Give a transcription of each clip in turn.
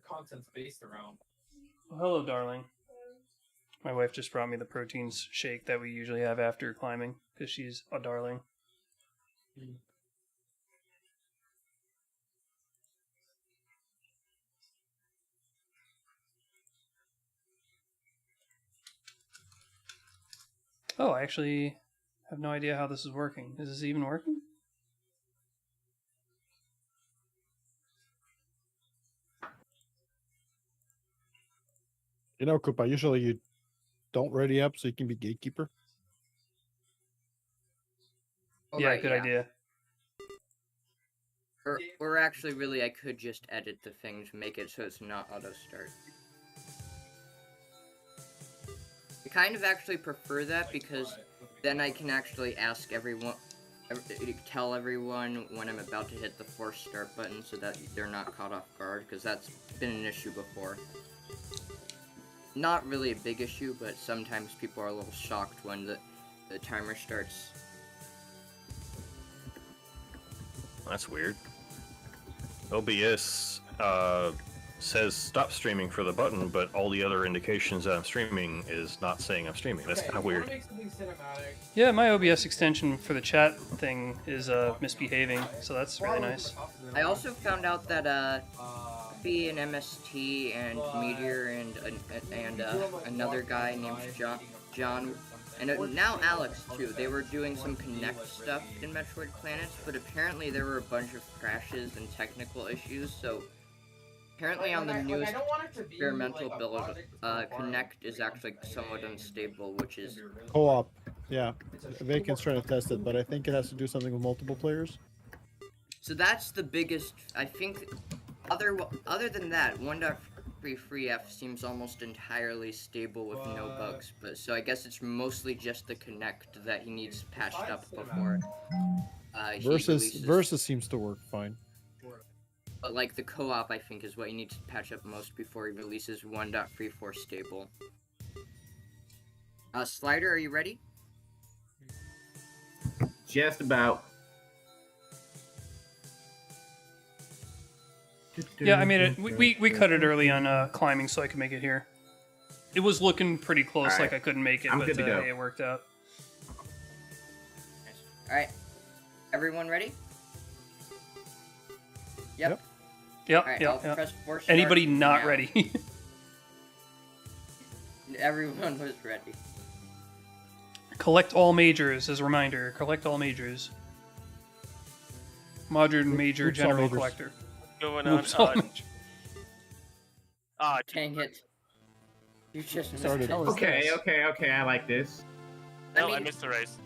content's based around. Well, hello, darling. My wife just brought me the proteins shake that we usually have after climbing, because she's a darling. Oh, I actually have no idea how this is working. Is this even working? You know, Koopa, usually you don't ready up so you can be gatekeeper. Oh, Yeah, right, good idea. Or actually, really, I could just edit the thing to make it so it's not auto-start. I kind of actually prefer that because then I can actually ask everyone, tell everyone when I'm about to hit the force start button so that they're not caught off guard, because that's been an issue before. Not really a big issue, but sometimes people are a little shocked when the timer starts. That's weird. OBS says stop streaming for the button, but all the other indications that I'm streaming is not saying I'm streaming. That's kind of weird. Yeah, my OBS extension for the chat thing is misbehaving, so that's really nice. I also found out that B and MST and Meteor and another guy named John and now Alex too. They were doing some Connect stuff in Metroid Planets, but apparently there were a bunch of crashes and technical issues. So apparently on the newest experimental build, Connect is actually somewhat unstable, which is Co-op. Yeah, Vacan's trying to test it, but I think it has to do something with multiple players. So that's the biggest. I think other than that, 1.33F seems almost entirely stable with no bugs. But so I guess it's mostly just the Connect that he needs patched up before. Versus seems to work fine. But like the co-op, I think, is what he needs to patch up most before he releases 1.34 stable. Slider, are you ready? Just about. Yeah, I made it. We cut it early on climbing so I could make it here. It was looking pretty close, All right. like I couldn't make it, I'm but good to go. it worked out. Alright. Everyone ready? Yep. Yep, Alright, yep, I'll yep. press force Anybody start not now. ready? Everyone was ready. Collect all majors as a reminder. Collect all majors. Modern major Oops, all general majors. collector. Going on. Oops, all major. Dang it. You just missed Started. it. Okay, I like this. No, I mean- missed the race.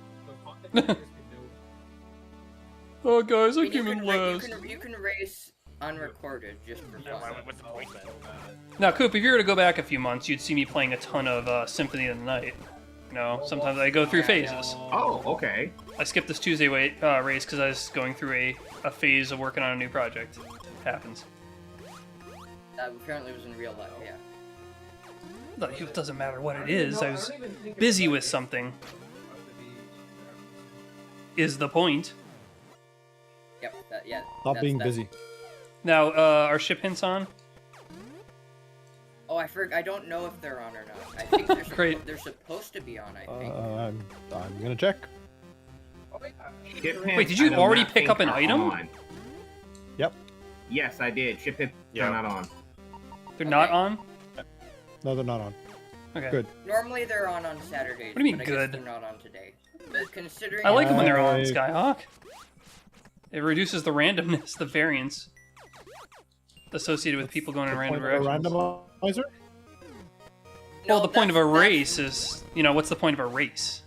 Oh, guys, I You came in last. you can race unrecorded just for Yeah, fun. what's the point then? Now, Coop, if you were to go back a few months, you'd see me playing a ton of Symphony of the Night. You know, sometimes I go through phases. Oh, okay. I skipped this Tuesday race because I was going through a phase of working on a new project. Happens. That apparently was in real life, yeah. No, it doesn't matter what it is. I was busy with something. Is the point. Yep, yeah. Stop being busy. Now, are ship hints on? Oh, I don't know if they're on or not. I think they're, Great. they're supposed to be on, I think. I'm gonna check. Ship Wait, hints, did you I do already not pick think up an are item? on. Yep. Yes, I did. Ship hints Yeah. are not on. They're not on? No, they're not on. Okay. Good. Normally they're on Saturdays. What do you mean but I good? guess they're not on today. But considering I like them when they're on, I- Skyhawk. It reduces the randomness, the variance associated with people going in random Point of a directions. randomizer? Well, the point of a that's- race is, you know, what's the point of a race?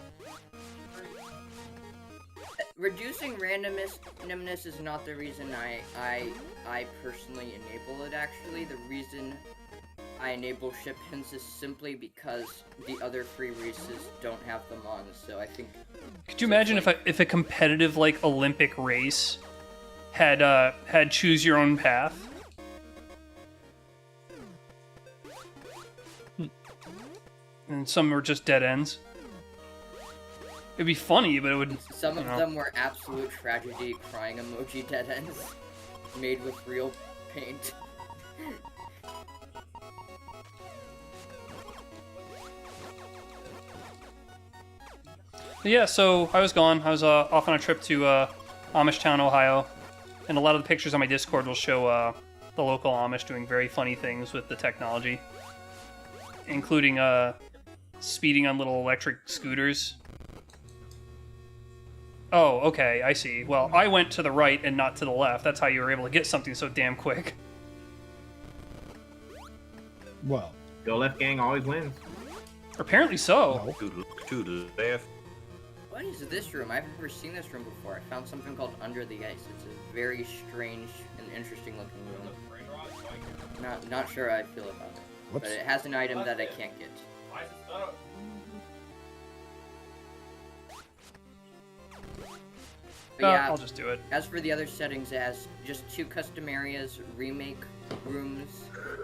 Reducing randomness is not the reason I personally enable it. Actually, the reason I enable ship hints is simply because the other free races don't have them on. So I think. Could you imagine if a competitive like Olympic race had choose your own path? And some were just dead ends. It'd be funny, but it would. Some of you know. them were absolute tragedy, crying emoji dead ends, made with real paint. Yeah, so I was gone. I was off on a trip to Amish Town, Ohio, and a lot of the pictures on my Discord will show the local Amish doing very funny things with the technology, including speeding on little electric scooters. Oh, okay, I see. Well, I went to the right and not to the left. That's how you were able to get something so damn quick. Well, Go left gang always wins. Apparently so. no. To the left. What is this room? I've never seen this room before. I found something called Under the Ice. It's a very strange and interesting looking room. Not sure how I feel about it. Whoops. But it has an item that I can't get. But yeah, I'll just do it. as for the other settings, it has just 2 custom areas, remake rooms,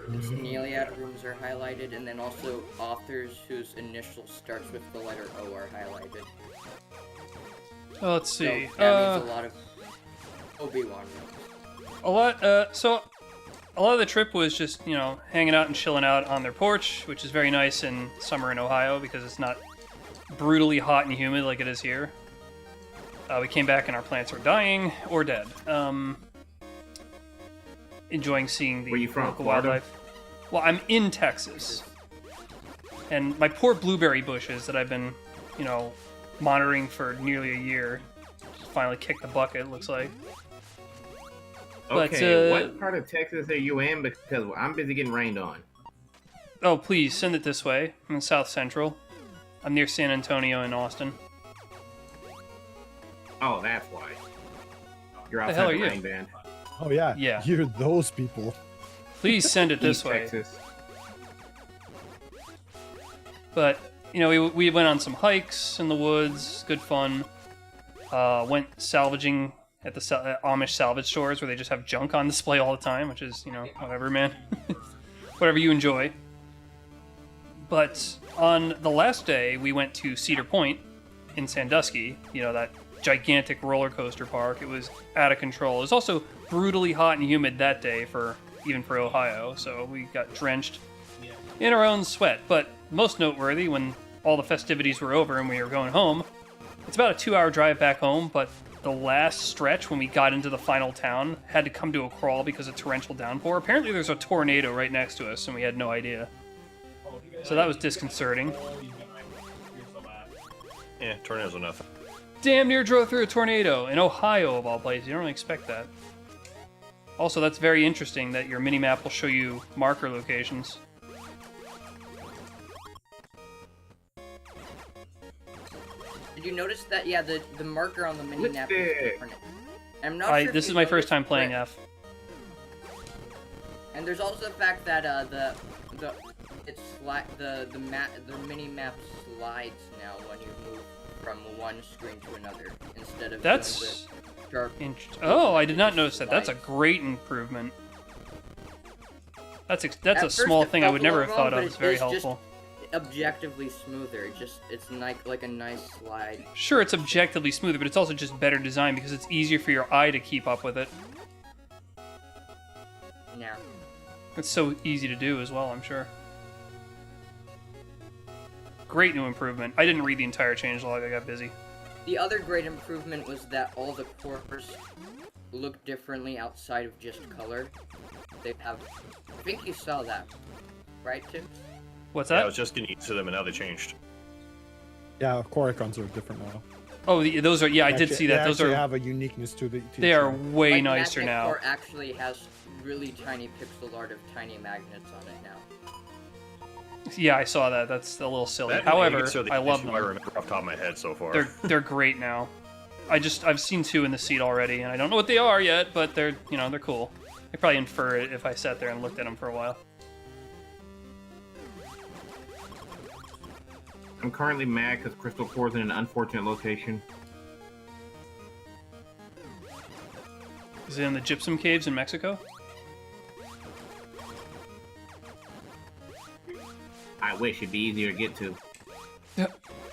and Neiliad rooms are highlighted, and then also authors whose initial starts with the letter O are highlighted. Let's So see. that means a lot of Obi-Wan rooms. So a lot of the trip was just, hanging out and chilling out on their porch, which is very nice in summer in Ohio because it's not brutally hot and humid like it is here. We came back and our plants were dying or dead. Enjoying seeing the Where you from, local Florida? wildlife. Well, I'm in Texas. And my poor blueberry bushes that I've been, monitoring for nearly a year finally kicked the bucket, it looks like. But, Okay, what part of Texas are you in? Because I'm busy getting rained on. Oh, please, send it this way. I'm in South Central. I'm near San Antonio and Austin. Oh, that's why. You're The hell outside are the you? rain band. Oh yeah. Yeah. You're those people. Please send it this East way. Texas. But, we went on some hikes in the woods, good fun. Went salvaging at the Amish salvage stores where they just have junk on display all the time, which is, whatever, man. Whatever you enjoy. But on the last day, we went to Cedar Point in Sandusky, that gigantic roller coaster park. It was out of control. It was also brutally hot and humid that day even for Ohio, so we got drenched in our own sweat. But most noteworthy, when all the festivities were over and we were going home, it's about a 2-hour drive back home, but the last stretch when we got into the final town had to come to a crawl because of torrential downpour. Apparently there's a tornado right next to us and we had no idea. So that was disconcerting. Yeah, tornadoes are nothing. Damn near drove through a tornado in Ohio, of all places. You don't really expect that. Also, that's very interesting that your minimap will show you marker locations. Did you notice that? Yeah, the marker on the mini map is Lipstick. different. I'm not sure if This you is my first noticed, time playing but- F. And there's also the fact that the mini map slides now when you move from one screen to another instead of That's doing the sharp. Oh, I did not notice that. That's a Slides. great improvement. That's a At small first it thing I felt would a never little have thought wrong, of. but It's very it is just helpful. Objectively smoother. It's like a nice slide. Sure, it's objectively smoother, but it's also just better designed because it's easier for your eye to keep up with it. Yeah. It's so easy to do as well, I'm sure. Great new improvement. I didn't read the entire changelog, I got busy. The other great improvement was that all the cores look differently outside of just color. They have. I think you saw that, right, Tim? What's Yeah, I that? was just getting used to them, and now they changed. Yeah, core icons are different now. Oh, those are, yeah, I did Actually- see that. They Those actually are, have a uniqueness to the. To they each are one. way Like, nicer Magnet now. Core actually has really tiny pixel art of tiny magnets on it now. Yeah, I saw that. That's a little silly. That However, makes it so I love I them. remember off the top of my head so far. They're great now. I've seen 2 in the seat already, and I don't know what they are yet, but they're cool. I probably infer it if I sat there and looked at them for a while. I'm currently mad because Crystal Core's in an unfortunate location. Is it in the gypsum caves in Mexico? I wish it'd be easier to get to.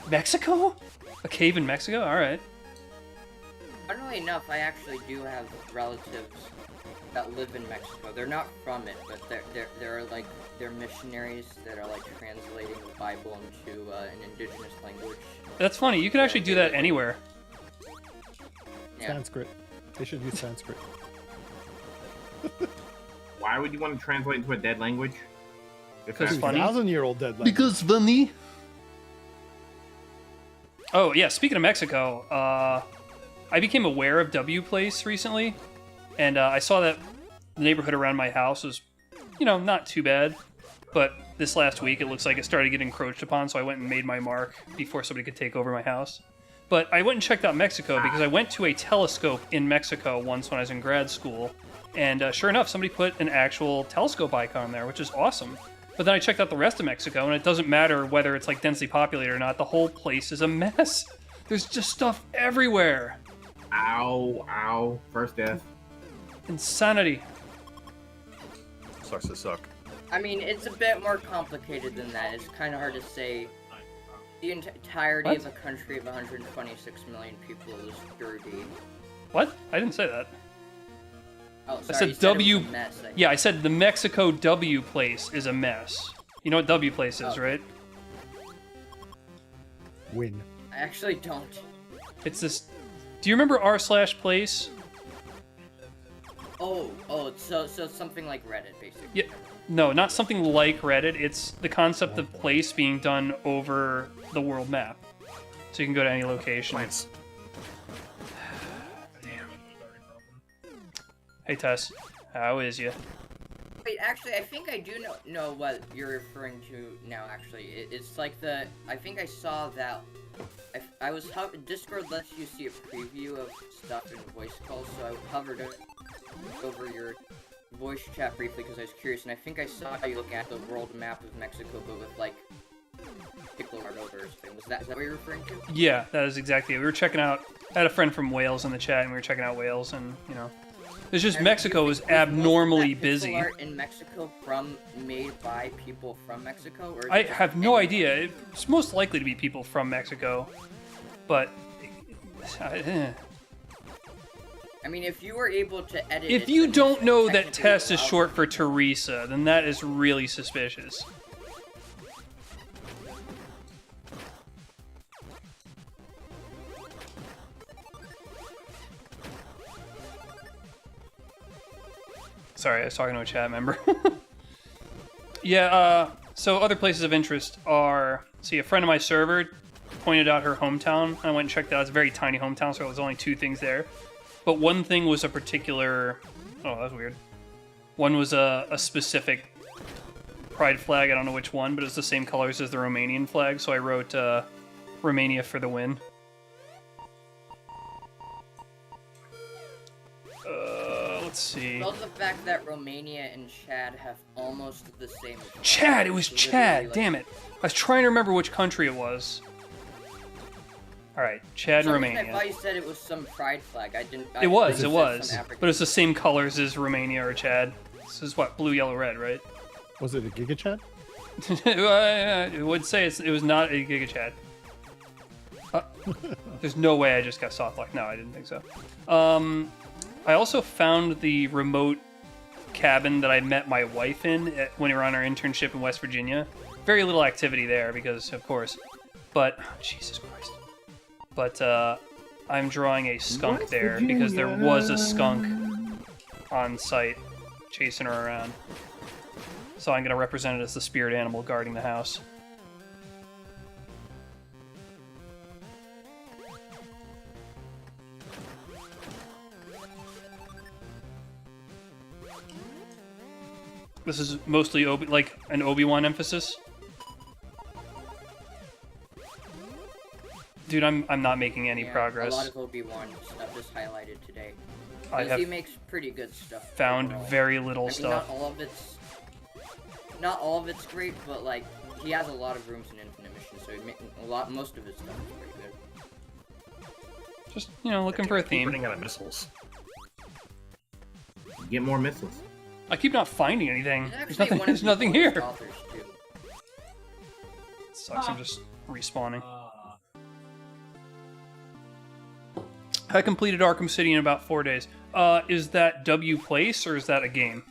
Mexico? A cave in Mexico? Alright. Funnily enough, I actually do have relatives that live in Mexico. They're not from it, but they're missionaries that are like translating the Bible into an indigenous language. That's funny. You can actually do that anywhere. Yeah. Sanskrit. They should use Sanskrit. Why would you want to translate into a dead language? Because If funny. 2,000-year-old dead language. funny. Oh yeah, speaking of Mexico, I became aware of W Place recently, and I saw that the neighborhood around my house was, not too bad. But this last week, it looks like it started getting encroached upon, so I went and made my mark before somebody could take over my house. But I went and checked out Mexico because I went to a telescope in Mexico once when I was in grad school, and sure enough, somebody put an actual telescope icon there, which is awesome. But then I checked out the rest of Mexico, and it doesn't matter whether it's like densely populated or not. The whole place is a mess. There's just stuff everywhere. Ow, ow. First death. Insanity. Sucks to suck. I mean, it's a bit more complicated than that. It's kind of hard to say. The entirety What? of a country of 126 million people is dirty. What? I didn't say that. Oh, sorry, I said you said W. it was a mess, I Yeah, I said the Mexico W Place is a mess. You know what W Place is, Oh. right? Win. I actually don't. It's this. Do you remember r/place? Oh, so something like Reddit, basically. Yeah. No, not something like Reddit. It's the concept of place being done over the world map. So you can go to any location. Plants. Hey Tess, how is you? Wait, actually, I think I do know what you're referring to now. Actually, it's like I think I saw that. I was Discord lets you see a preview of stuff in voice calls, so I hovered over your voice chat briefly because I was curious, and I think I saw you looking at the world map of Mexico, but with like pixel art over thing. Is that what you're referring to? Yeah, that is exactly it. We were checking out. I had a friend from Wales in the chat, and we were checking out Wales, and it's just And Mexico do you is think- was abnormally that pixel busy. art in Mexico made by people from Mexico, or is I it just have no any- idea. It's most likely to be people from Mexico, but I mean, if you were able to edit if it you to don't know that technically Tess is allow- short for Teresa, then that is really suspicious. Sorry, I was talking to a chat member. Yeah, so other places of interest are, see, a friend of my server pointed out her hometown. I went and checked it out. It's a very tiny hometown, so it was only 2 things there. But one thing was a particular, oh, that's weird. One was a specific pride flag, I don't know which one, but it was the same colors as the Romanian flag, so I wrote Romania for the win. Let's see. Well, the fact that Romania and Chad have almost the same. Chad, it was Literally, Chad, like- damn it. I was trying to remember which country it was. Alright, Chad, For some reason, I Romania. thought you said it was some pride flag. I didn't. It was, I it thought you said was. some African- But it's the same colors as Romania or Chad. This is what, blue, yellow, red, right? Was it a Giga Chat? I would say it was not a Giga Chad. There's no way I just got soft locked. No, I didn't think so. I also found the remote cabin that I met my wife in when we were on our internship in West Virginia. Very little activity there because, of course. But, Jesus Christ. But I'm drawing a skunk West there because there was a skunk on site chasing her around. So I'm going to represent it as the spirit animal guarding the house. This is mostly like an Obi-Wan emphasis. Dude, I'm not making any Yeah, progress. A lot of Obi-Wan stuff is highlighted today. I Because he have makes pretty good stuff. found overall. very little I mean, stuff. Not all of it's great, but like he has a lot of rooms in Infinite Mission, so most of his stuff is pretty good. Just, looking for a Keep theme. running out of missiles. Get more missiles. I keep not finding anything. He's There's actually nothing, one of there's the nothing oldest here. authors, too. Sucks, I'm just respawning. I completed Arkham City in about 4 days. is that W place or is that a game?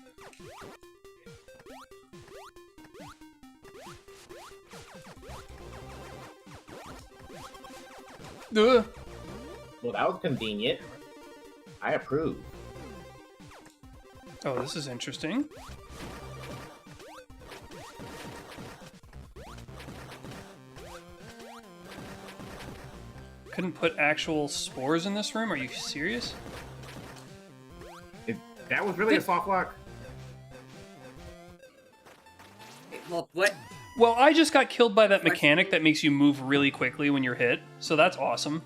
Ugh. Well, that was convenient. I approve. Oh, this is interesting. Couldn't put actual spores in this room? Are you serious? That was really a soft lock. Well, what? Well, I just got killed by that mechanic that makes you move really quickly when you're hit, so that's awesome.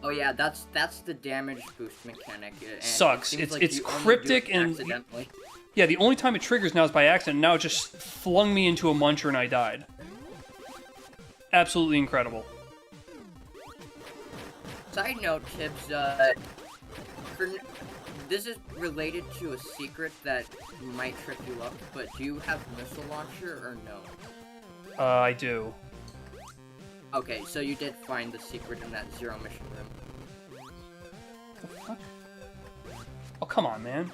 Oh yeah, that's the damage boost mechanic. And Sucks. It seems like It's you only cryptic do it and accidentally. yeah, the only time it triggers now is by accident. Now it just flung me into a muncher and I died. Absolutely incredible. Side note, Tibbs, this is related to a secret that might trip you up, but do you have missile launcher or no? I do. Okay, so you did find the secret in that zero mission room. The fuck? Oh, come on, man.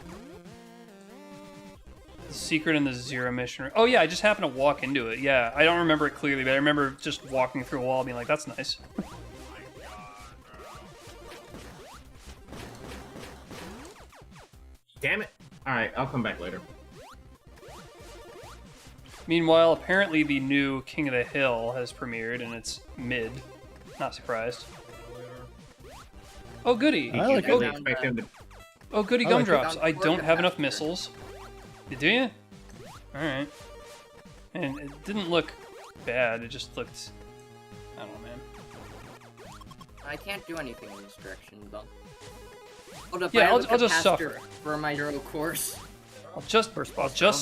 The secret in the zero mission room. Oh yeah, I just happened to walk into it. Yeah, I don't remember it clearly, but I remember just walking through a wall being like, that's nice. Damn it. Alright, I'll come back later. Meanwhile, apparently the new King of the Hill has premiered, and it's mid. Not surprised. Oh, goody. I like I it. didn't expect him to... Oh, goody I like gumdrops. it. I don't have enough missiles. Do you? Alright. And it didn't look bad, it just looked... I don't know, man. I can't do anything in this direction, though. Hold up, Yeah, I have I'll a just capacitor suffer. for my zero course. I'll just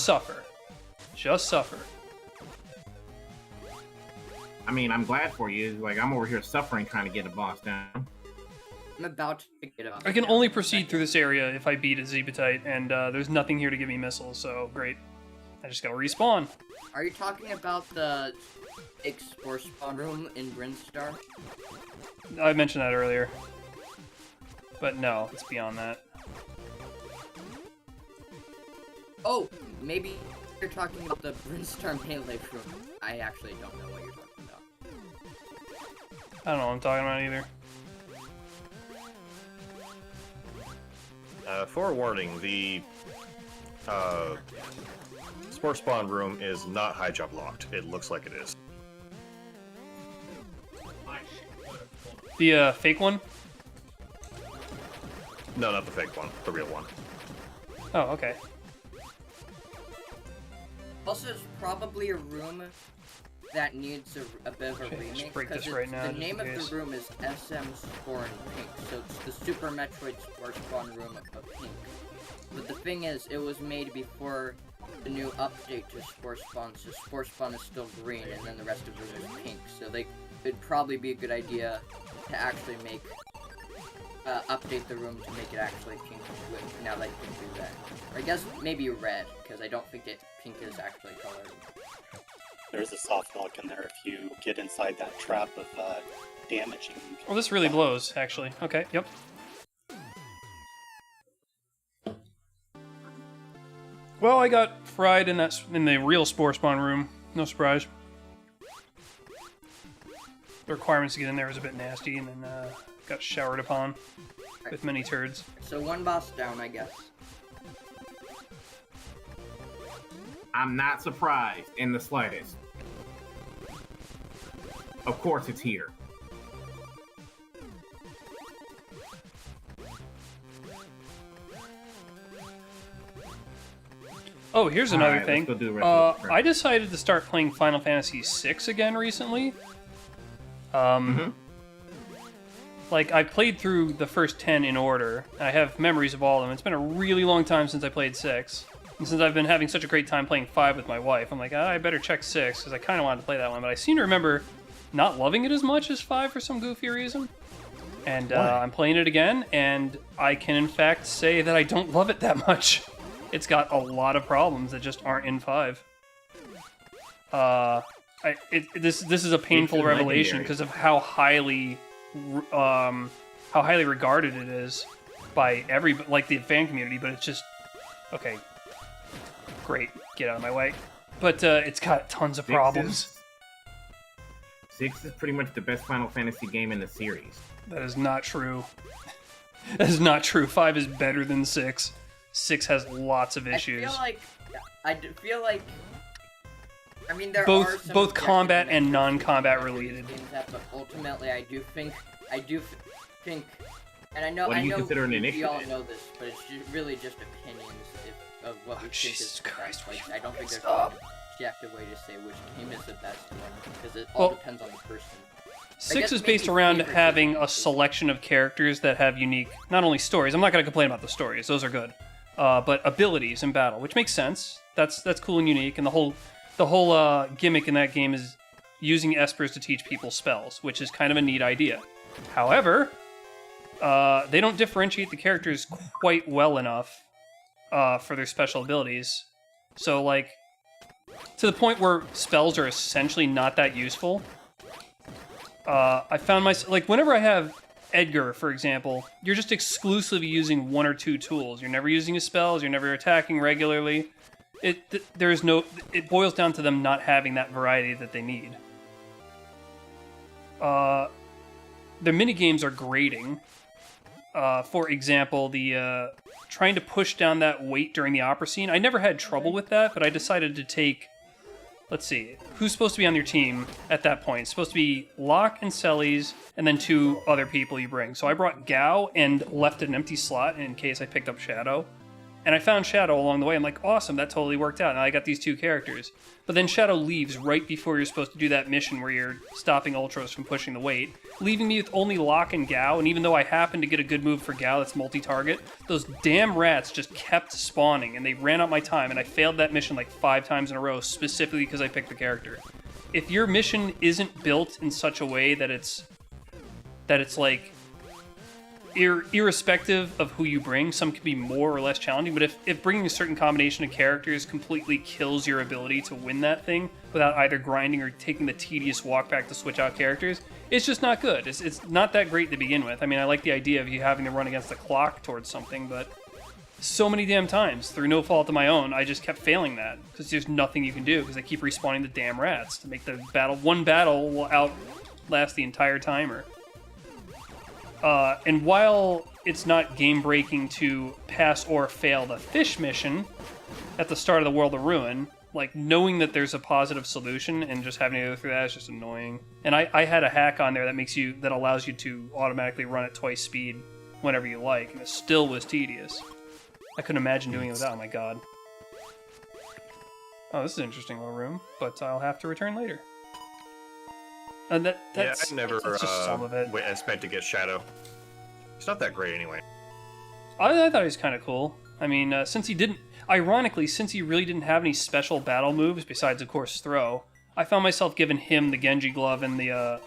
suffer. Just suffer. I mean, I'm glad for you. Like, I'm over here suffering trying to get a boss down. I'm about to get up. I can only proceed through this area if I beat a Zebutite, and there's nothing here to give me missiles, so great. I just gotta respawn. Are you talking about the Spore spawn room in Brinstar? I mentioned that earlier. But no, it's beyond that. Oh, maybe you're talking about the Brinstar melee room. I actually don't know what you're talking about. I don't know what I'm talking about either. Forewarning, the Spore Spawn room is not high jump locked. It looks like it is. The fake one? No, not the fake one. The real one. Oh, okay. Also, it's probably a room that needs a bit of a Okay, just remake, break because this right now, the just name in of case. the room is SM Spore in Pink, so it's the Super Metroid Spore Spawn room of Pink. But the thing is, it was made before the new update to Spore Spawn, so Spore Spawn is still green, and then the rest of the room is pink, so it'd probably be a good idea to actually make, update the room to make it actually pink, now that you can do that. Or I guess maybe red, because I don't think pink is actually colored. There's a soft lock in there if you get inside that trap of damaging. Well, this really blows, actually. Okay, yep. Well, I got fried in the real Spore Spawn room. No surprise. The requirements to get in there was a bit nasty, and then got showered upon with many turds. So one boss down, I guess. I'm not surprised in the slightest. Of course it's here. Oh, here's another Alright, thing. let's go do the rest of this. I decided to start playing Final Fantasy VI again recently. Like, I played through the first 10 in order. I have memories of all of them. It's been a really long time since I played 6. And since I've been having such a great time playing 5 with my wife, I'm like, I better check 6, because I kind of wanted to play that one. But I seem to remember not loving it as much as 5 for some goofy reason. And I'm playing it again, and I can in fact say that I don't love it that much. It's got a lot of problems that just aren't in 5. This is a painful revelation because of how highly how highly regarded it is by like the fan community, but it's just okay. Great, get out of my way. But it's got tons of problems. 6 is pretty much the best Final Fantasy game in the series. That is not true. That is not true. 5 is better than 6. 6 has lots of issues. I feel like. I mean, there are both some both combat objective and metrics non-combat in related. that, but ultimately, I do think, and I know, What do you consider an we all initiative? know this, but it's really just opinions of what we think Jesus is the Christ, best. will Like, I don't think there's stop? an objective way to say which game is the best one, because it all Well, depends on the person. 6 guess is based maybe around favorite having a differences. selection of characters that have unique, not only stories. I'm not going to complain about the stories; those are good, but abilities in battle, which makes sense. That's cool and unique, and the whole gimmick in that game is using espers to teach people spells, which is kind of a neat idea. However, they don't differentiate the characters quite well enough for their special abilities. So, like, to the point where spells are essentially not that useful. I found myself, like, whenever I have Edgar, for example, you're just exclusively using 1 or 2 tools. You're never using his spells, you're never attacking regularly. It boils down to them not having that variety that they need. The minigames are grating. For example, the trying to push down that weight during the opera scene. I never had trouble with that, but I decided to take... Let's see, who's supposed to be on your team at that point? It's supposed to be Locke and Celes, and then 2 other people you bring. So I brought Gao and left an empty slot in case I picked up Shadow. And I found Shadow along the way. I'm like, awesome, that totally worked out. Now I got these 2 characters. But then Shadow leaves right before you're supposed to do that mission where you're stopping Ultros from pushing the weight, leaving me with only Locke and Gao. And even though I happened to get a good move for Gao that's multi-target, those damn rats just kept spawning, and they ran out my time, and I failed that mission like 5 times in a row, specifically because I picked the character. If your mission isn't built in such a way that it's like... irrespective of who you bring, some can be more or less challenging, but if bringing a certain combination of characters completely kills your ability to win that thing without either grinding or taking the tedious walk back to switch out characters, it's just not good. It's not that great to begin with. I mean, I like the idea of you having to run against the clock towards something, but so many damn times, through no fault of my own, I just kept failing that, because there's nothing you can do, because they keep respawning the damn rats to make the one battle will outlast the entire timer. And while it's not game-breaking to pass or fail the fish mission at the start of the World of Ruin, like, knowing that there's a positive solution and just having to go through that is just annoying. And I had a hack on there that allows you to automatically run at twice speed whenever you like, and it still was tedious. I couldn't imagine doing it without, oh my god. Oh, this is an interesting little room, but I'll have to return later. That's I never that's just some of it. expect to get Shadow. It's not that great anyway. I thought he was kind of cool. I mean, since he really didn't have any special battle moves besides, of course, throw, I found myself giving him the Genji glove and the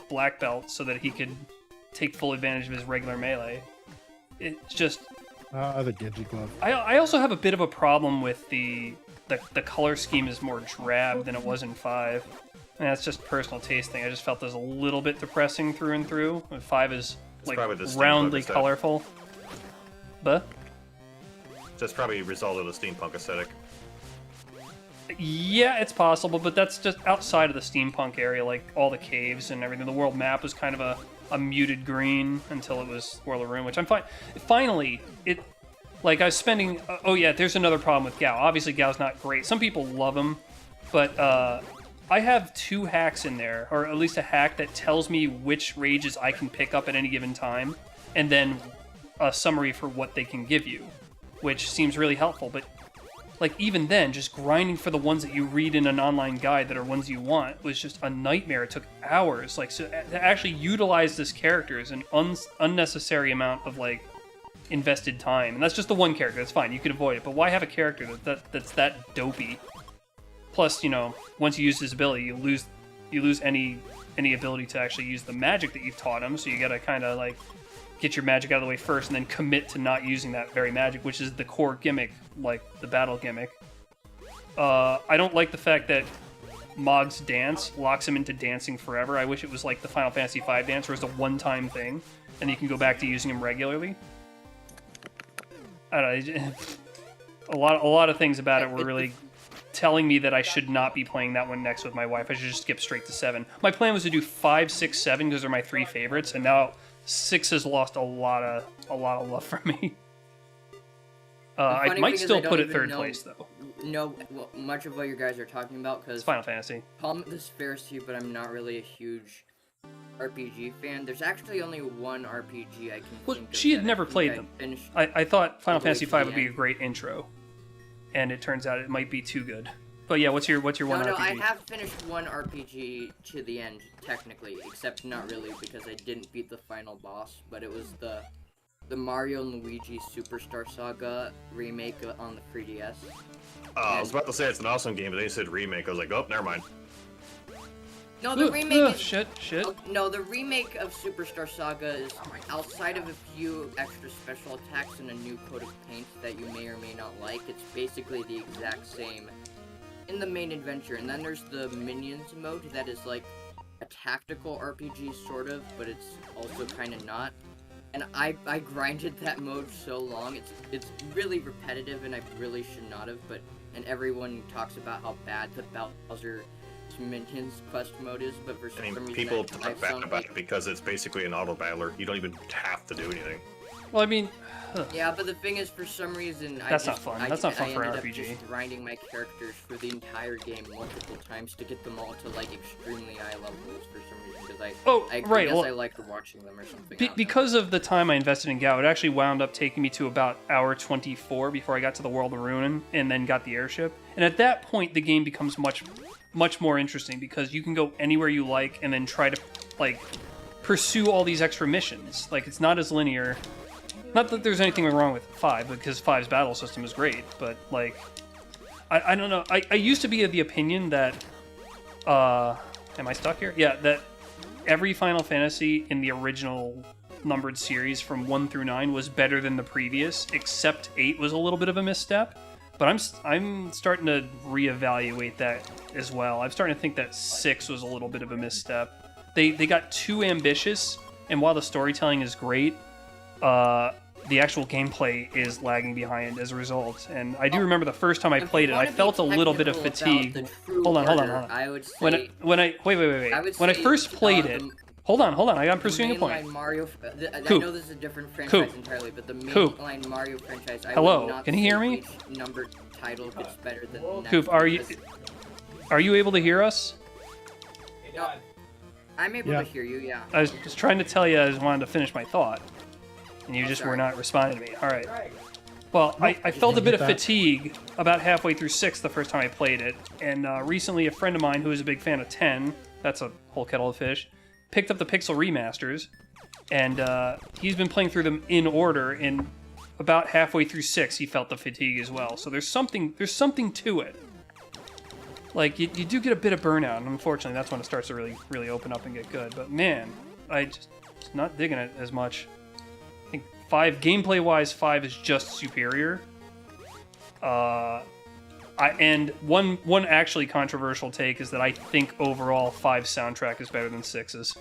black belt so that he could take full advantage of his regular melee. It's just... the Genji glove. I also have a bit of a problem with the color scheme is more drab than it was in 5. And that's just personal taste thing. I just felt it was a little bit depressing through and through. And 5 is like roundly colorful. But That's probably a result of the steampunk aesthetic. yeah, it's possible, but that's just outside of the steampunk area, like all the caves and everything. The world map was kind of a muted green until it was World of Ruin, which I'm fine. Finally, like I was spending. Oh yeah, there's another problem with Gao. Obviously, Gao's not great. Some people love him, but I have 2 hacks in there, or at least a hack that tells me which rages I can pick up at any given time, and then a summary for what they can give you, which seems really helpful. But like even then, just grinding for the ones that you read in an online guide that are ones you want was just a nightmare. It took hours. Like, so to actually utilize this character is an unnecessary amount of like invested time, and that's just the one character. That's fine, you can avoid it. But why have a character that's that dopey? Plus, you know, once you use his ability, you lose any ability to actually use the magic that you've taught him. So you gotta kind of like get your magic out of the way first, and then commit to not using that very magic, which is the core gimmick, like the battle gimmick. I don't like the fact that Mog's dance locks him into dancing forever. I wish it was like the Final Fantasy V dance, where it's a one-time thing, and you can go back to using him regularly. I don't know. A lot of things about it were really telling me that I should not be playing that one next with my wife. I should just skip straight to 7. My plan was to do 5, 6, 7 because they're my 3 favorites, and now 6 has lost a lot of love from me. I might still put it third place though. No, well, much of what you guys are talking about because It's Final Fantasy. Call me this Pharisee, but I'm not really a huge RPG fan. There's actually only one RPG I can think of. She had that never I think played I them. finished I thought Final all the way Fantasy to V the would be a end. great intro, and it turns out it might be too good. But yeah, what's your one No, RPG? I have finished one RPG to the end, technically, except not really, because I didn't beat the final boss, but it was the Mario and Luigi Superstar Saga remake on the 3DS. I was about to say it's an awesome game, but they said remake. I was like, oh, never mind. No, the remake is... Shit. Oh, no, the remake of Superstar Saga is, outside of a few extra special attacks and a new coat of paint that you may or may not like, it's basically the exact same in the main adventure. And then there's the Minions mode that is like a tactical RPG, sort of, but it's also kind of not. And I grinded that mode so long, it's really repetitive, and I really should not have, and everyone talks about how bad the Bowser Minions quest mode is, but for some reason People I talk bad found about it because it's basically an auto battler. You don't even have to do anything. Well, I mean, yeah, but the thing is, for some reason, That's not fun. That's not fun for an I ended RPG. up just grinding my characters for the entire game multiple times to get them all to like extremely high levels for some reason, because I guess I liked watching them or something. Because of the time I invested in Gao, it actually wound up taking me to about hour 24 before I got to the World of Ruin and then got the airship. And at that point, the game becomes much more interesting because you can go anywhere you like and then try to like pursue all these extra missions. Like, it's not as linear. Not that there's anything wrong with 5, because 5's battle system is great, but like, I don't know. I used to be of the opinion that, am I stuck here? Yeah, that every Final Fantasy in the original numbered series from 1 through 9 was better than the previous, except 8 was a little bit of a misstep. But I'm starting to reevaluate that as well. I'm starting to think that 6 was a little bit of a misstep. They got too ambitious, and while the storytelling is great, the actual gameplay is lagging behind as a result. And I do remember the first time I played it, I felt a little bit of fatigue. Hold on. I would say Wait. When I first played it, hold on, I'm pursuing a point. Mario, I Coop. know this is a different franchise entirely, but the Coop. mainline Mario franchise, I Hello, would not can you hear say me? which numbered title gets better than the next. Coop, are you able to hear us? No, I'm able Yeah. to hear you, yeah. I was just trying to tell you, I just wanted to finish my thought, and you just were sorry. not responding to me. All right. Well, I felt a bit of that. fatigue about halfway through 6 the first time I played it, and recently a friend of mine who is a big fan of 10, that's a whole kettle of fish, picked up the Pixel remasters, and he's been playing through them in order, and about halfway through 6 he felt the fatigue as well. So there's something to it. Like, you do get a bit of burnout, and unfortunately that's when it starts to really open up and get good. But man, I just not digging it as much. I think 5, gameplay-wise, 5 is just superior. And one actually controversial take is that I think overall 5's soundtrack is better than 6's.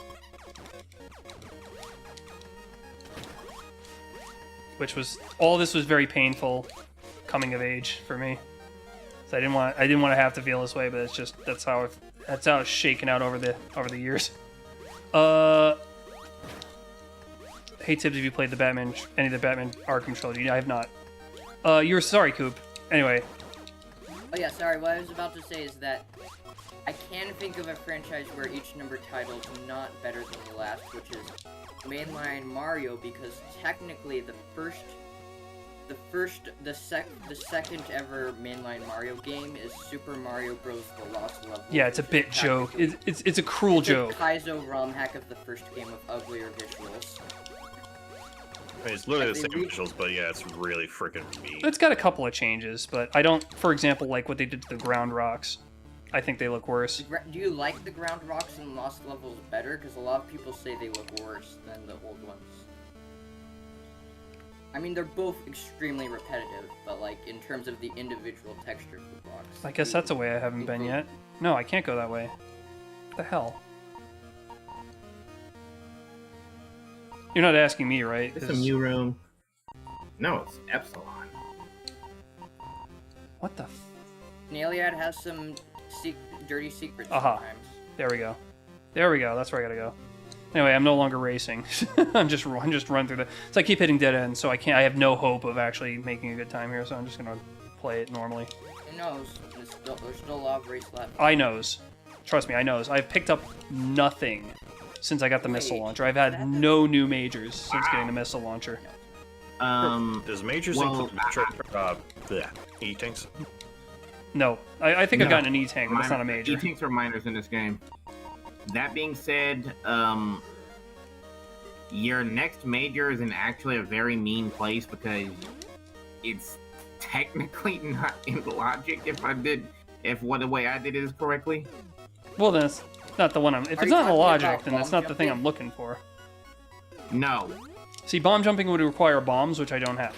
Which was, all this was very painful coming of age for me. So I didn't want to have to feel this way, but it's just that's how it's shaken out over the years. Hey Tibbs, have you played any of the Batman Arkham trilogy? I have not. You're sorry, Coop. Anyway. Oh yeah, sorry, what I was about to say is that I can think of a franchise where each numbered title is not better than the last, which is mainline Mario, because technically the second ever mainline Mario game is Super Mario Bros. The Lost Level. Yeah, it's a bit joke. It's a cruel joke. It's a Kaizo ROM hack of the first game with uglier visuals. I mean, it's literally the same visuals, but yeah, it's really freaking mean. It's got a couple of changes, but I don't, for example, like what they did to the ground rocks. I think they look worse. Do you like the ground rocks in Lost Levels better? Because a lot of people say they look worse than the old ones. I mean, they're both extremely repetitive, but like in terms of the individual texture of the blocks. I guess that's a way I haven't been yet. No, I can't go that way. What the hell? You're not asking me, right? It's a new room. No, it's Epsilon. What the? Naliad has some dirty secrets Aha. sometimes. There we go. There we go. That's where I gotta go. Anyway, I'm no longer racing. I'm just run through the. So I keep hitting dead ends, so I can't. I have no hope of actually making a good time here. So I'm just gonna play it normally. Who knows? There's still a lot of race left. I knows. Trust me, I knows. I've picked up nothing since I got the missile launcher. I've had no new majors since getting the missile launcher. Does majors include E-tanks? No, I think I've No. gotten an E-tank, but it's not a major. E-tanks are minors in this game. That being said, your next major is in actually a very mean place because it's technically not in logic if the way I did it is correctly. Well, then it's not the one I'm. If Are it's you not in the talking logic, about then that's bomb not the thing jumping? I'm looking for. No. See, bomb jumping would require bombs, which I don't have.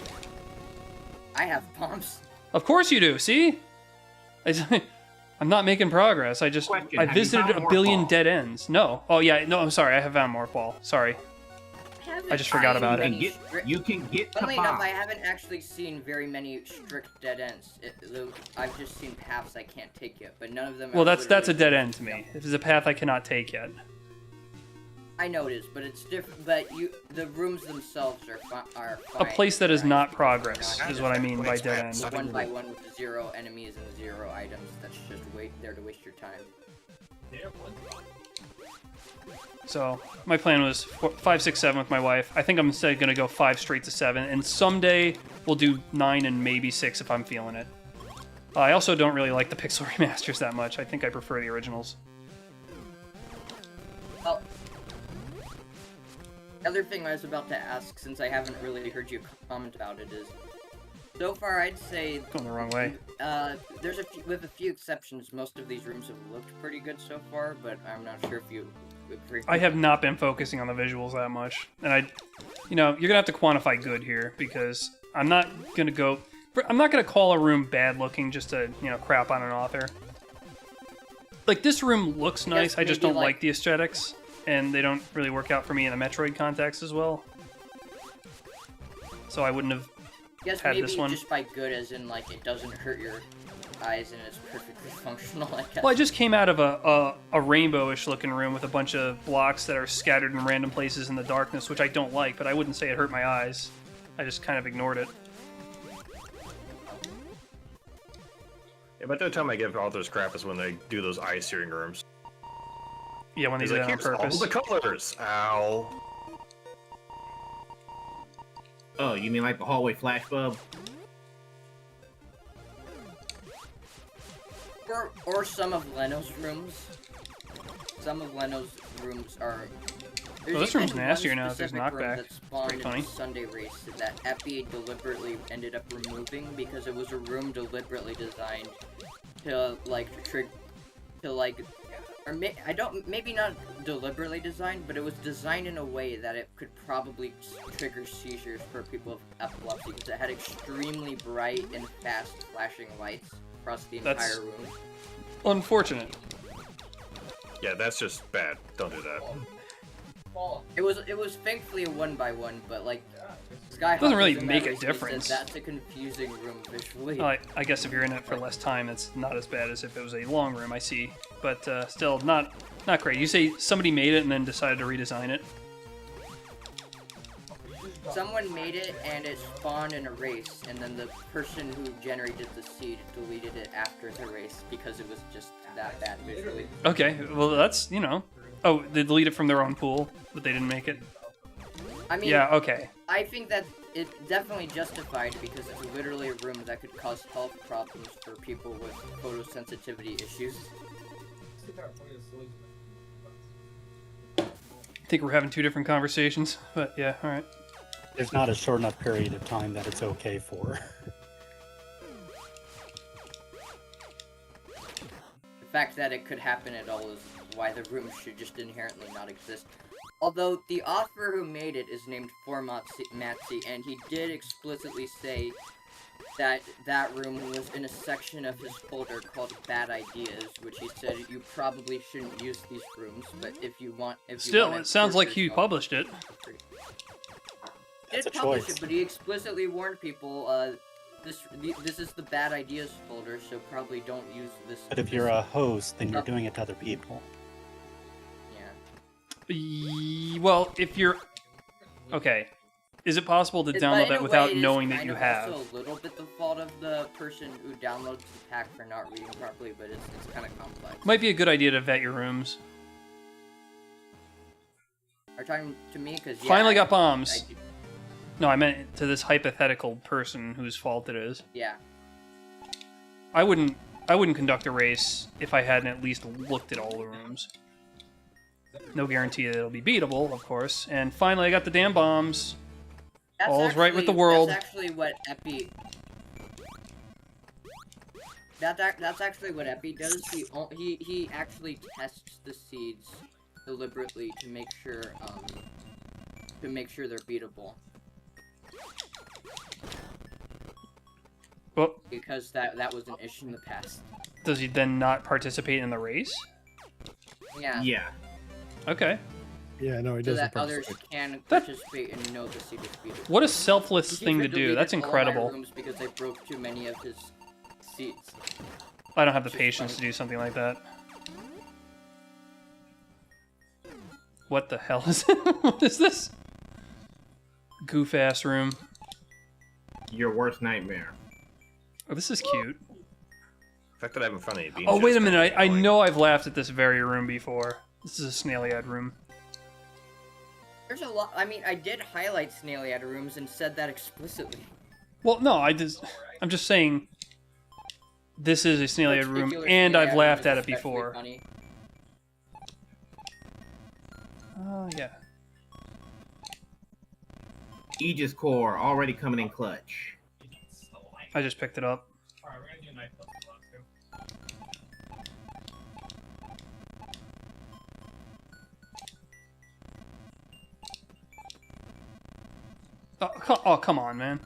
I have bombs. Of course you do. See, I'm not making progress. I Question, I have you visited found a billion Morphball? dead ends. No. Oh yeah. No, I'm sorry. I have found Morphball. Sorry. I just forgot about it. You can get to Funnily enough, bomb. I haven't actually seen very many strict dead ends. I've just seen paths I can't take yet, but none of them. Well, are that's a literally- dead end to me. It is a path I cannot take yet. I know it is, but it's different. But the rooms themselves are A fine. place that is Right? not progress is what I mean by dead end. One by one with 0 enemies and 0 items. That's just there to waste your time. So my plan was 5, 6, 7 with my wife. I think I'm instead gonna go 5 straight to 7, and someday we'll do 9 and maybe 6 if I'm feeling it. I also don't really like the pixel remasters that much. I think I prefer the originals. Well, the other thing I was about to ask, since I haven't really heard you comment about it, is so far I'd say Going the wrong way. there's with a few exceptions, most of these rooms have looked pretty good so far, but I'm not sure if you agree. I have not been focusing on the visuals that much, and you're gonna have to quantify good here because I'm not gonna call a room bad looking just to crap on an author. Like this room looks nice, I just maybe, don't like the aesthetics, and they don't really work out for me in a Metroid context as well. So I wouldn't have. Yes, had maybe this one. just by good as in like it doesn't hurt your eyes and it's perfectly functional, I guess. Well, I just came out of a rainbowish looking room with a bunch of blocks that are scattered in random places in the darkness, which I don't like, but I wouldn't say it hurt my eyes. I just kind of ignored it. Yeah, but the time I give authors crap is when they do those eye searing rooms. Yeah, when they He's do like, that on here's all purpose. the colors. Ow. Oh, you mean like the hallway flashbulb? Or some of Leno's rooms. Some of Leno's rooms are. Oh, this room's even nastier one now if there's specific room knockback. that It's spawned pretty in funny. the Sunday race that Epi deliberately ended up removing because it was a room deliberately designed to maybe not deliberately designed, but it was designed in a way that it could probably trigger seizures for people with epilepsy because it had extremely bright and fast flashing lights across the That's- entire room. Unfortunate. Yeah, that's just bad. Don't do that. It was thankfully a 1x1, but like Skyhawk Doesn't really was in make that a race, he difference. said that's a confusing room visually. I guess if you're in it for less time, it's not as bad as if it was a long room, I see. But still, not great. You say somebody made it and then decided to redesign it? Someone made it and it spawned in a race, and then the person who generated the seed deleted it after the race because it was just that bad visually. Okay, well that's, Oh, they delete it from their own pool, but they didn't make it? I mean, Yeah, okay. I think that it's definitely justified because it's literally a room that could cause health problems for people with photosensitivity issues. I think we're having two different conversations, but yeah, alright. There's not a short enough period of time that it's okay for. The fact that it could happen at all is why the room should just inherently not exist. Although the author who made it is named Matsi, and he did explicitly say that that room was in a section of his folder called Bad Ideas, which he said you probably shouldn't use these rooms, but if you want, Still, it sounds like he published it. He did publish it, but he explicitly warned people, this is the Bad Ideas folder, so probably don't use this. But if you're a host, then you're doing it to other people. Well, if you're... Okay. Is it possible to download that without knowing that you have? It's also a little bit the fault of the person who downloads the pack for not reading properly, but it's kind of complex. Might be a good idea to vet your rooms. Are you talking to me? Because Finally got bombs. No, I meant to this hypothetical person whose fault it is. Yeah. I wouldn't conduct a race if I hadn't at least looked at all the rooms. No guarantee that it'll be beatable, of course. And finally, I got the damn bombs. All's right with the world. That's actually what Epi. That's actually what Epi does. He actually tests the seeds deliberately to make sure they're beatable. Well, because that was an issue in the past. Does he then not participate in the race? Yeah. Yeah. Okay. Yeah, no, he so doesn't that others can participate and know the seed is beatable. What a selfless thing to do. That's incredible. All my rooms because they broke too many of his seeds. I don't have the patience to do something like that. What the hell is it? What is this? Goof-ass room. Your worst nightmare. Oh, this is cute. The fact that I have in front of you. Oh, wait a minute. I know I've laughed at this very room before. This is a Snailiad room. There's a lot. I mean, I did highlight Snailiad rooms and said that explicitly. Well, no, I'm just saying this is a Snailiad room, and I've laughed at it before. Oh, yeah. Aegis Core already coming in clutch. I just picked it up. Oh, come on, man.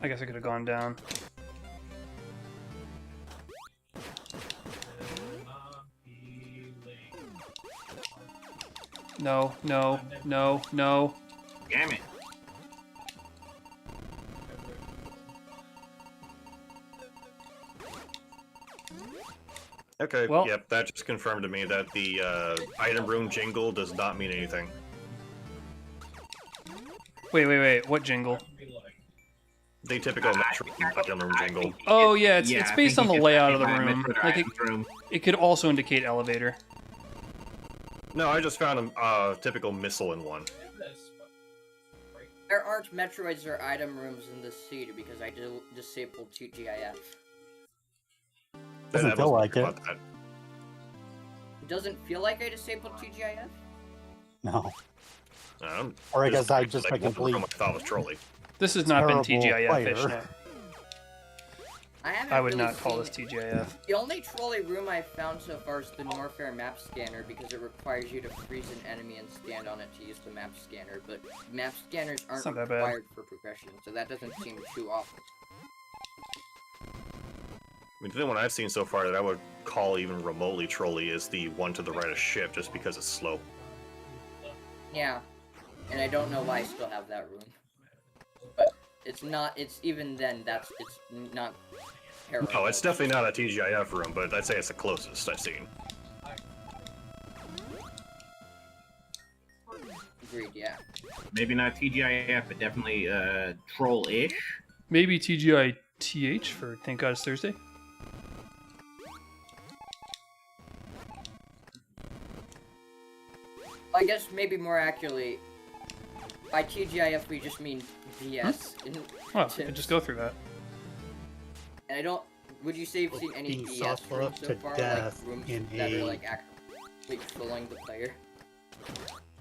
I guess I could have gone down. No, no, no, no. Damn it. Okay, well, yep, that just confirmed to me that the item room jingle does not mean anything. Wait, what jingle? The typical Metroid item room jingle. Oh yeah, it's based on the layout of the room. Like it could also indicate elevator. No, I just found a typical missile in one. There aren't Metroids or item rooms in this seed because I disabled TGIF. Doesn't feel like it. It doesn't feel like I disabled TGIF? No. Um, Or I guess I just like a complete. I thought was trolly. This has not been Terrible TGIF player. fishnet. I would really not call this seen TGIF. The only trolley room I've found so far is the Norfair map scanner because it requires you to freeze an enemy and stand on it to use the map scanner, but map scanners aren't not that bad. required for progression, so that doesn't seem too awful. I mean, the only one I've seen so far that I would call even remotely trolly is the one to the right of ship, just because it's slow. Yeah, and I don't know why I still have that room. But it's not, it's even then, it's not terrible. No, it's definitely not a TGIF room, but I'd say it's the closest I've seen. Agreed, yeah. Maybe not TGIF, but definitely troll-ish. Maybe TGITH for Thank God It's Thursday. I guess maybe more accurately, by TGIF we just mean BS. Well, we could just go through that. And I don't. Would you say you've seen any Being BS software rooms up so to far, death like rooms in that a- are like actually trolling the player?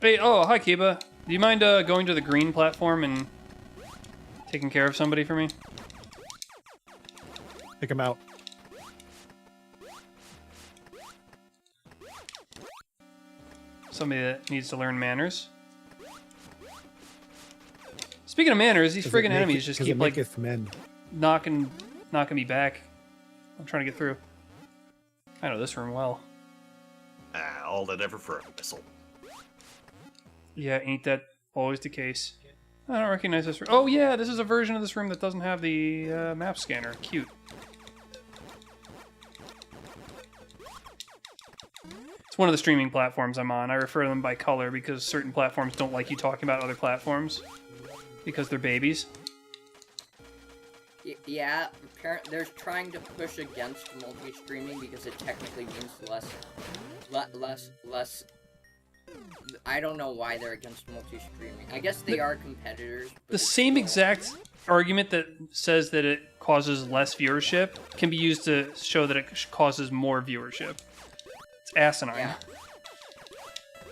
Hey, oh, hi Kiba. Do you mind going to the green platform and taking care of somebody for me? Pick him out. Somebody that needs to learn manners. Speaking of manners, these friggin' enemies just keep like knocking me back. I'm trying to get through. I know this room well. All that ever for a missile. Yeah, ain't that always the case? I don't recognize this room. Oh yeah, this is a version of this room that doesn't have the map scanner. Cute. It's one of the streaming platforms I'm on. I refer to them by color because certain platforms don't like you talking about other platforms because they're babies. Yeah, they're trying to push against multi-streaming because it technically means less. I don't know why they're against multi-streaming. I guess they are competitors. The same exact argument that says that it causes less viewership can be used to show that it causes more viewership. It's asinine. Yeah.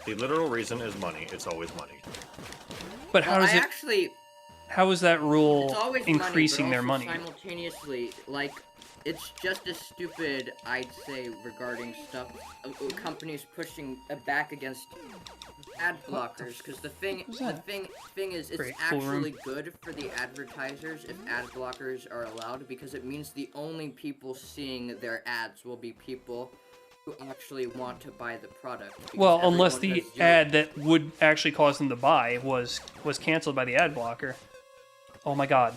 The literal reason is money. It's always money. But how does it? Actually, how is that rule it's always increasing money, their money? Simultaneously, like, it's just as stupid, I'd say, regarding stuff, companies pushing back against ad blockers, because the thing is, it's Great, cool actually good for the advertisers if ad blockers are allowed, because it means the only people seeing their ads will be people who actually want to buy the product. Well, unless the ad that would actually cause them to buy was canceled by the ad blocker. Oh my god.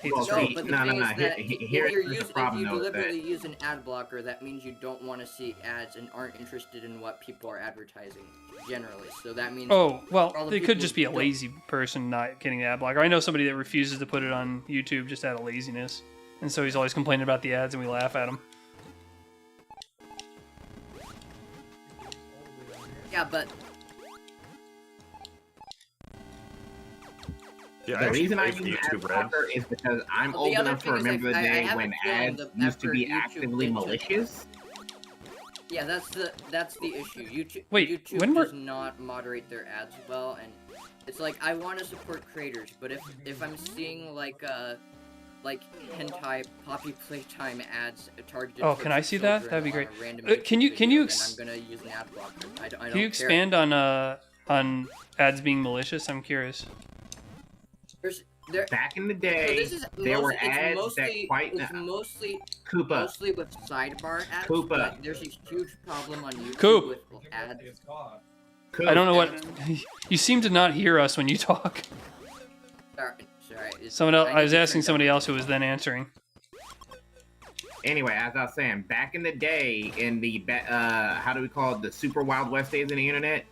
Hate this No, game. but the thing is that if you deliberately use an ad blocker, that means you don't want to see ads and aren't interested in what people are advertising, generally. So that means... Oh, well, all the it could people just be a who lazy person not getting the ad blocker. I know somebody that refuses to put it on YouTube just out of laziness. And so he's always complaining about the ads and we laugh at him. Yeah, but... Yeah, The reason I use YouTube ad blocker is because I'm Well, old the other enough to thing is, remember the I day have a when feeling ads that used to after be YouTube actively did to- malicious. Yeah, that's the issue. Wait, YouTube when does not moderate their ads well, and it's like, I want to support creators, but if I'm seeing like hentai poppy playtime ads targeted Oh, towards can I see that? children That'd be on great. a random Can you YouTube video, then ex- I'm gonna use an ad blocker. I don't Can you expand on ads being malicious? I'm curious. Back in the So day, this is there were mostly, ads it's that quite... it's mostly Koopa. with sidebar ads. Koopa. But there's a huge problem on YouTube Coop. with ads. Coop. I don't know what... You seem to not hear us when you talk. Sorry. Someone else, I was need to asking turn somebody down- else who was then answering. Anyway, as I was saying, back in the day, in the how do we call it, the super Wild West days of the internet,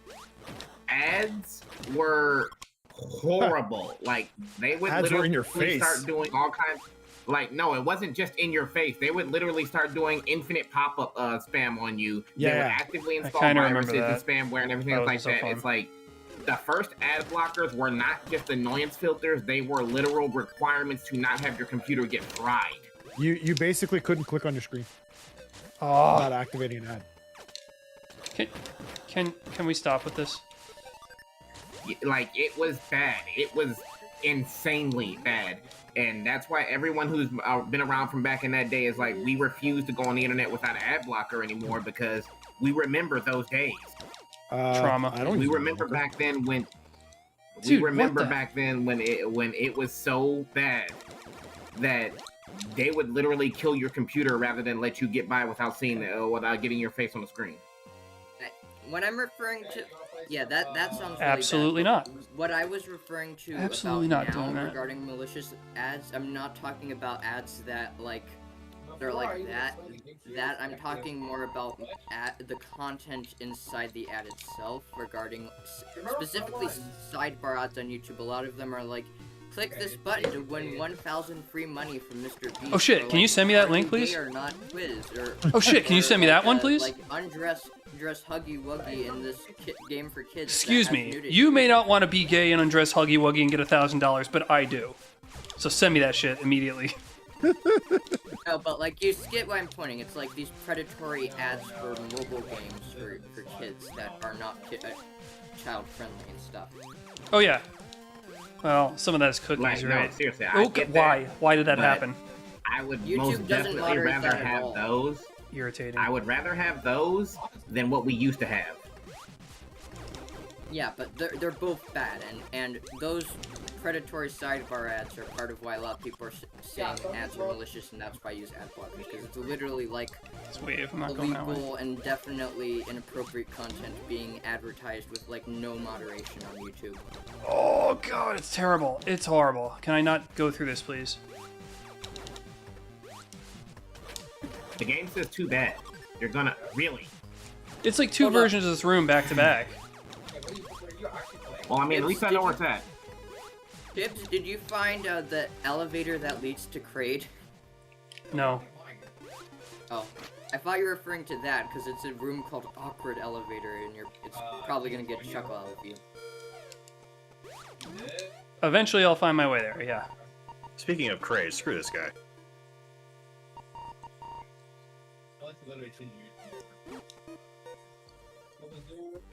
ads were horrible. Like, they would Ads were in your literally face. start doing all kinds. Like, no, it wasn't just in your face. They would literally start doing infinite pop-up spam on you. They would Yeah. actively install kinda remember viruses and that. spamware and everything That like was so that. fun. It's like, the first ad blockers were not just annoyance filters. They were literal requirements to not have your computer get fried. You basically couldn't click on your screen Oh, without activating an ad. can we stop with this? Like, it was bad. It was insanely bad. And that's why everyone who's been around from back in that day is like, we refuse to go on the internet without an ad blocker anymore because we remember those days. Trauma. I don't We use remember it. back then when... Dude, we remember what the- back then when it was so bad that they would literally kill your computer rather than let you get by without seeing it, without getting your face on the screen. When I'm referring to, yeah, that sounds really Absolutely bad. not. What I was referring to Absolutely about not now doing that. regarding malicious ads, I'm not talking about ads that like they're like that. I'm talking more about the content inside the ad itself regarding specifically sidebar ads on YouTube. A lot of them are like, click this button to win 1,000 free money from Mr. Beast. Oh shit, or, can you send me that link, are you please? gay or not quiz, or, Oh shit, can you send me that one, please? Like undress Huggy Wuggy in this game for kids. that Excuse has me, nudity. you may not want to be gay and undress Huggy Wuggy and get $1,000, but I do. So send me that shit immediately. No, but like you get why I'm pointing. It's like these predatory ads for mobile games for kids that are not child friendly and stuff. Oh yeah. Well, some of that's cookies, Like, no, right? seriously, I Oh, get why? that, Why did that but happen? I would YouTube most doesn't definitely moderate rather that at have all. those. Irritating. I would rather have those than what we used to have. Yeah, but they're both bad, and those predatory sidebar ads are part of why a lot of people are saying ads are malicious, and that's why I use ad block, because it's literally like Sweet, I'm not going that way. illegal and definitely inappropriate content being advertised with like no moderation on YouTube. Oh god, it's terrible. It's horrible. Can I not go through this, please? The game says too bad. You're gonna really. It's like two versions of this room back to back. Well, I mean, at least I know where it's at. Dibs, did you find the elevator that leads to Kraid? No. Oh, I thought you were referring to that because it's a room called Awkward Elevator, and it's probably gonna get a chuckle out of you. Eventually, I'll find my way there. Yeah. Speaking of Kraid, screw this guy.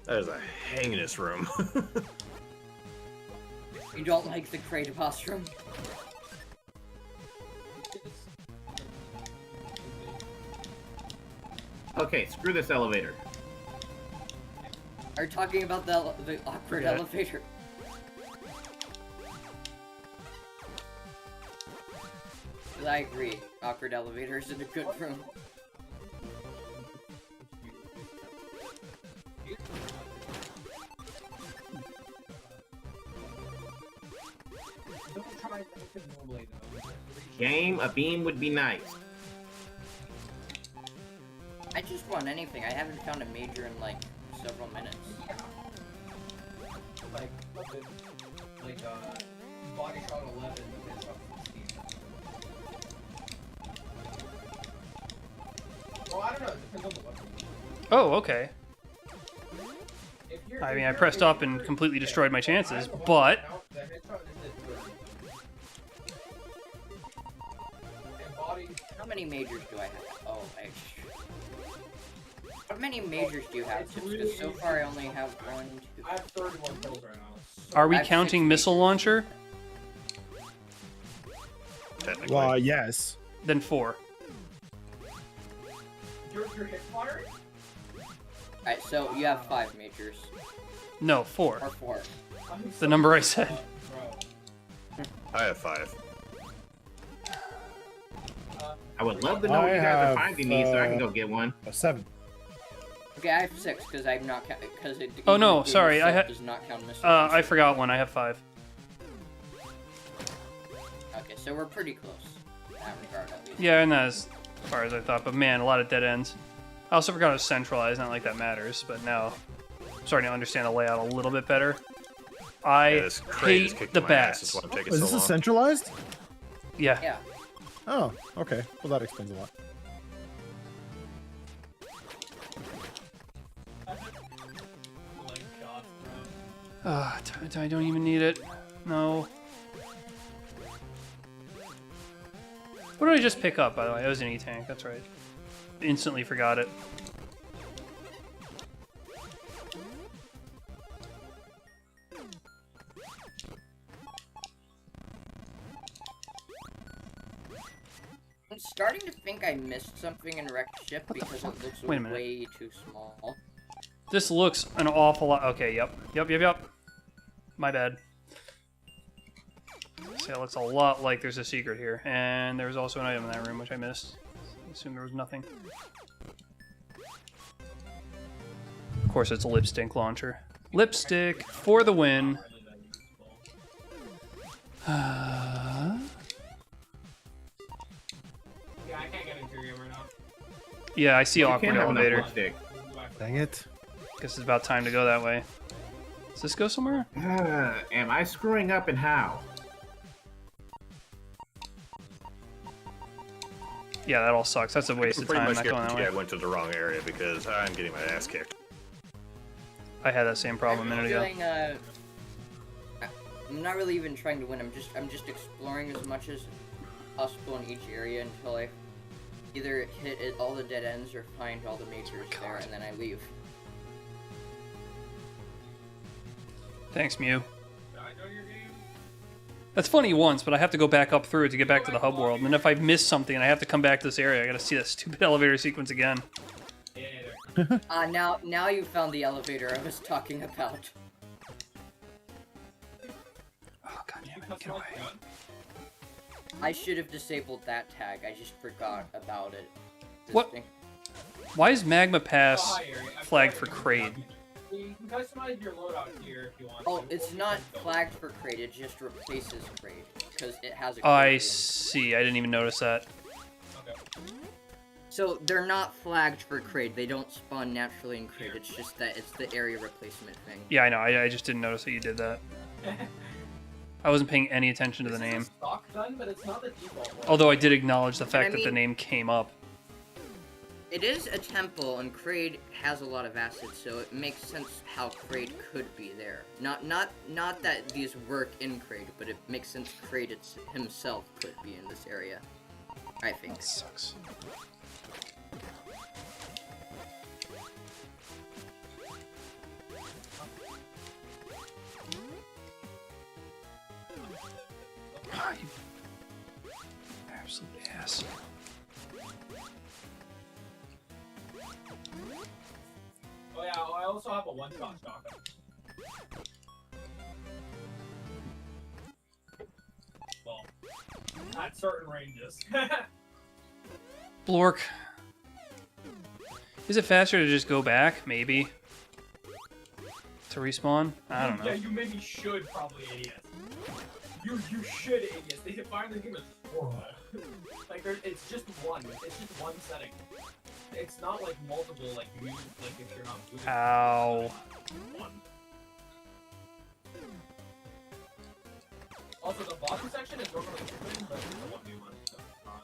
That is a heinous room. You don't like the Kraid boss room? Okay, screw this elevator. Are you talking about the awkward elevator? I agree. Awkward elevator is in a good room. Game, a beam would be nice. I just want anything. I haven't found a major in like several minutes. Body shot 11, but shot 16. Well, I don't know. It depends on the weapon. Oh, okay. I mean, I pressed up and completely destroyed my chances, but... How many majors do I have? Oh, how many majors do you have? Because so far I only have 1, 2... I have 31 kills right now. Are we counting missile launcher? Technically. Well, yes. Then 4. Your hip fire? Alright, so you have 5 majors. No, 4. Or 4. The number I said. I have 5. I would love to know what you guys are finding me so I can go get one. 7. Okay, I have 6 because I'm not because it. Oh no, sorry, I does not count missile. I forgot one. I have 5. Okay, so we're pretty close in that regard at least. Yeah, and as far as I thought, but man, a lot of dead ends. I also forgot it was centralized. Not like that matters, but now I'm starting to understand the layout a little bit better. I this Kraid is hate kicking the my ass, bats. that's why I'm taking Is so this a long. centralized? Yeah. Yeah. Oh, okay. Well, that explains a lot. I don't even need it. No. What did I just pick up, by the way? It was an E-tank, that's right. Instantly forgot it. I'm starting to think I missed something in Wrecked Ship because it looks Wait a minute. way too small. This looks an awful lot. Okay, yep. My bad. See, it looks a lot like there's a secret here. And there's also an item in that room, which I missed. I assume there was nothing. Of course, it's a lipstick launcher. Lipstick for the win. Yeah, I can't get into your game right now. Yeah, I see You awkward can't have enough elevator. lipstick. Dang it. Guess it's about time to go that way. Does this go somewhere? Am I screwing up and how? Yeah, that all sucks. That's a waste I of pretty time much not going that guarantee way. I went to the wrong area because I'm getting my ass kicked. I had that same problem a minute ago. Doing, I'm not really even trying to win. I'm just exploring as much as possible in each area until I either hit all the dead ends or find all the majors there, and then I leave. Thanks, Mew. Did I join your game? That's funny once, but I have to go back up through it to get back to the hub world. And then if I miss something and I have to come back to this area, I gotta see that stupid elevator sequence again. Yeah, there. Now you found the elevator I was talking about. That's Get my away. gun. I should have disabled that tag. I just forgot about it. This What? thing. Why is Magma Oh, Pass hi, Ari. I'm flagged sorry, for I'm Kraid? talking. You can customize your loadout here if you want. Oh, to, it's or not you can flagged for Kraid. It just replaces Kraid because it has a. I Kraid. see. I didn't even notice that. Okay. So they're not flagged for Kraid. They don't spawn naturally in Kraid. It's just that it's the area replacement thing. Yeah, I know. I just didn't notice that you did that. I wasn't paying any attention to the This is name. a stock gun, but it's not the default one. Although I did acknowledge the fact I that the mean- name came up. It is a temple, and Kraid has a lot of acid, so it makes sense how Kraid could be there. Not that these work in Kraid, but it makes sense Kraid himself could be in this area. I think. That sucks. Ah, you absolute ass. Oh yeah, I also have a one-shot shotgun. Well, at certain ranges. Blork. Is it faster to just go back? Maybe. To respawn? I don't Yeah, know. you maybe should probably ADS. You should ADS. They finally give a score. Like it's just one. It's just one setting. It's not like multiple. Like you like if you're not moving. Ow. One. Also, the bottom section is normally open, but it's the one new one. So it's not.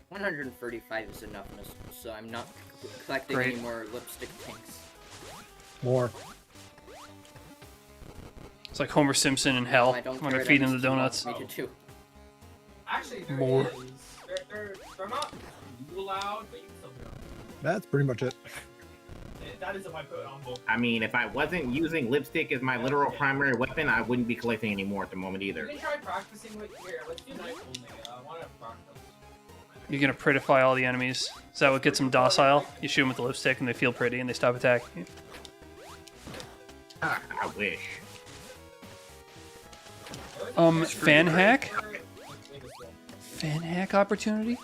135 is enough, so I'm not collecting Great. any more lipstick tanks. More. It's like Homer Simpson in hell I don't when care they're that feeding him Mr. the wants donuts. Me to do. Actually, there More. is. They're not too loud, but you can still hear them. That's pretty much it. That is if I put it on both. I mean, if I wasn't using lipstick as my literal primary weapon, I wouldn't be collecting any more at the moment You either. can try practicing with here. Let's do knife only. I want to practice. You're gonna prettify all the enemies. Is that what gets them docile? You shoot them with the lipstick and they feel pretty and they stop attacking you. Ah, I wish. Fan hack? Fan hack opportunity?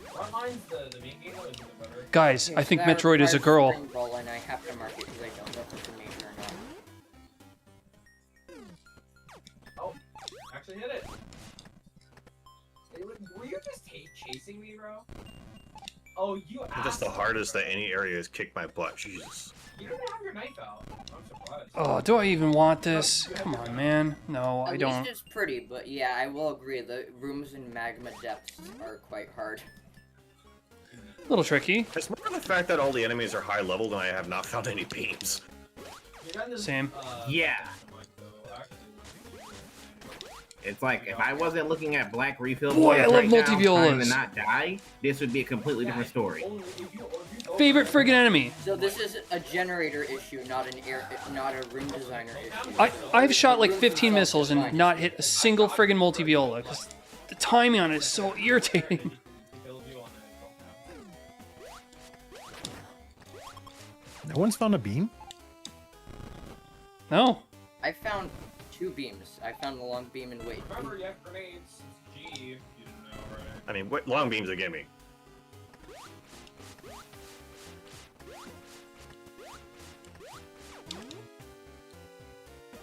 Frontline's the main game, though, is the better. Guys, I think That Metroid is a requires girl. spring roll, and I have to mark it because I don't know if it's a major or not. Oh, actually hit it. Were you just chasing me, bro? Oh, you That's the asshole. hardest that any area has kicked my butt. Jesus. You don't have your knife out. I'm surprised. Oh, do I even want this? Come on, man. No, I At don't. least it's pretty, but yeah, I will agree. The rooms in magma depths are quite hard. A little tricky. It's more the fact that all the enemies are high leveled and I have not found any beams. Your gun is, Same. Yeah. It's like, if I wasn't looking at black refill Boy, I boys love right now, multiviolas. trying to not die, this would be a completely different story. Favorite friggin' enemy. So this is a generator issue, not not a room designer issue. I've shot like 15 missiles and not hit a single friggin' multiviola because the timing on it is so irritating. No one's found a beam? No. I found 2 beams. I found the long beam and wait. Remember, you have grenades. It's G. You didn't know, right? I mean, what long beams they give me?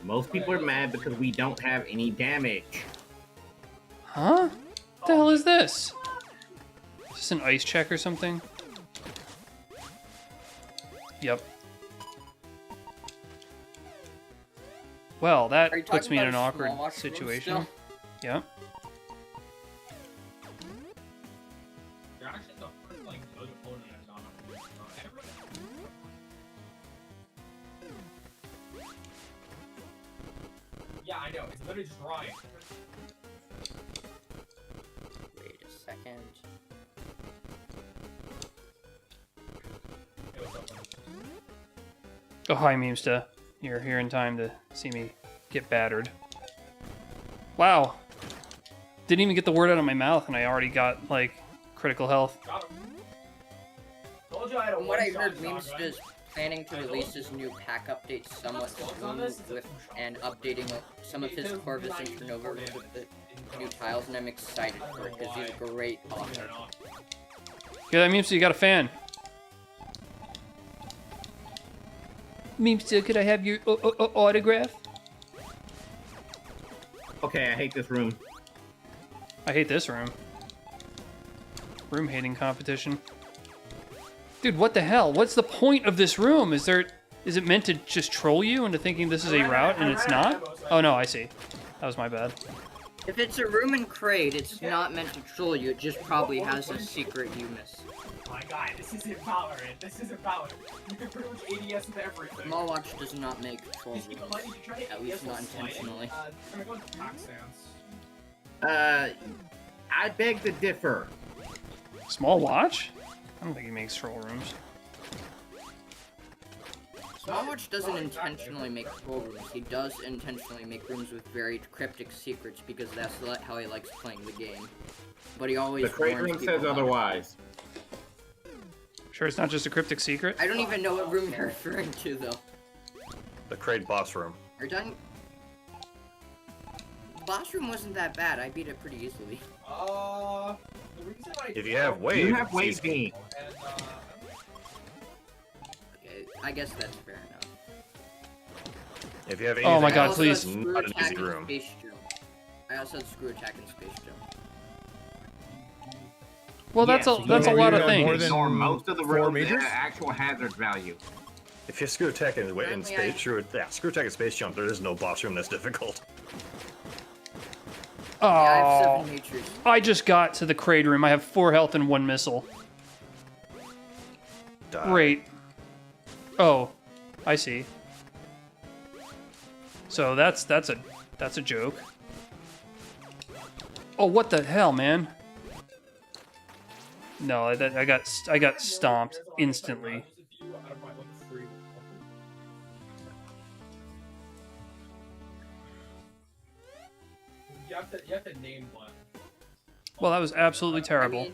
Most people are mad because we don't have any damage. Huh? What the hell is this? Is this an ice check or something? Yep. Well, that Are you puts talking me in about an a awkward small mushroom situation. still? Yep. You're actually the first, like, good opponent I've gone up against. Yeah, I know. It's literally just Ryan. Wait a second. Hey, what's up, buddy? Oh, hi, Memesta. You're here in time to see me get battered. Wow. Didn't even get the word out of my mouth and I already got, like, critical health. Got him. Told you I had a From what I one-shot heard, shotgun. Memesta's planning to release his new pack update somewhat soon with and updating some of his Corvus and Chernobyl with the new tiles, and I'm excited for it because he's a great author. Yeah, that means you got a fan. Memester, could I have your autograph? Okay, I hate this room. I hate this room. Room hating competition. Dude, what the hell? What's the point of this room? Is it meant to just troll you into thinking this is a route and it's not? Oh no, I see. That was my bad. If it's a room and crate, it's not meant to troll you. It just probably has a secret you miss. My guy, this isn't Valorant. This isn't Valorant. You can pretty much ADS with everything. Smallwatch does not make troll rooms. At least not intentionally. Can I go into pack stance? I beg to differ. Small watch? I don't think he makes troll rooms. Smallwatch doesn't intentionally make troll rooms. He does intentionally make rooms with very cryptic secrets because that's how he likes playing the game. But he always The crate warns room people says about it. otherwise. Sure, it's not just a cryptic secret? I don't even know what room you're referring to, though. The Kraid boss room. Are you done? Boss room wasn't that bad. I beat it pretty easily. The reason I If you have You wave, have wave beam. and Okay, I guess that's fair enough. if you have Oh my anything God, else, please. it's Screw not an attack easy and room. space jump. I also had screw attack and space jump. Well, that's Yes, a that's a you lot have of more things. than Ignore most of the 4 rooms meters? that have actual hazard value. If you screw attack in Apparently space, screw attack and space jump, there is no boss room that's difficult. Yeah, I have Oh, 7 natures. I just got to the crate room. I have 4 health and 1 missile. Die. Great. Oh, I see. So that's a joke. Oh, what the hell, man? No, I got stomped instantly. You have to name one. Well, that was absolutely I terrible. mean,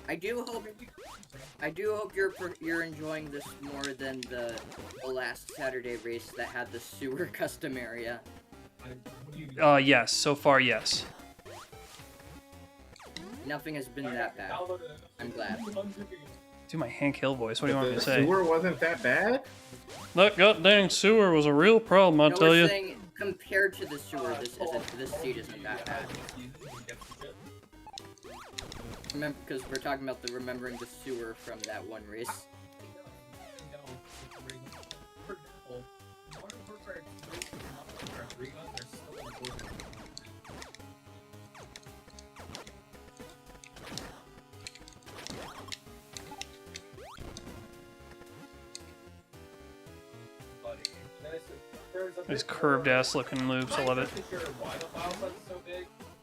I do hope you're enjoying this more than the last Saturday race that had the sewer custom area. Yes, so far, yes. Nothing has been that bad. I'm glad. Do my Hank Hill voice. What do you want me The to say? sewer wasn't that bad? That goddamn sewer was a real problem, I'll No, tell we're you. saying compared to the sewer, this seed isn't that bad. Remember, because we're talking about the remembering the sewer from that one race. These curved ass looking loops, I love it.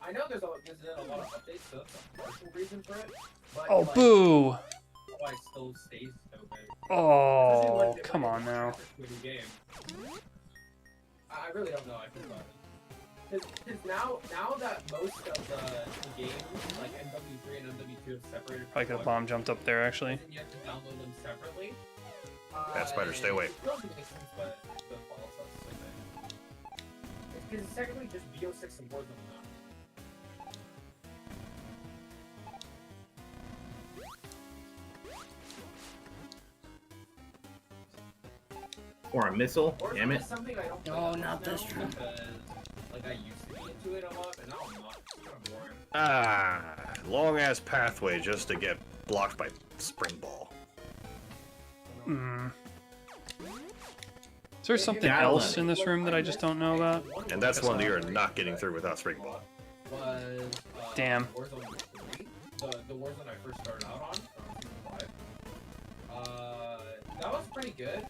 I know there's been a lot of updates, so that's a partial reason for it. But Oh, like, boo! why it still stays so big. Oh, come on now. I really don't know. I think about it. Because now that most of the games, like MW3 and MW2, have separated. Probably could have bomb jumped up there, actually. And you have to download them separately. Bad spider, stay away. It probably makes sense, but the follow stuff is so big. Because it's technically just VO6 and Warzone now. Or a missile? Damn it. Something I don't Oh, not this now one. because, like, I used to be into it a lot, but now I'm not. It's kind of boring. Ah, long ass pathway just to get blocked by spring ball. Mm. Is there something Yeah, else in this room that I just don't know about? And that's one that you're not getting through without spring ball. Was Damn. Warzone 3, the Warzone I first started out on, Season 5. That was pretty good.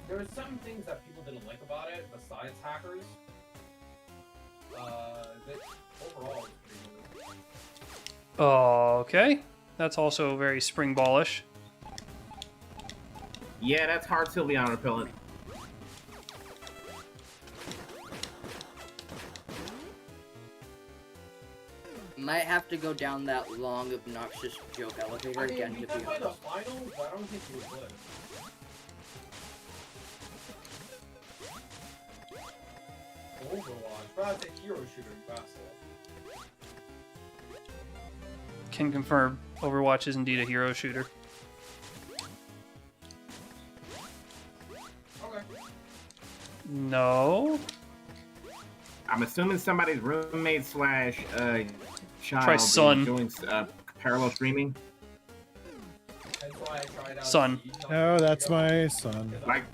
There were some things that people didn't like about it, besides hackers. But overall, it was pretty good. Okay. That's also very spring ballish. Yeah, that's hard Sylveon repellent. Might have to go down that long, obnoxious joke elevator I mean, again we to could be play the honest. finals, but I don't think we would. Overwatch, but that's a hero shooter vessel. Can confirm, Overwatch is indeed a hero shooter. Okay. No. I'm assuming somebody's roommate slash child Try is son. doing parallel streaming. That's why I tried out Son. Siege. Oh, that's my son. Like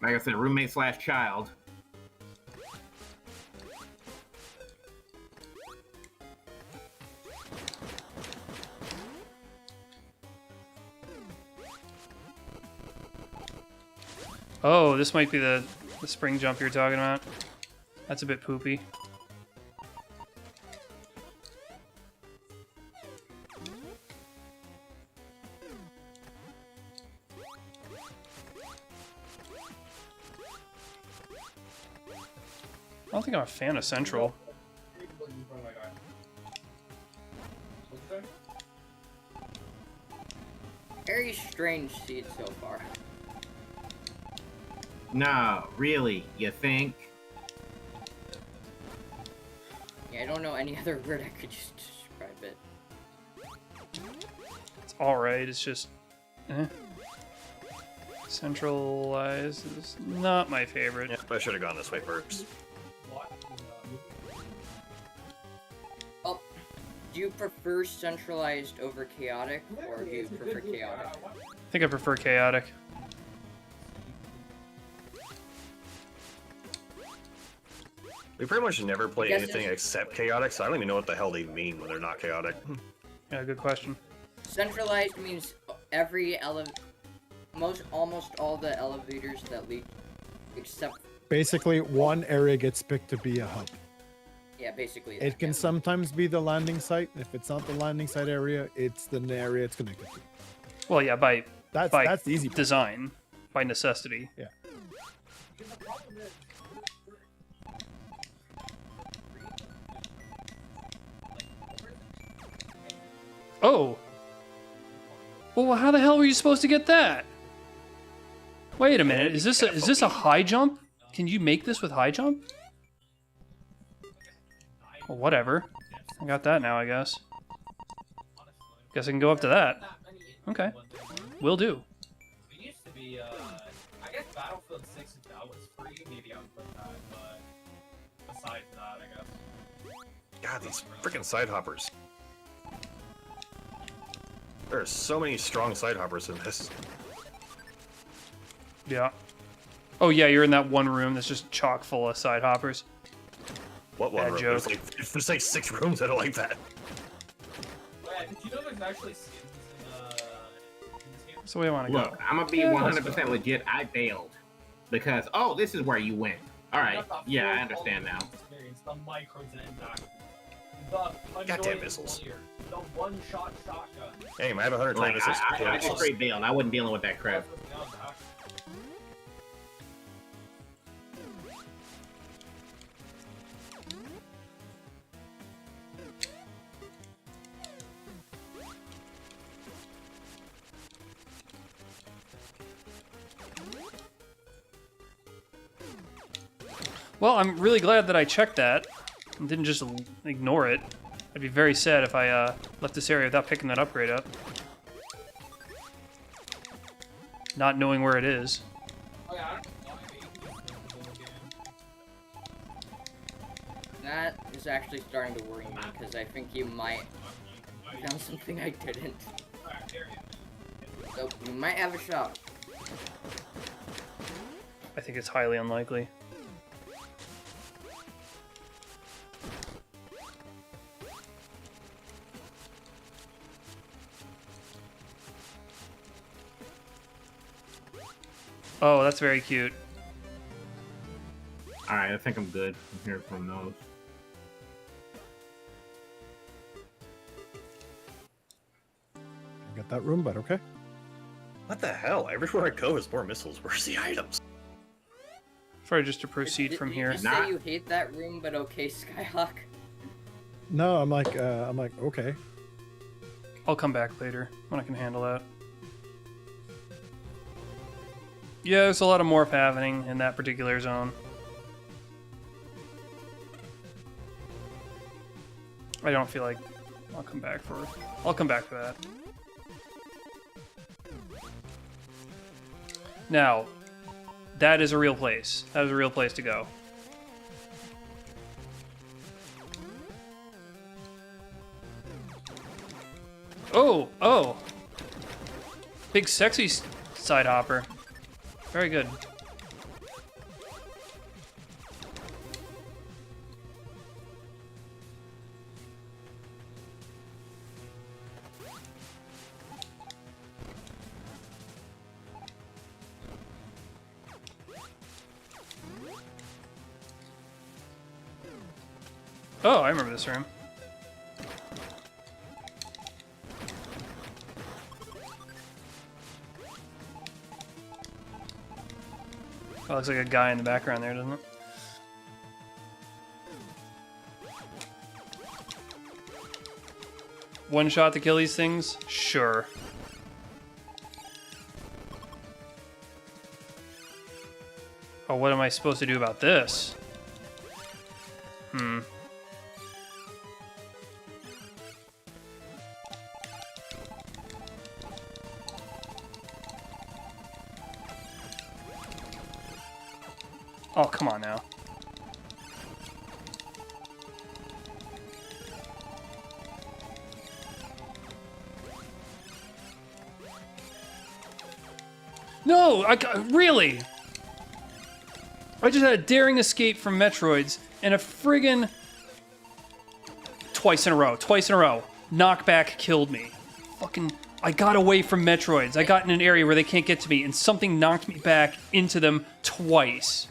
I said, roommate slash child. Oh, this might be the spring jump you're talking about. That's a bit poopy. I don't think I'm a fan of Central. Very strange seed so far. No, really, you think? Yeah, I don't know any other word I could just describe it. It's alright, it's just... eh. Centralized is not my favorite. Yeah, I should have gone this way first. Oh, do you prefer centralized over chaotic, or do you prefer chaotic? I think I prefer chaotic. We pretty much never play Guess anything it's- except chaotic, so I don't even know what the hell they mean when they're not chaotic. Yeah, good question. Centralized means every almost all the elevators that lead, except Basically, one area gets picked to be a hub. yeah, basically. It can sometimes be the landing site. If it's not the landing site area, it's the area it's connected to. Well, yeah, by That's the easy part. design, by necessity. Yeah. Oh! Well, how the hell were you supposed to get that? Wait a minute, is this a high jump? Can you make this with high jump? Well, whatever. I got that now, I guess. Guess I can go up to that. Okay. Will do. It used to be, I guess Battlefield 6 if that was free, maybe I would put that, but besides that, I guess. God, these freaking side hoppers. There are so many strong side hoppers in this. Yeah. Oh yeah, you're in that one room that's just chock full of side hoppers. What one Bad room? joke. There's like 6 rooms that are like that. Oh yeah, did you know there's actually skins in this game? That's the way I want to go. Look, I'm gonna be Yeah, 100% legit. I bailed because this is where you went. All right, Not the yeah, I full understand now. Experience, the micros and impact. The Goddamn annoying missiles. warrior, the one-shot shotgun. Hey, I have 120 Like missiles. I just straight bailed. I wasn't dealing with that crap. That's what's down back. Well, I'm really glad that I checked that and didn't just ignore it. I'd be very sad if I left this area without picking that upgrade up. Not knowing where it is. Oh yeah, I don't know why they use the game. That is actually starting to worry me because I think you might have done something I didn't. Alright, there you go. So you might have a shot. I think it's highly unlikely. Oh, that's very cute. All right, I think I'm good from here from those. I got that room, but okay. What the hell? Everywhere I go is more missiles. Where's the items? Sorry, just to proceed from Did here. you just say you hate that room, but okay, Skyhawk? No, I'm like, okay. I'll come back later when I can handle that. Yeah, there's a lot of morph happening in that particular zone. I don't feel like I'll come back for that. Now, that is a real place. That is a real place to go. Oh! Big sexy side hopper. Very good. Oh, I remember this room. Oh, looks like a guy in the background there, doesn't it? One shot to kill these things? Sure. Oh, what am I supposed to do about this? Oh, come on now. No, really? I just had a daring escape from Metroids and a friggin' twice in a row. Knockback killed me. Fucking, I got away from Metroids. I got in an area where they can't get to me and something knocked me back into them twice.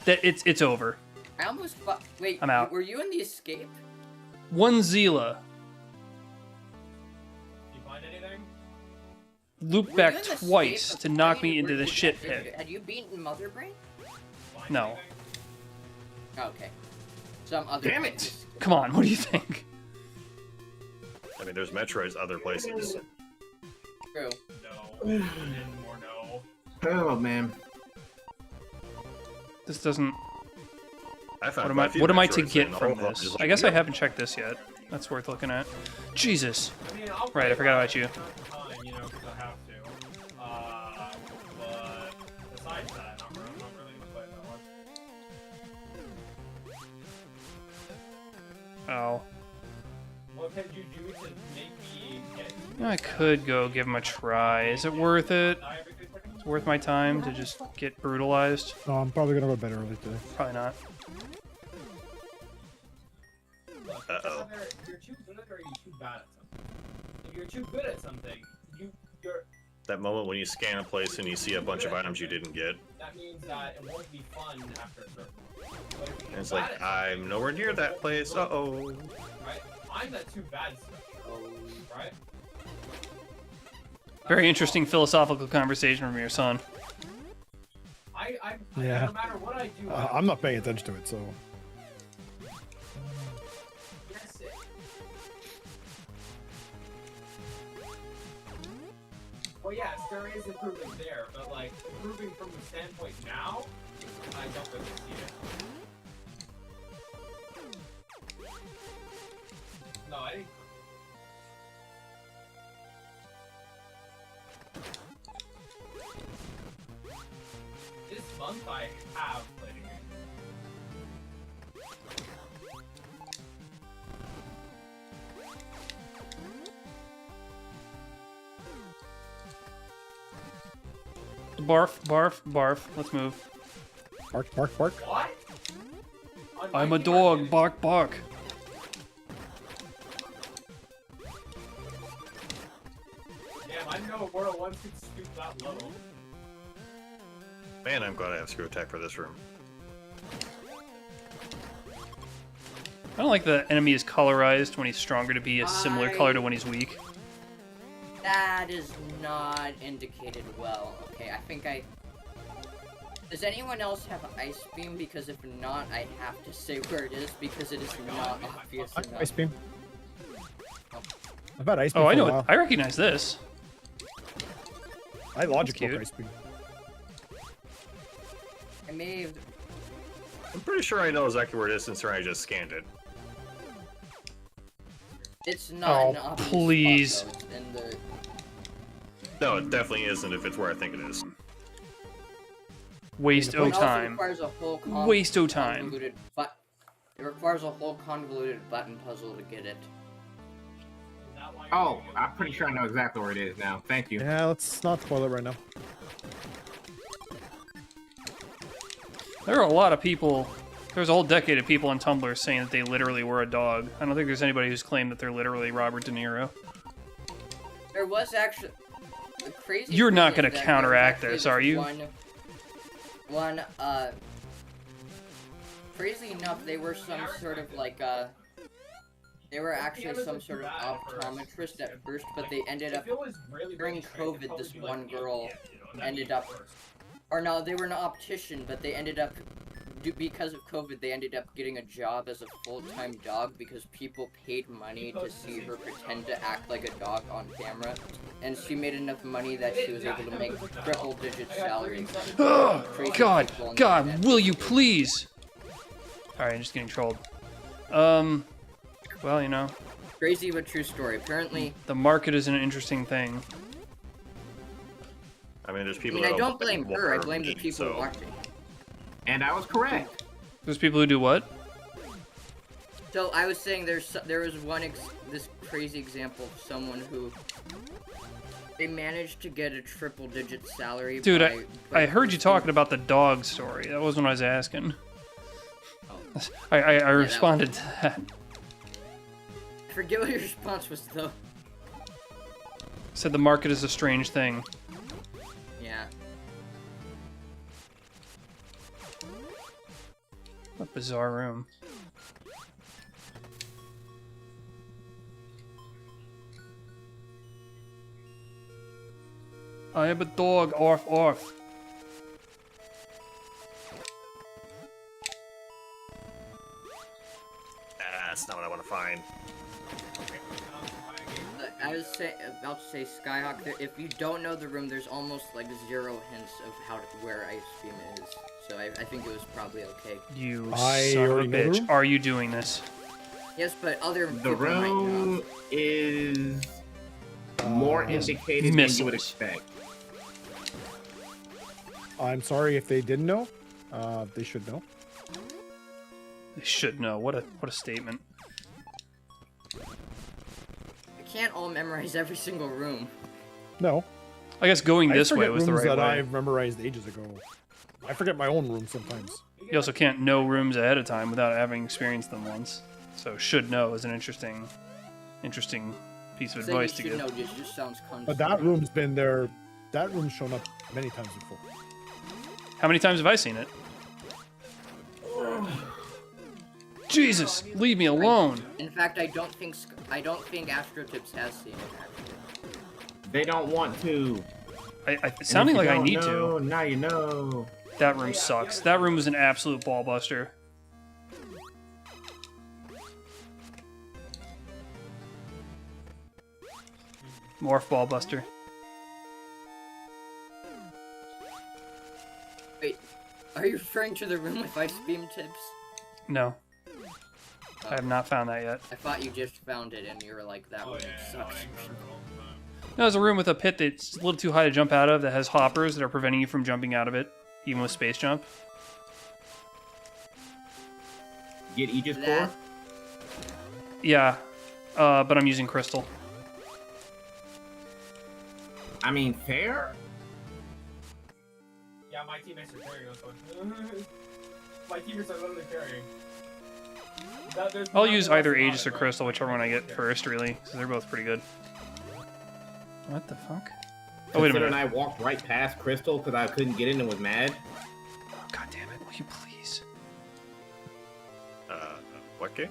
That it's over. I almost wait. I'm out. Were you in the escape? One Zila. You find anything? Looped back twice to knock me into the shit pit. Had you beaten Mother Brain? No. Okay. Some other. Damn it! Come on, what do you think? I mean, there's Metroids other places. True. No. Or no. Oh man. This doesn't... I found What am I to Metroids get and from all of them this? just I like, guess I yep. haven't checked this yet. That's worth looking at. Jesus. I mean, I'll Right, I forgot about you. Time, you know, because I have to. But besides that, I'm not really gonna play that much. Oh. What can you do to make me get? I could go give him a try. Is it worth it? It's worth my time to just get brutalized? No, I'm probably gonna go to bed early today. Probably not. Uh-oh. Either you're too good or you're too bad at something. If you're too good at something, you're. That moment when you scan a place and you see a bunch of items you didn't get. That means that it won't be fun after a certain point. But if you're And it's bad like, at something, I'm nowhere near that place. Uh-oh. right? I'm that too bad stuff. Right? Very interesting philosophical conversation from your son. Yeah. No matter what I do, I'm not paying attention to it, so. Yes, well, yes, there is improvement there, but like improving from the standpoint now, I don't really see it. No, I didn't. This month I have played a game. Barf, barf, barf. Let's move. Bark, bark, bark. What? I'm a dog. Bark, bark. Damn, I know World 1 could stoop that low. Man, I'm glad I have screw attack for this room. I don't like the enemy is colorized when he's stronger to be a similar color to when he's weak. That is not indicated well. Okay, I think I. Does anyone else have Ice Beam? Because if not, I have to say where it is because it is not obvious enough. Ice Beam. I've had Ice Beam Oh, for I know a it. while. I recognize this. I logic That's book cute. Ice Beam. I may have... I'm pretty sure I know exactly where it is since I just scanned it. It's not Oh, an obvious please. spot, though. It's in the... No, it definitely isn't if it's where I think it is. Waste o It also time. requires a whole Waste o time. convoluted it requires a whole convoluted button puzzle to get it. Oh, I'm pretty sure I know exactly where it is now. Thank you. Yeah, let's not spoil it right now. There are a lot of people. There's a whole decade of people on Tumblr saying that they literally were a dog. I don't think there's anybody who's claimed that they're literally Robert De Niro. There was actually... The crazy You're thing not is gonna that there counteract was this, actually are you? Crazy enough, they were some sort of like, they were actually some sort of optometrist at first, but they ended up, during COVID, this one girl ended up, or no, they were an optician, but they ended up, because of COVID, they ended up getting a job as a full-time dog because people paid money to see her pretend to act like a dog on camera, and she made enough money that she was able to make triple-digit salaries. Oh, Crazy God, people on the God, internet. will you please? Alright, I'm just getting trolled. Well, you know, Crazy but true story. Apparently, the market is an interesting thing. I mean, there's I people mean, I that don't blame like her, I water blame the meat, people so- watching. And I was correct. There's people who do what? So I was saying there was this crazy example of someone who they managed to get a triple-digit salary. Dude, by I heard you posting- talking about the dog story. That wasn't what I was asking. Oh. I responded to that. I forget what your response was though. Said the market is a strange thing. Yeah. What a bizarre room. I am a dog, arf arf. That's not what I want to find. I was about to say Skyhawk. If you don't know the room, there's almost like 0 hints of where Ice Beam is. So I think it was probably okay. You I son of a already know the bitch. room. Are you doing this? Yes, but other The people might know. room is more indicated than you would missiles. expect. I'm sorry if they didn't know. They should know. They should know. What a statement. I can't all memorize every single room. No. I guess going I this way forget was the rooms right that way. I've memorized ages ago. I forget my own room sometimes. You also can't know rooms ahead of time without having experienced them once. So should know is an interesting piece of Saying you advice to should give. know just sounds cunty. But that room's been there. That room's shown up many times before. How many times have I seen it? Jesus, leave me alone. In fact, I don't think AstroTips has seen it. Actually. They don't want to. It's sounding like I need to. to. Now you know. That room sucks. That room was an absolute ball buster. Morph ball buster. Wait, are you referring to the room with Ice Beam tips? No, I have not found that yet. I thought you just found it and you were like, that room sucks. No, there's a room with a pit that's a little too high to jump out of that has hoppers that are preventing you from jumping out of it, even with space jump. Get Aegis That- Core? Yeah, but I'm using crystal. I mean, fair? Yeah, my teammates are carrying this one. My teammates are literally carrying. I'll use either Aegis or crystal, whichever one I get first, really, because they're both pretty good. What the fuck? Oh, wait a Considering minute. I walked right past Crystal because I couldn't get in and was mad. God damn it, will you please? What game?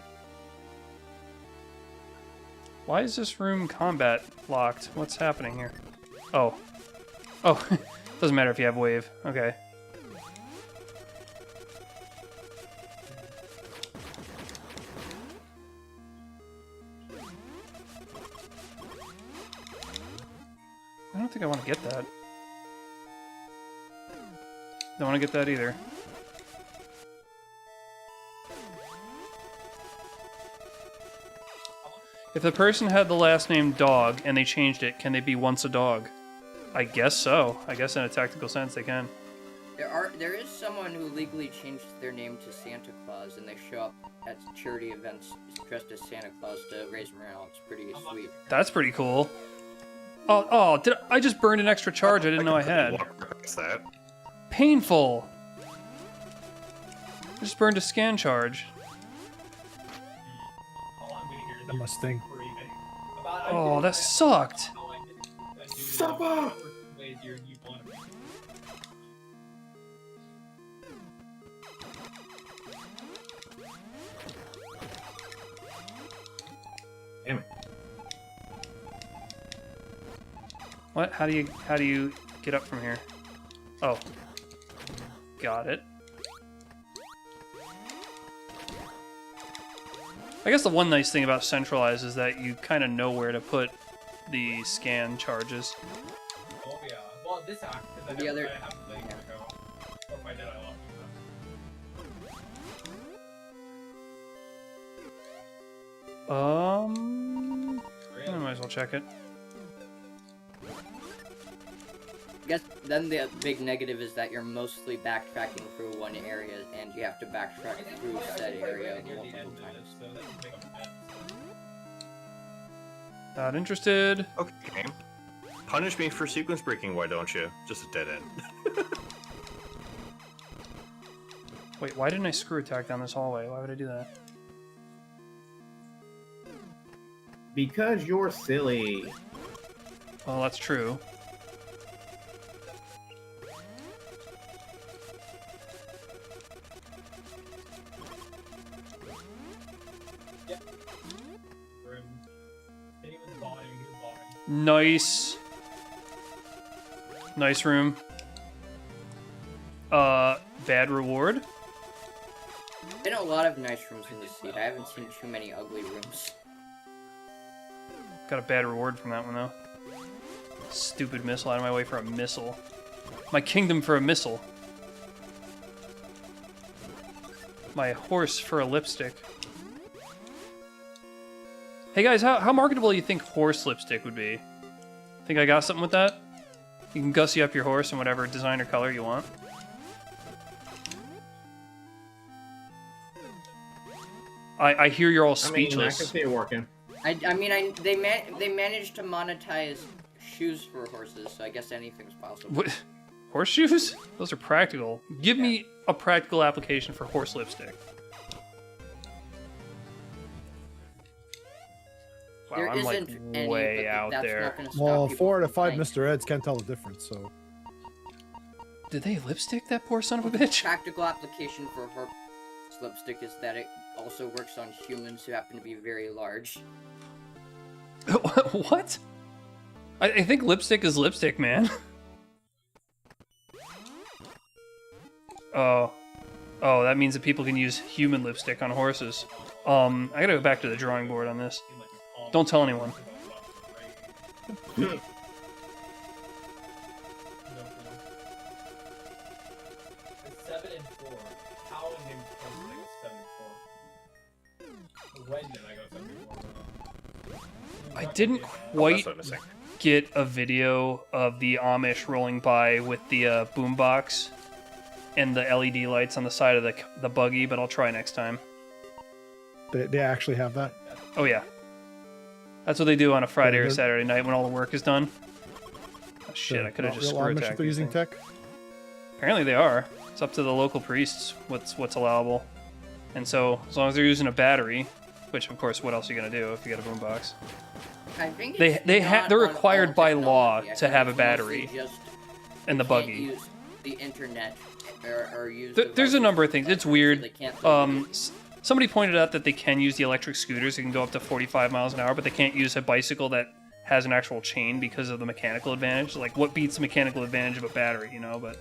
Why is this room combat locked? What's happening here? Oh. Oh, doesn't matter if you have wave. Okay. don't think I want to get that. Don't want to get that either. If the person had the last name Dog and they changed it, can they be once a dog? I guess so. I guess in a tactical sense they can. There is someone who legally changed their name to Santa Claus, and they show up at charity events dressed as Santa Claus to raise morale. It's pretty sweet. That's pretty cool. Oh, did I just burned an extra charge I didn't know I had. What's that? Painful. I just burned a scan charge. That must sting. Oh, that sucked. Supper! Damn it. What? How do you get up from here? Oh. Got it. I guess the one nice thing about centralized is that you kind of know where to put the scan charges. Oh yeah. Well, this act. The other. Or if I did, I lost I might as well check it. I guess then the big negative is that you're mostly backtracking through one area, and you have to backtrack through said area multiple times. Not interested. Okay. Punish me for sequence breaking, why don't you? Just a dead end. Wait, why didn't I screw attack down this hallway? Why would I do that? Because you're silly. Well, that's true. Nice. Nice room. Bad reward. Been a lot of nice rooms in this seat. I haven't seen too many ugly rooms. Got a bad reward from that one, though. Stupid missile. Out of my way for a missile. My kingdom for a missile. My horse for a lipstick. Hey guys, how marketable do you think horse lipstick would be? Think I got something with that? You can gussy up your horse in whatever design or color you want. I hear you're all I can speechless. see it working. They managed to monetize shoes for horses, so I guess anything's possible. What? Horseshoes? Those are practical. Give me a practical application for horse lipstick. Wow, There I'm like isn't any, way but out that's there. not gonna stop Well, people 4 out of from 5 buying. Mr. Eds can't tell the difference, so. Did they lipstick that poor son of a bitch? Practical application for horse lipstick is that it also works on humans who happen to be very large. What? I think lipstick is lipstick, man. Oh, that means that people can use human lipstick on horses. I gotta go back to the drawing board on this. Don't tell anyone. I didn't quite get a video of the Amish rolling by with the boombox and the LED lights on the side of the buggy, but I'll try next time. They actually have that? Oh yeah. That's what they do on a Friday Yeah, or Saturday night when all the work is done. Oh shit, I could have just Real screw Amish attacked if they're these using things. tech? Apparently they are. It's up to the local priests what's allowable. And so, as long as they're using a battery, which of course, what else are you gonna do if you got a boombox? I think They're not on required all by law technology. I to think have a it's mostly battery just in the you can't buggy. use the internet or use. There's a devices number of things. It's so weird. they can't Somebody pointed out that they can use the electric scooters. They can go up to 45 miles an hour, but they can't use a bicycle that has an actual chain because of the mechanical advantage. Like, what beats the mechanical advantage of a battery, you know? But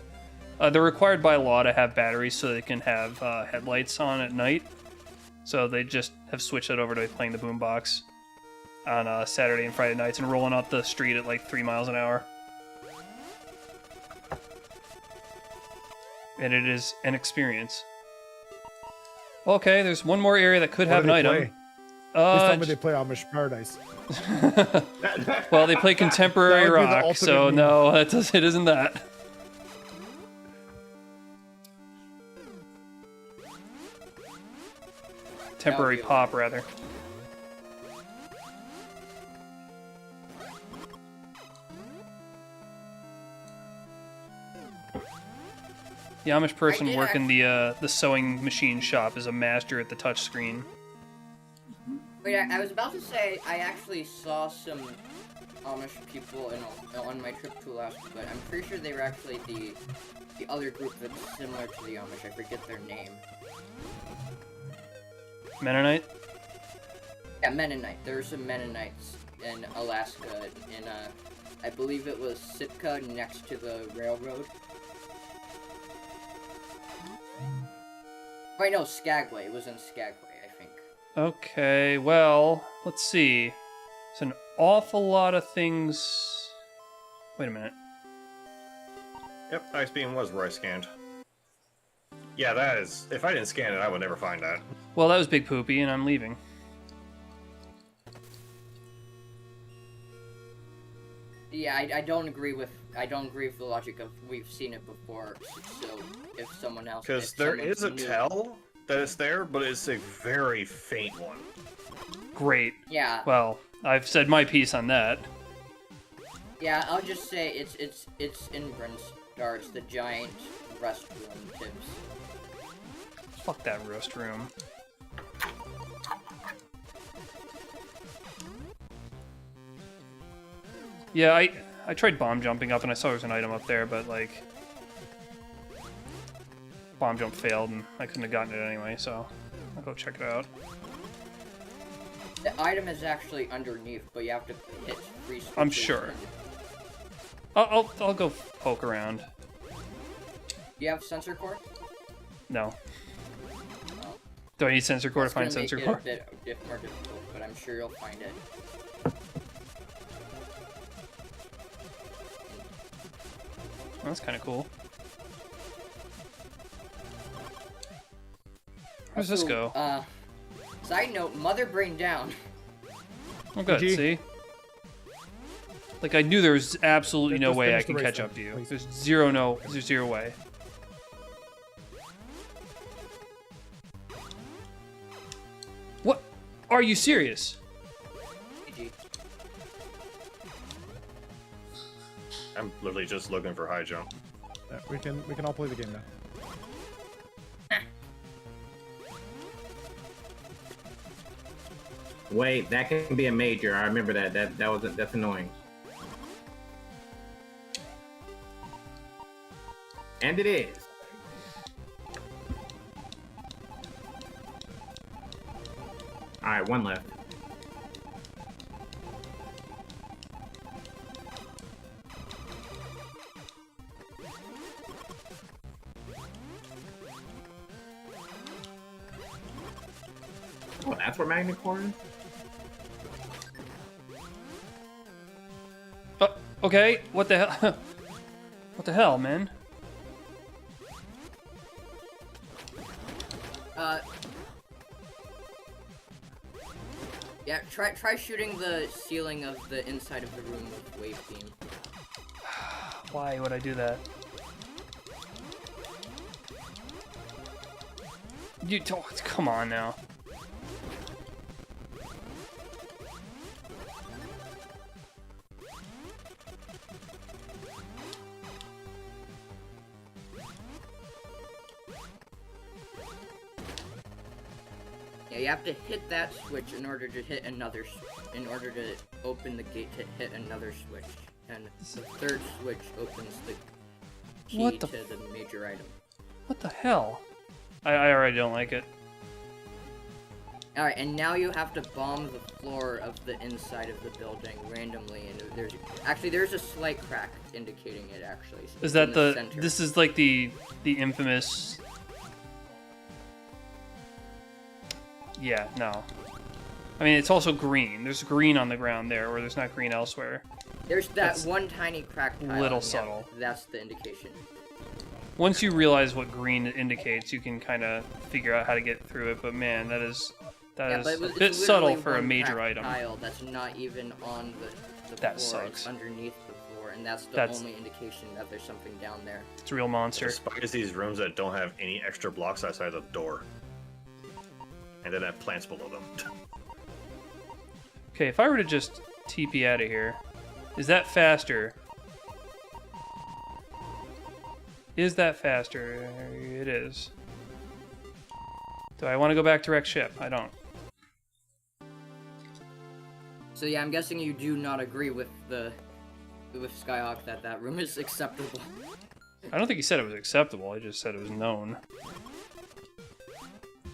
they're required by law to have batteries so they can have headlights on at night. So they just have switched it over to playing the boombox on Saturday and Friday nights and rolling up the street at like 3 miles an hour. and it is an experience. Okay, there's one more area that could What have do an they item. play? Please tell me they play Amish Paradise. Well, they play contemporary That would be the rock, ultimate so meme. no, it isn't that. Temporary That would be pop, rather. The Amish person did working the sewing machine shop is a master at the touch screen. Wait, I was about to say I actually saw some Amish people on my trip to Alaska, but I'm pretty sure they were actually the other group that's similar to the Amish. I forget their name. Mennonite? Yeah, Mennonite. There were some Mennonites in Alaska, in I believe it was Sitka, next to the railroad. Wait, no, Skagway. It was in Skagway, I think. Okay, well, let's see. There's an awful lot of things... Wait a minute. Yep, Ice Beam was where I scanned. Yeah, that is... If I didn't scan it, I would never find that. Well, that was Big Poopy, and I'm leaving. Yeah, I don't agree with the logic of we've seen it before. So if someone else, Because if there someone is a new- tell that it's there, but it's a very faint one. Great. Yeah, Well, I've said my piece on that. yeah. I'll just say it's in Brinstar. It's the giant restroom tips. Fuck that roast room. Yeah, I tried bomb jumping up and I saw there was an item up there, but like bomb jump failed and I couldn't have gotten it anyway, so I'll go check it out. The item is actually underneath, but you have to hit three switches. I'm sure. I'll go poke around. You have sensor core? No. Oh. Do I need sensor core to That's find gonna make sensor it core? a bit more difficult, but I'm sure you'll find it. That's kind of cool. Where does this Also, go? Side note, Mother Brain down. Oh, good. GG. See? Like, I knew there was absolutely no Just way I finish the can race catch then, up to you. please. There's zero way. What? Are you serious? GG. I'm literally just looking for high jump. Yeah, we can all play the game now. Wait, that can be a major. I remember that. That's annoying. And it is. Alright, one left. Oh, that's where Magnet Core is? Okay. What the hell? What the hell, man? Yeah, try shooting the ceiling of the inside of the room with wave beam. Why would I do that? You don't. Come on now. Yeah, you have to hit that switch in order to hit another, in order to open the gate to hit another switch. And the third switch opens the key What the to the major item. What the hell? I already don't like it. Alright, and now you have to bomb the floor of the inside of the building randomly, and there's a slight crack indicating it actually. Is that in the? center. This is like the infamous. Yeah, no. I mean, it's also green. There's green on the ground there, where there's not green elsewhere. There's that That's one tiny crack tile. little yeah, subtle. That's the indication. Once you realize what green indicates, you can kind of figure out how to get through it. But man, that is but a it's bit subtle literally for a one major cracked item. tile that's not even on the That floor. sucks. It's underneath the floor, and that's the That's- only indication that there's something down there. It's a real monster. Despise these rooms that don't have any extra blocks outside the door. And then have plants below them. Okay, if I were to just TP out of here, is that faster? Is that faster? It is. Do I want to go back to wreck ship? I don't. So yeah, I'm guessing you do not agree with Skyhawk that room is acceptable. I don't think he said it was acceptable. I just said it was known.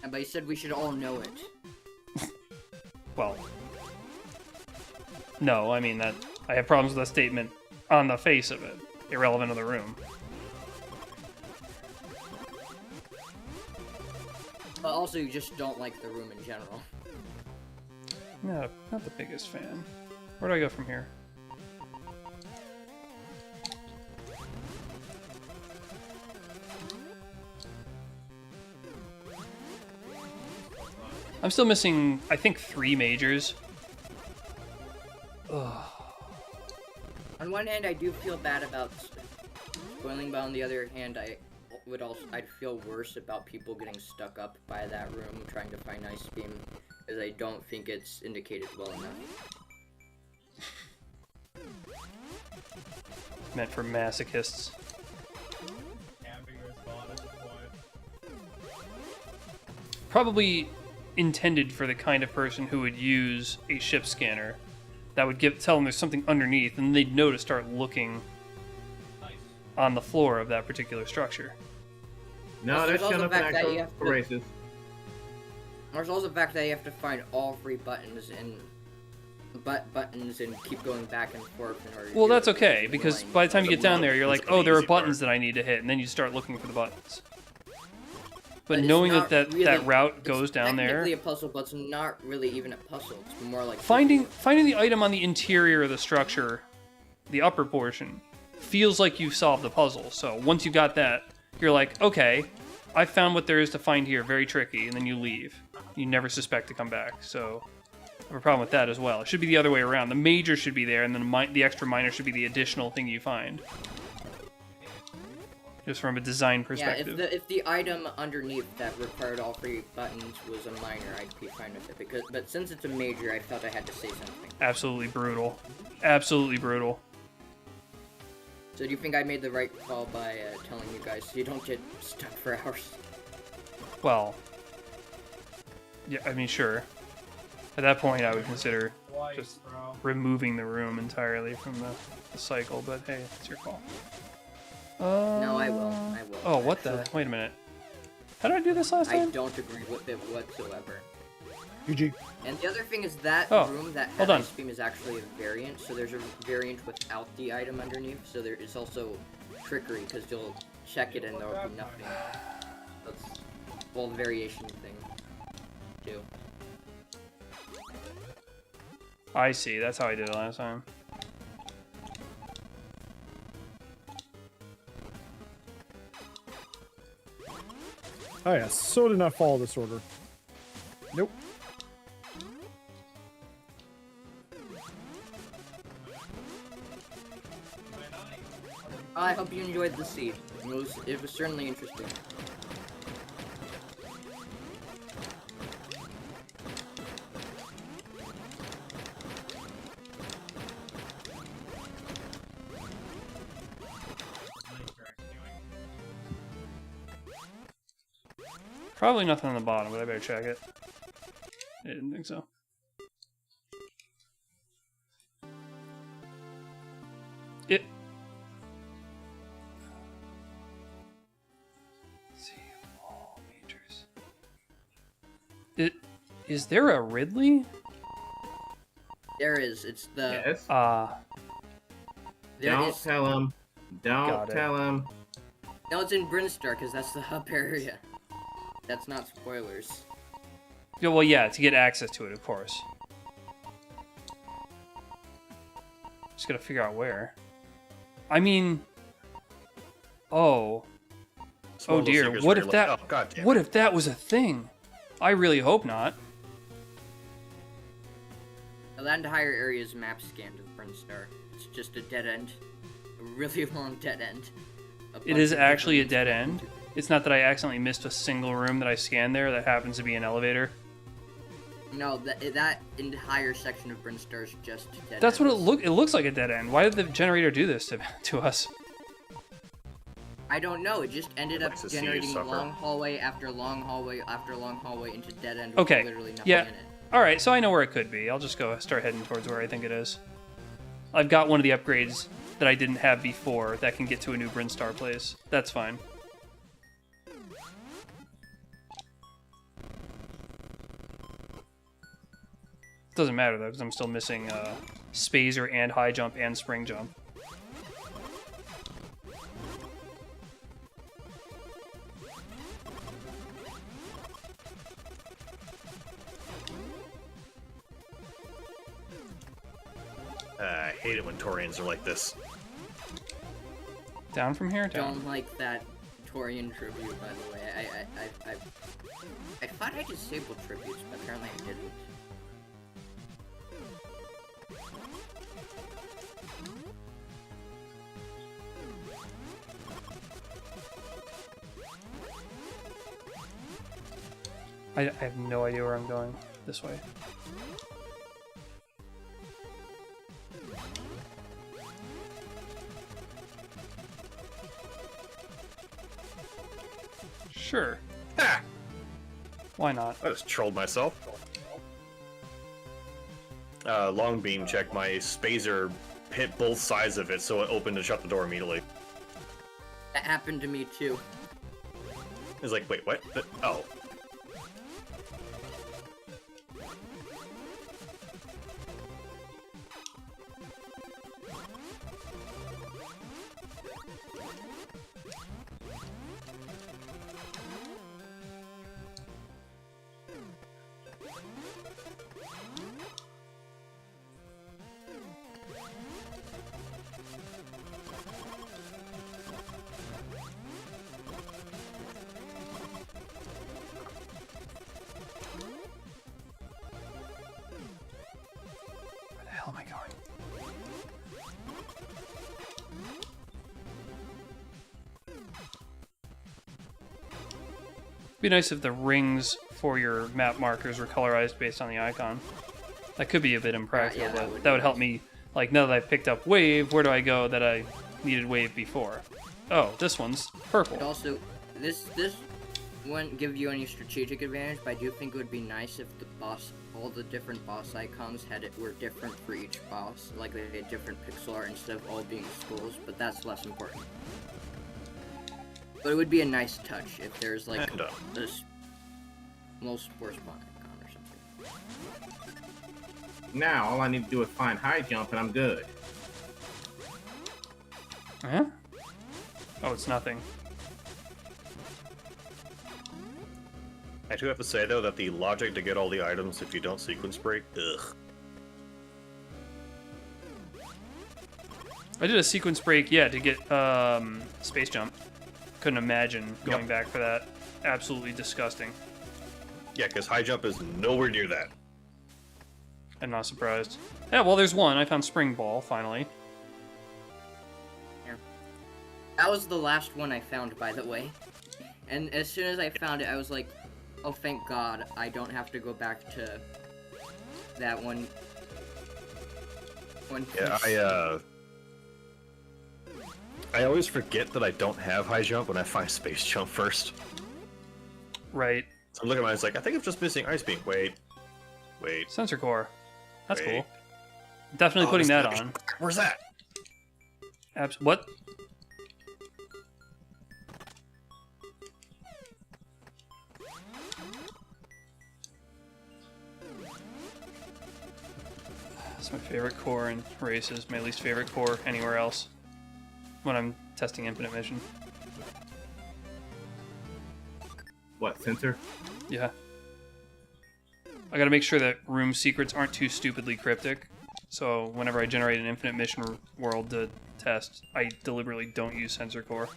But he said we should all know it. Well, no, I mean that I have problems with that statement on the face of it, irrelevant of the room. But also, you just don't like the room in general. No, not the biggest fan. Where do I go from here? I'm still missing, I think, 3 majors. Ugh. On one hand, I do feel bad about spoiling, but on the other hand, I'd feel worse about people getting stuck up by that room trying to find Ice Beam, because I don't think it's indicated well enough. Meant for masochists. Camping or spawn at this point. Probably intended for the kind of person who would use a ship scanner that would tell them there's something underneath, and they'd know to start looking Nice. on the floor of that particular structure. No, they're There's also showing up the in fact that you actual have to- races. There's also the fact that you have to find all 3 buttons and keep going back and forth in order to Well, do that's it, which okay, is because annoying. by the time you There's get a down lot- there, you're there's like, a lot oh, of there are easy buttons parts. that I need to hit, and then you start looking for the buttons. But it's knowing not that really- that route it's goes down technically there, a puzzle, but it's not really even a puzzle. It's more like finding the item on the interior of the structure, the upper portion, feels like you've solved the puzzle. So once you got that, you're like, okay, I found what there is to find here, very tricky, and then you leave. You never suspect to come back. So I have a problem with that as well. It should be the other way around. The major should be there, and then the extra minor should be the additional thing you find. Just from a design perspective. Yeah, if the item underneath that required all 3 buttons was a minor, I'd be fine with it. But since it's a major, I felt I had to say something. Absolutely brutal. Absolutely brutal. So do you think I made the right call by telling you guys so you don't get stuck for hours? Well, yeah, I mean, sure. At that point, I would consider Twice, just bro. removing the room entirely from the cycle, but hey, it's your call. No, I will. Oh, what the? Actually, Wait a minute. How did I do this last I time? don't agree with it whatsoever. GG. And the other thing is that Oh, room that hold had on. Ice Beam is actually a variant, so there's a variant without the item underneath, so there is also trickery, because you'll check it and there will be nothing. That's well, the variation thing, too. I see. That's how I did it last time. Oh yeah, so did not follow this order. Nope. I hope you enjoyed the seed. It was certainly interesting. Probably nothing on the bottom, but I better check it. I didn't think so. It. Let's see, all majors. Is there a Ridley? There is. It's the. Yes. There Don't is. tell him. Don't Got it. tell him. No, it's in Brinstar because that's the hub area. That's not spoilers. Yeah, well, yeah, to get access to it, of course. Just gotta figure out where. I mean... Oh. It's one Oh of those dear, secrets what where if you're like, that? Oh, God damn What it. if that was a thing? I really hope not. That entire area is map scanned of Brinstar. It's just a dead end. A really long dead end. It is actually a dead end. It's not that I accidentally missed a single room that I scanned there that happens to be an elevator. No, that entire section of Brinstar is just dead That's what ends. it looks like a dead end. Why did the generator do this to us? I don't know. It just ended up Likes to see you generating suffer. long hallway after long hallway after long hallway into dead end with Okay, literally nothing yeah. in it. Alright, so I know where it could be. I'll just go start heading towards where I think it is. I've got one of the upgrades that I didn't have before that can get to a new Brinstar place. That's fine. Doesn't matter though, because I'm still missing Spazer and High Jump and Spring Jump. I hate it when Torians are like this. Down from here? Down. Don't like that Torian tribute, by the way. I thought I disabled tributes, but apparently I didn't. I have no idea where I'm going. This way. Sure. Ha! Why not? I just trolled myself. Long beam check. My Spazer hit both sides of it, so it opened and shut the door immediately. That happened to me too. It's like, wait, what? Oh. Where the hell am I going? It'd be nice if the rings for your map markers were colorized based on the icon. That could be a bit impractical, Yeah, that but would that be would help nice. me. Like, now that I've picked up Wave, where do I go that I needed Wave before? Oh, this one's purple. But also, this wouldn't give you any strategic advantage, but I do think it would be nice if the boss, all the different boss icons were different for each boss, like they had different pixel art instead of all being skulls, but that's less important. But it would be a nice touch if there's like And, this little sports spawn icon or something. Now all I need to do is find high jump and I'm good. Huh? Oh, it's nothing. I do have to say, though, that the logic to get all the items if you don't sequence break, ugh. I did a sequence break, yeah, to get space jump. Couldn't imagine going Yep. back for that. Absolutely disgusting. Yeah, because high jump is nowhere near that. I'm not surprised. Yeah, well, there's one. I found Spring Ball, finally. That was the last one I found, by the way. And as soon as I found it, I was like, oh, thank God, I don't have to go back to that one. Yeah, I always forget that I don't have high jump when I find space jump first. Right. So I'm looking at it, it's like, I think I'm just missing ice beam. Wait. Sensor core. That's Wait. cool. Definitely Oh, putting this that thing- on. Where's that? What? That's my favorite core in races. My least favorite core anywhere else. When I'm testing Infinite Mission. What, sensor? Yeah. I gotta make sure that room secrets aren't too stupidly cryptic. So whenever I generate an Infinite Mission world to test, I deliberately don't use Sensor Core.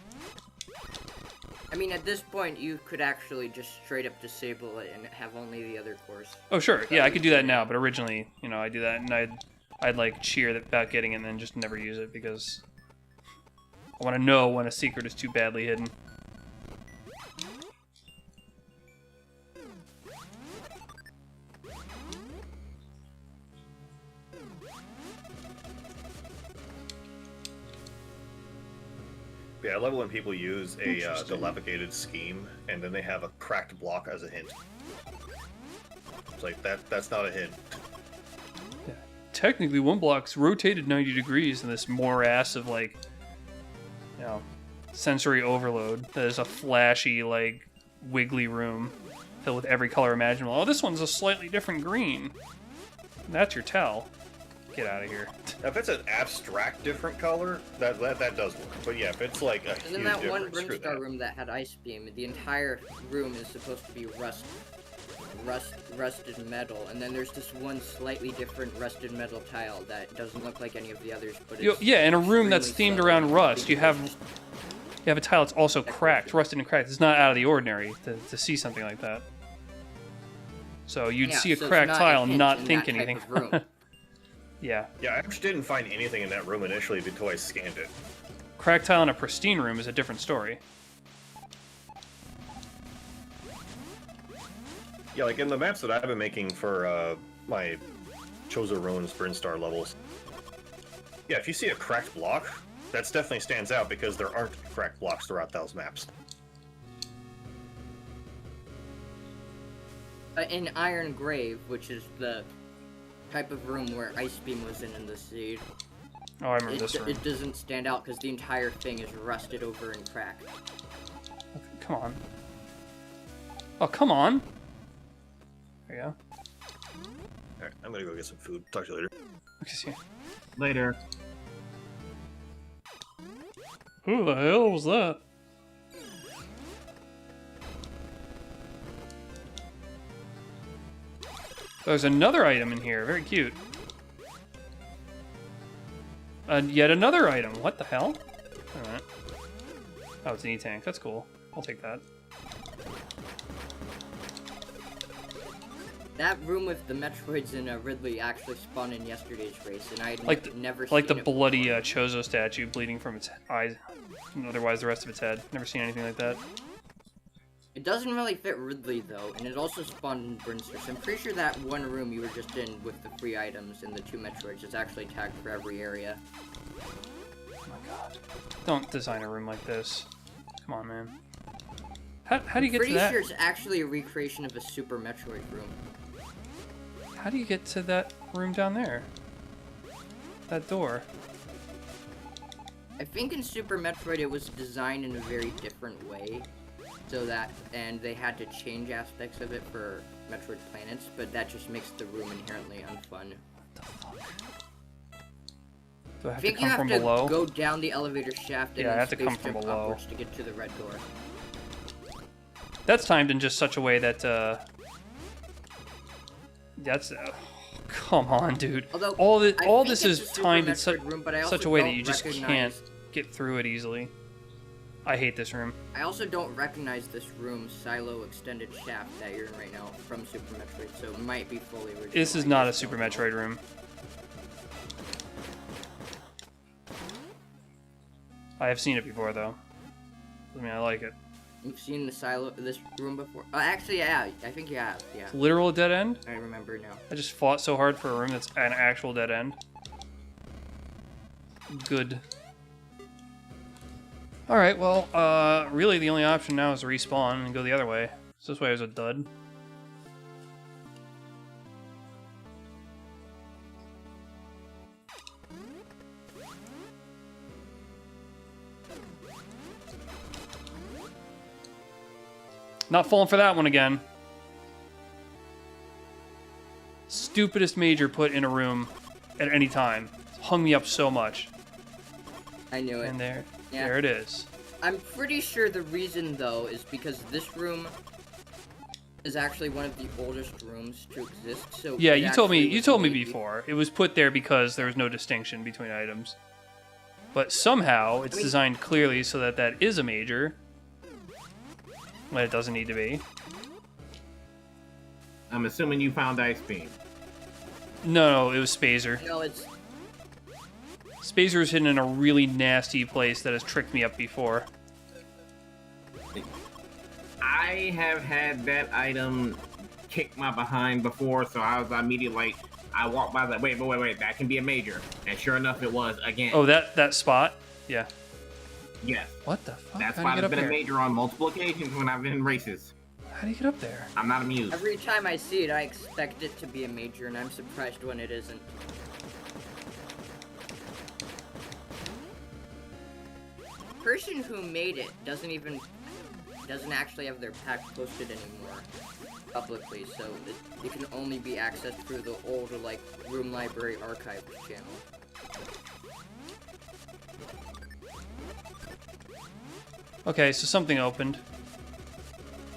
I mean, at this point, you could actually just straight up disable it and have only the other course. Oh, sure. Yeah, I could do that now, but originally, you know, I do that, and I'd like cheer about getting it and then just never use it because I want to know when a secret is too badly hidden. Yeah, I love it when people use a dilapidated scheme and then they have a cracked block as a hint. It's like that's not a hint. Yeah. Technically, one block's rotated 90 degrees in this morass of like, you know, sensory overload. That is a flashy, like, wiggly room filled with every color imaginable. Oh, this one's a slightly different green. That's your tell. Get out of here. Now, if it's an abstract different color, that does work. But yeah, if it's like a And huge then that one difference, screw Brinstar that. room that had Ice Beam, the entire room is supposed to be rusted metal, and then there's this one slightly different rusted metal tile that doesn't look like any of the others, but it's Yeah, in a room that's extremely themed subtle. around rust, you have a tile that's also cracked, rusted and cracked. It's not out of the ordinary to see something like that. So you'd Yeah, see a so it's cracked not a tile and hint not in think that type anything. of room. Yeah. Yeah, I actually didn't find anything in that room initially until I scanned it. Cracked tile in a pristine room is a different story. Yeah, like in the maps that I've been making for my Chozo Ruins Brinstar levels. Yeah, if you see a cracked block, that definitely stands out because there aren't cracked blocks throughout those maps. In Iron Grave, which is the type of room where Ice Beam was in the seed, Oh, I remember this room. it doesn't stand out because the entire thing is rusted over and cracked. Come on. Oh, come on. There you go. Alright, I'm gonna go get some food. Talk to you later. Okay, see. Later. Who the hell was that? There's another item in here. Very cute. Yet another item. What the hell? Wait a minute. Oh, it's an E-Tank. That's cool. I'll take that. That room with the Metroids and Ridley actually spawned in yesterday's race, and I had Like never like seen the it bloody Chozo statue bleeding from its eyes, and otherwise the rest of its head. Never seen anything like that. It doesn't really fit Ridley though, and it also spawned in Brinster, so I'm pretty sure that one room you were just in with the free items and the 2 Metroids is actually tagged for every area. Oh my god. Don't design a room like this. Come on, man. How do you get to Pretty that? sure it's actually a recreation of a Super Metroid room. How do you get to that room down there? That door. I think in Super Metroid it was designed in a very different way, so that, and they had to change aspects of it for Metroid Planets, but that just makes the room inherently unfun. Do I I have to think you come have from to below? go down the elevator shaft and Yeah, I then have to come space from jump below. upwards to get to the red door. That's timed in just such a way that, that's, come on, dude. Although, All I all think this it's is a Super timed in Metroid room, but I also such a way that don't you just recognize- can't get through it easily. I hate this room. I also don't recognize this room's silo extended shaft that you're in right now from Super Metroid, so it might be fully original. This is I not a just Super don't know. Metroid room. I have seen it before, though. I mean, I like it. You've seen this room before? Actually, yeah, I think you have, yeah. It's literal dead end? I remember now. I just fought so hard for a room that's an actual dead end. Good. Alright, well, really the only option now is to respawn and go the other way. So this way is a dud. Not falling for that one again. Stupidest major put in a room at any time. Hung me up so much. I knew it. And there Yeah. it is. I'm pretty sure the reason, though, is because this room is actually one of the oldest rooms to exist, so... Yeah, it you told me actually was before. It was put there because there was no distinction between items. But somehow it's I mean- designed clearly so that that is a major. when it doesn't need to be. I'm assuming you found Ice Beam. No, it was Spazer. No, it's Spazer is hidden in a really nasty place that has tricked me up before. I have had that item kick my behind before, so I was immediately like, I walked by that. Wait, that can be a major. And sure enough, it was again. Oh, that spot? Yeah. Yes. What the fuck? That How do you spot get has up been a there? major on multiple occasions when I've been in races. How do you get up there? I'm not amused. every time I see it, I expect it to be a major, and I'm surprised when it isn't. Person who made it doesn't actually have their pack posted anymore publicly, so it can only be accessed through the old like Room Library Archive channel. Okay, so something opened.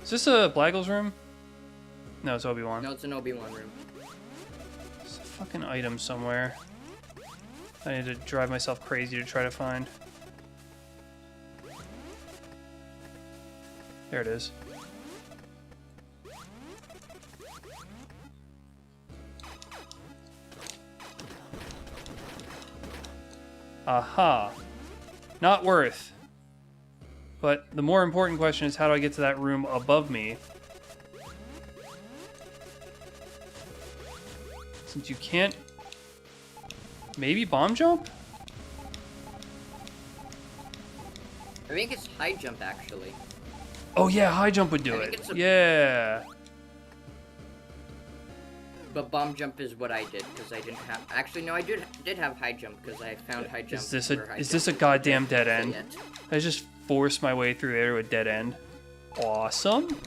Is this a Blaggle's room? No, it's Obi-Wan. No, it's an Obi-Wan room. There's a fucking item somewhere. I need to drive myself crazy to try to find. There it is. Aha. Not worth. But the more important question is, how do I get to that room above me? Since you can't... Maybe bomb jump? I think it's high jump actually. Oh yeah, high jump would do I think it. it's a- Yeah. But bomb jump is what I did because I didn't have. Actually, no, I did have high jump because I found high jump. Is this where high a jump goddamn dead wasn't end? yet. I just forced my way through there to a dead end. Awesome.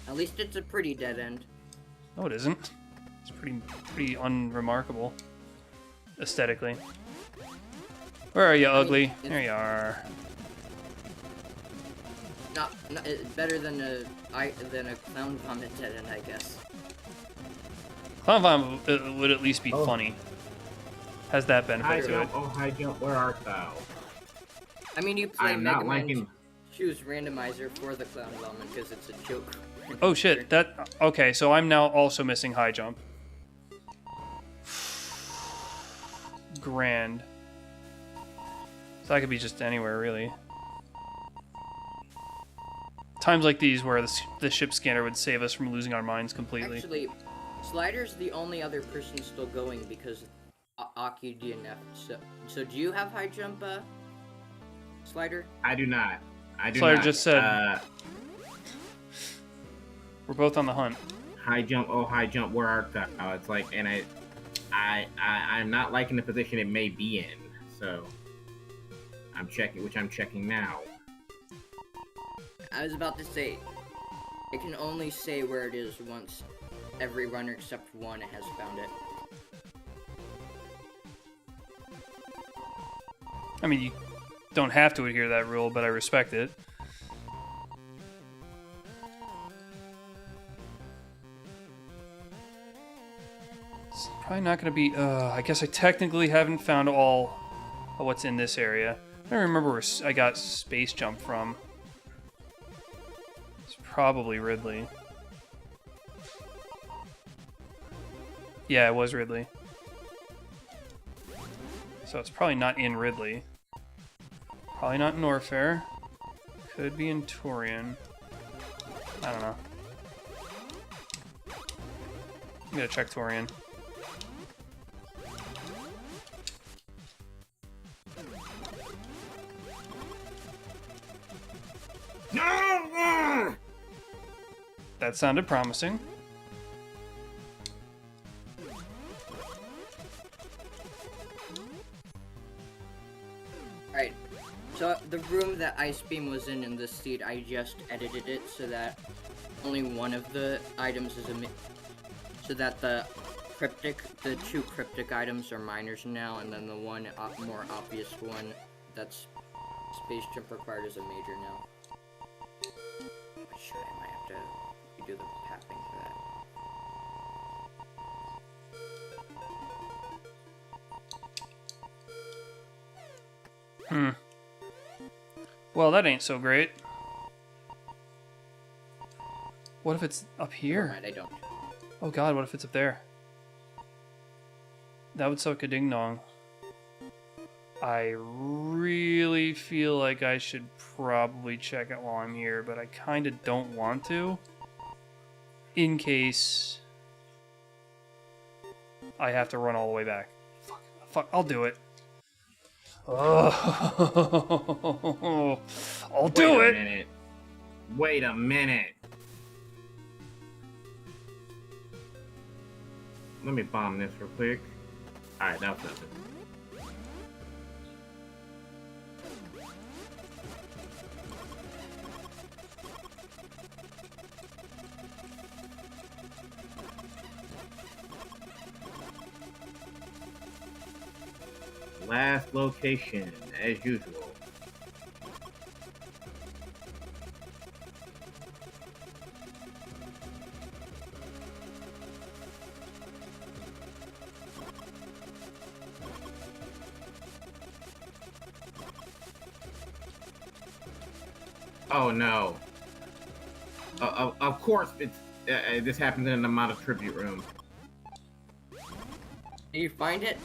At least it's a pretty dead end. No, it isn't. It's pretty unremarkable aesthetically. Where are you, ugly? There you are. Not it's better than a clown vomit dead end, I guess. Clown Vomit would at least be funny. Has that High benefit to it. jump, oh high jump, where art thou? I mean, you play I'm Mega not Man. liking. Choose randomizer for the clown vomit because it's a joke. Oh shit, that... Okay, so I'm now also missing high jump. Grand. So that could be just anywhere, really. Times like these where the ship scanner would save us from losing our minds completely. Actually, Slider's the only other person still going because Aki DNF. So do you have high jump, Slider? I do not. I do Slider not. just said- We're both on the hunt. High jump, oh high jump, where art thou? It's like, and I'm not liking the position it may be in. So I'm checking now. I was about to say, it can only say where it is once every runner except one has found it. I mean, you don't have to adhere to that rule, but I respect it. It's probably not going to be... I guess I technically haven't found all of what's in this area. I don't remember where I got Space Jump from. It's probably Ridley. Yeah, it was Ridley. So it's probably not in Ridley. Probably not in Norfair. Could be in Torian. I don't know. I'm gonna check Torian. That sounded promising. Alright, so the room that Ice Beam was in this seed, I just edited it so that only one of the items is so that the two cryptic items are minors now, and then the one more obvious one that's Space Jump required is a major now. Sure, I might have to redo the pathing for that. Well, that ain't so great. What if it's up here? Never mind, I don't. Oh god, what if it's up there? That would suck a ding dong. I really feel like I should probably check it while I'm here, but I kind of don't want to. In case I have to run all the way back. Fuck, I'll do it. Oh, I'll do it! Minute. Wait a minute. Let me bomb this real quick. Alright, that was nothing. Last location, as usual. Oh no. Of course, it's this happens in the Amada tribute room. Did you find it?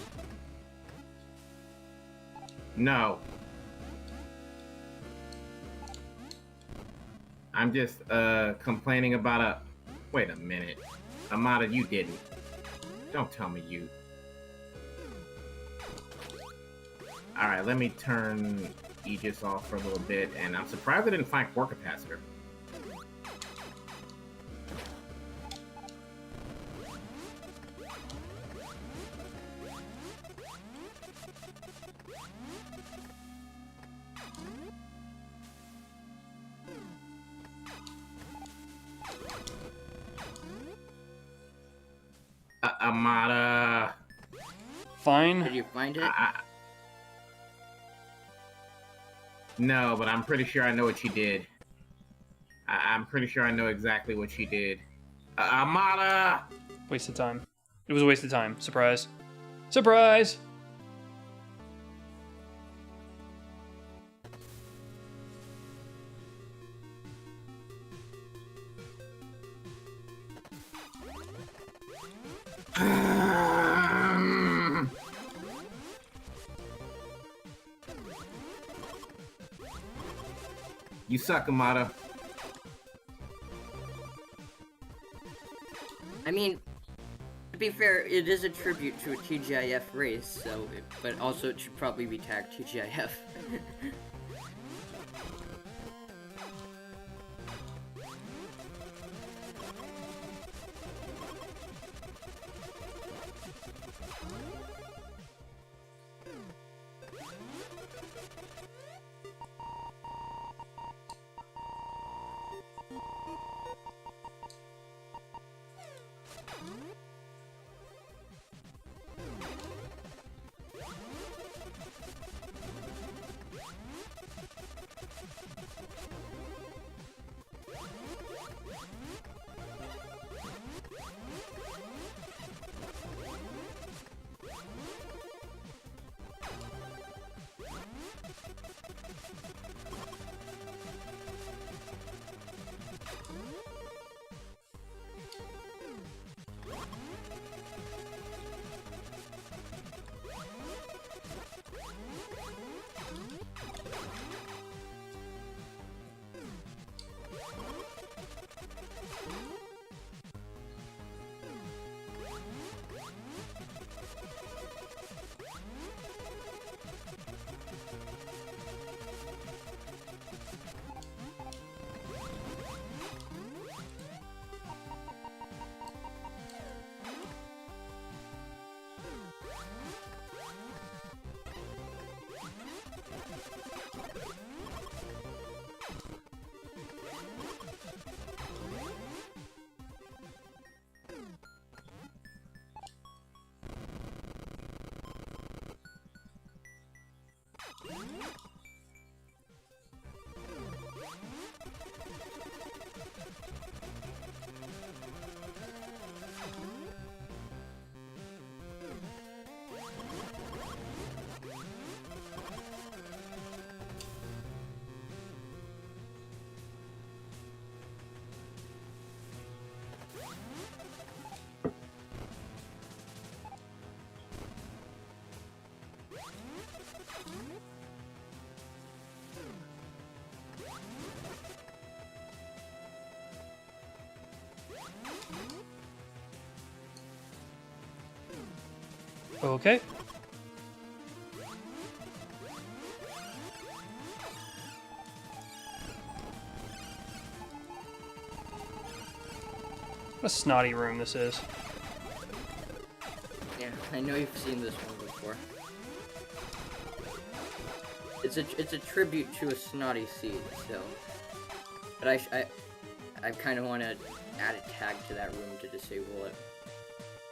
No. I'm just complaining about a. Wait a minute, Amada, you didn't. Don't tell me you. All right, let me turn Aegis off for a little bit, and I'm surprised I didn't find core capacitor. Amada. Fine. Did you find it? No, but I'm pretty sure I know what she did. I'm pretty sure I know exactly what she did. Amada! Waste of time. It was a waste of time. Surprise. Surprise! You suck, Amada. I mean, to be fair, it is a tribute to a TGIF race, so, but also it should probably be tagged TGIF. Okay. What a snotty room this is. Yeah, I know you've seen this one before. It's a tribute to a snotty seed, so. But I kind of want to add a tag to that room to disable it.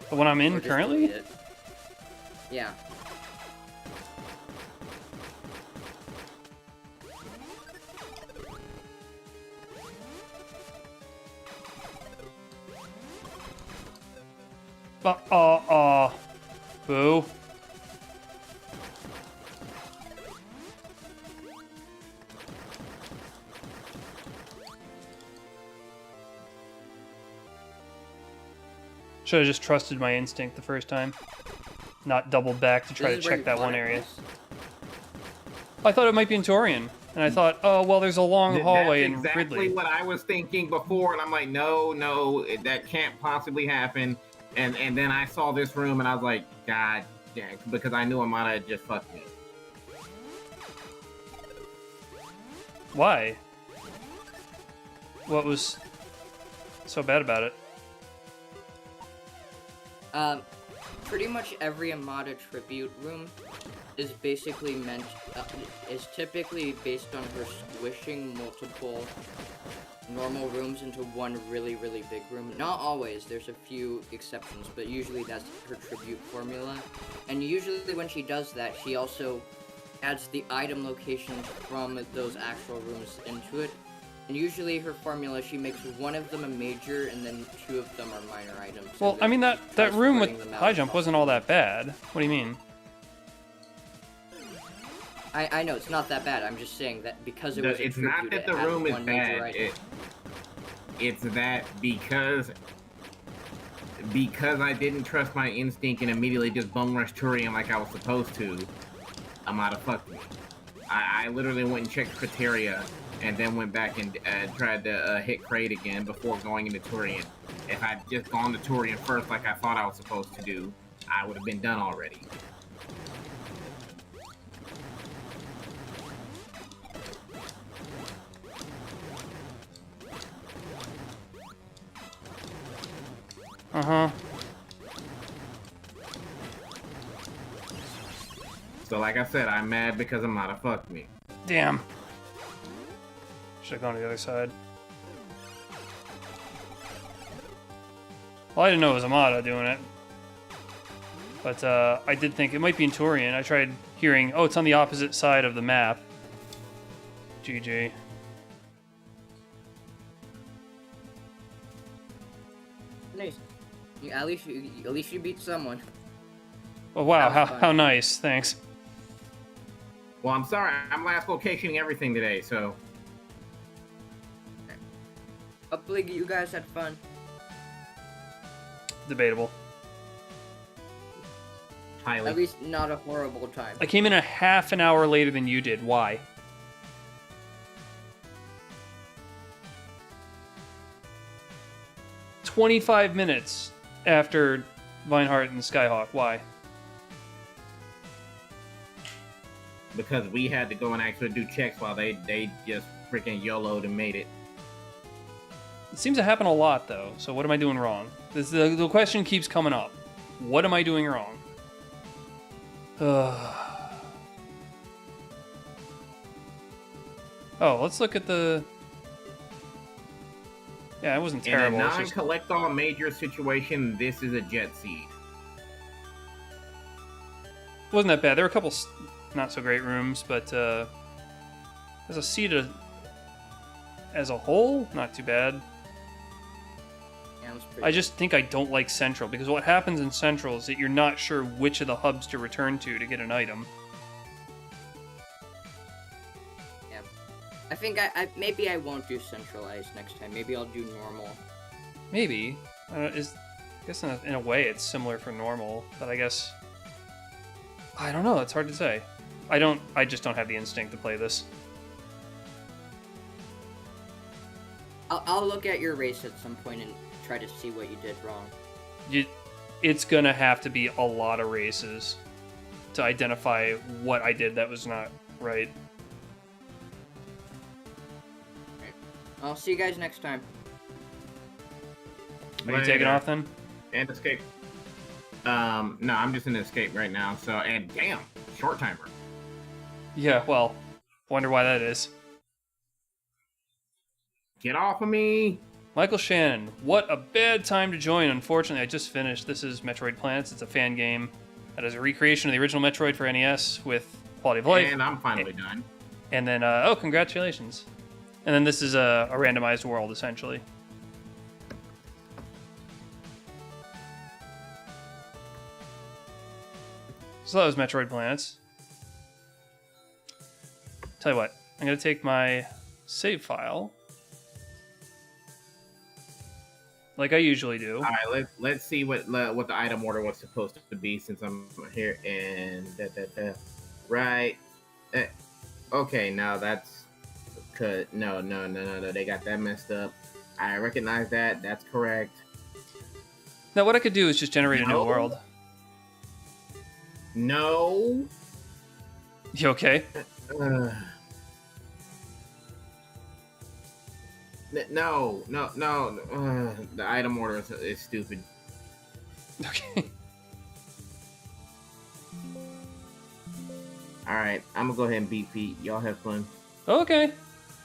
The one I'm Or in just currently? delete it. Yeah. Boo. Should have just trusted my instinct the first time. Not doubled back to try to This is where check you that want one it, area. Chris. I thought it might be in Torian. And I thought, oh, well, there's a long hallway That's in exactly Ridley. what I was thinking before, and I'm like, no, that can't possibly happen. And then I saw this room, and I was like, God damn, because I knew Amada had just fucked me. Why? What was so bad about it? Pretty much every Amada tribute room is basically meant, is typically based on her squishing multiple normal rooms into one really, really big room. Not always, there's a few exceptions, but usually that's her tribute formula. And usually when she does that, she also adds the item locations from those actual rooms into it. And usually her formula, she makes one of them a major, and then two of them are minor items. Well, And I mean, then that tries room spreading with them out. high jump wasn't all that bad. What do you mean? I know, it's not that bad. I'm just saying that because it was a It's not tribute, that it the had room is one major bad. item. It's that because I didn't trust my instinct and immediately just bum rushed Turian like I was supposed to, Amada fucked me. I literally went and checked criteria and then went back and tried to hit crate again before going into Turian. If I'd just gone to Turian first like I thought I was supposed to do, I would have been done already. Uh-huh. So like I said, I'm mad because Amada fucked me. Damn. Should have gone to the other side. Well, I didn't know it was Amada doing it. But I did think it might be in Torian. I tried hearing, oh, it's on the opposite side of the map. GG. Nice. At least you beat someone. Oh, wow, That was how fun. nice. Thanks. Well, I'm sorry, I'm last locationing everything today, so... Hopefully you guys had fun. Debatable. Highly. At least not a horrible time. I came in a half an hour later than you did. Why? "25 minutes after Vinehart and Skyhawk. Why? Because we had to go and actually do checks while they just freaking YOLO'd and made it. It seems to happen a lot, though. So what am I doing wrong? The question keeps coming up. What am I doing wrong? Oh, let's look at the... Yeah, it wasn't terrible. In a It's just... non-collect all major situation, this is a jet seed. It wasn't that bad. There were a couple not so great rooms, but as a seed as a whole, not too bad. Yeah, it was pretty I just think I don't like Central, because what happens in Central is that you're not sure which of the hubs to return to get an item. Yeah. I think maybe I won't do centralized next time. Maybe I'll do normal. Maybe. I guess in a way it's similar for normal, but I guess... I don't know, it's hard to say. I just don't have the instinct to play this. I'll look at your race at some point and try to see what you did wrong. it's gonna have to be a lot of races to identify what I did that was not right. I'll see you guys next time. Are you taking off then? And escape. No, I'm just in escape right now. So, and damn, short timer. Yeah, well, wonder why that is. Get off of me! Michael Shannon, what a bad time to join. Unfortunately, I just finished. This is Metroid Planets. It's a fan game that is a recreation of the original Metroid for NES with quality of life. And I'm finally done. And then, oh, congratulations. And then this is a randomized world, essentially. So that was Metroid Planets. Tell you what, I'm going to take my save file, like I usually do. All right, let's see what the item order was supposed to be since I'm here. And right, okay, now that's no, they got that messed up. I recognize that. That's correct. Now what I could do is just generate a new world. No. You okay? No. The item order is stupid. Okay. All right, I'm gonna go ahead and beat Pete. Y'all have fun. Okay.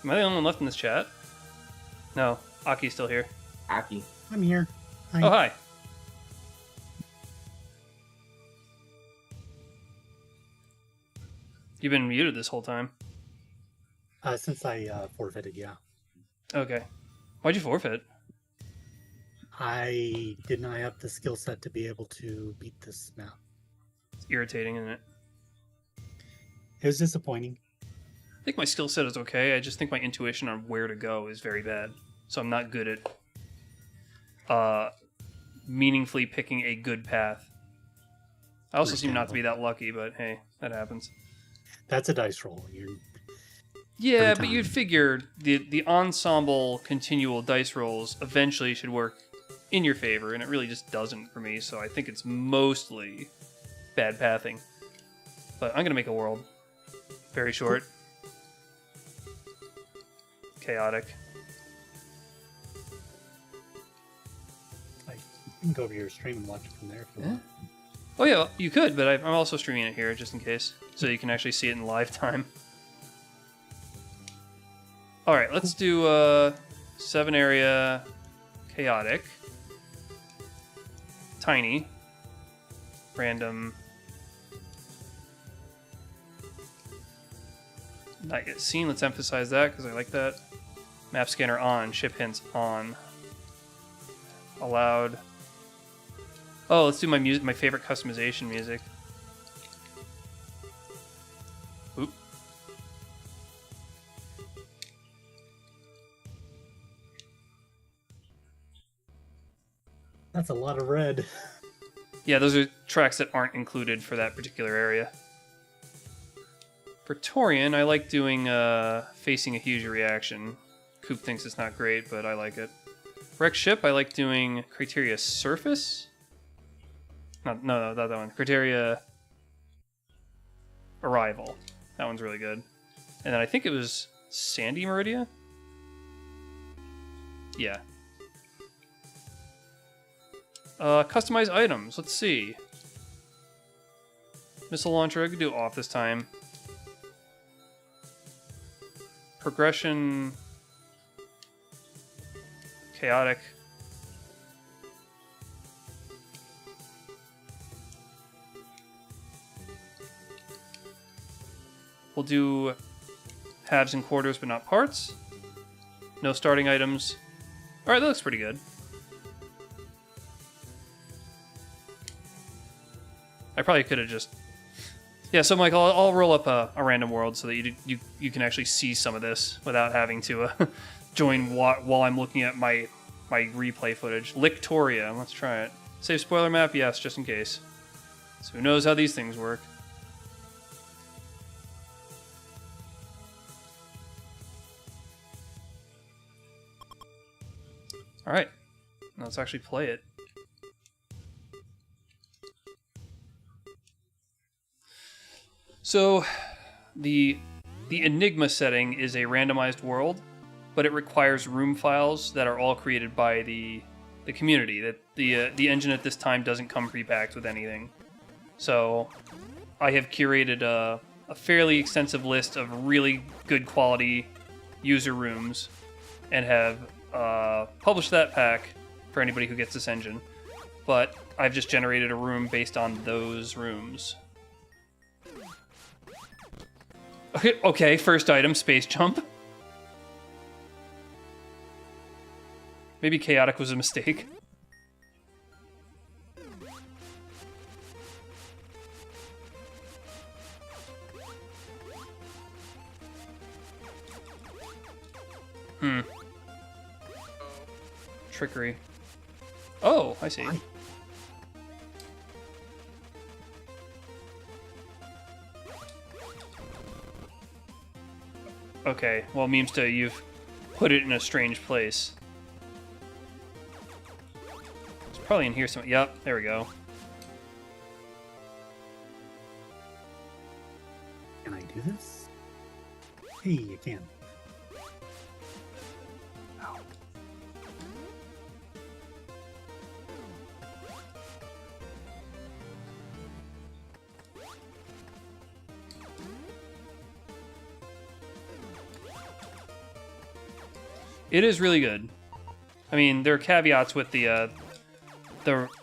Am I the only one left in this chat? No, Aki's still here. Aki. I'm here. Hi. Oh, hi. You've been muted this whole time. Since I forfeited, yeah. Okay. Why'd you forfeit? I did not have the skill set to be able to beat this map. It's irritating, isn't it? It was disappointing. I think my skill set is okay. I just think my intuition on where to go is very bad. So I'm not good at meaningfully picking a good path. I also seem not to be that lucky, but hey, that happens. That's a dice roll. Yeah, but you'd figure the ensemble continual dice rolls eventually should work in your favor, and it really just doesn't for me, so I think it's mostly bad pathing. But I'm going to make a world. Very short. Chaotic. You can go over your stream and watch it from there if you want. Oh yeah, you could, but I'm also streaming it here just in case, so you can actually see it in live time. Alright, let's do 7 area, chaotic, tiny, random, not yet seen, let's emphasize that because I like that. Map scanner on, ship hints on, allowed. Oh, let's do my music, my favorite customization music. Oop. That's a lot of red. Yeah, those are tracks that aren't included for that particular area. For Torian, I like doing facing a huge reaction. Coop thinks it's not great, but I like it. Wreck ship, I like doing criteria surface. No, not that one. Criteria arrival. That one's really good. And then I think it was Sandy Meridia? Yeah. Customize items. Let's see. Missile launcher, I could do off this time. Progression. Chaotic. We'll do halves and quarters, but not parts. No starting items. Alright, that looks pretty good. I probably could have just... Yeah, so Michael, I'll roll up a random world so that you can actually see some of this without having to join while I'm looking at my replay footage. Lictoria, let's try it. Save spoiler map? Yes, just in case. So who knows how these things work. Alright, let's actually play it. So, the Enigma setting is a randomized world, but it requires room files that are all created by the community. That the engine at this time doesn't come pre-packed with anything. So, I have curated a fairly extensive list of really good quality user rooms, and have published that pack for anybody who gets this engine. But I've just generated a room based on those rooms. Okay, first item, space jump. Maybe chaotic was a mistake. Trickery. Oh, I see. Okay, well, Memesta, you've put it in a strange place. It's probably in here somewhere. Yep, there we go. Can I do this? Hey, you can. Ow. It is really good. I mean, there are caveats with the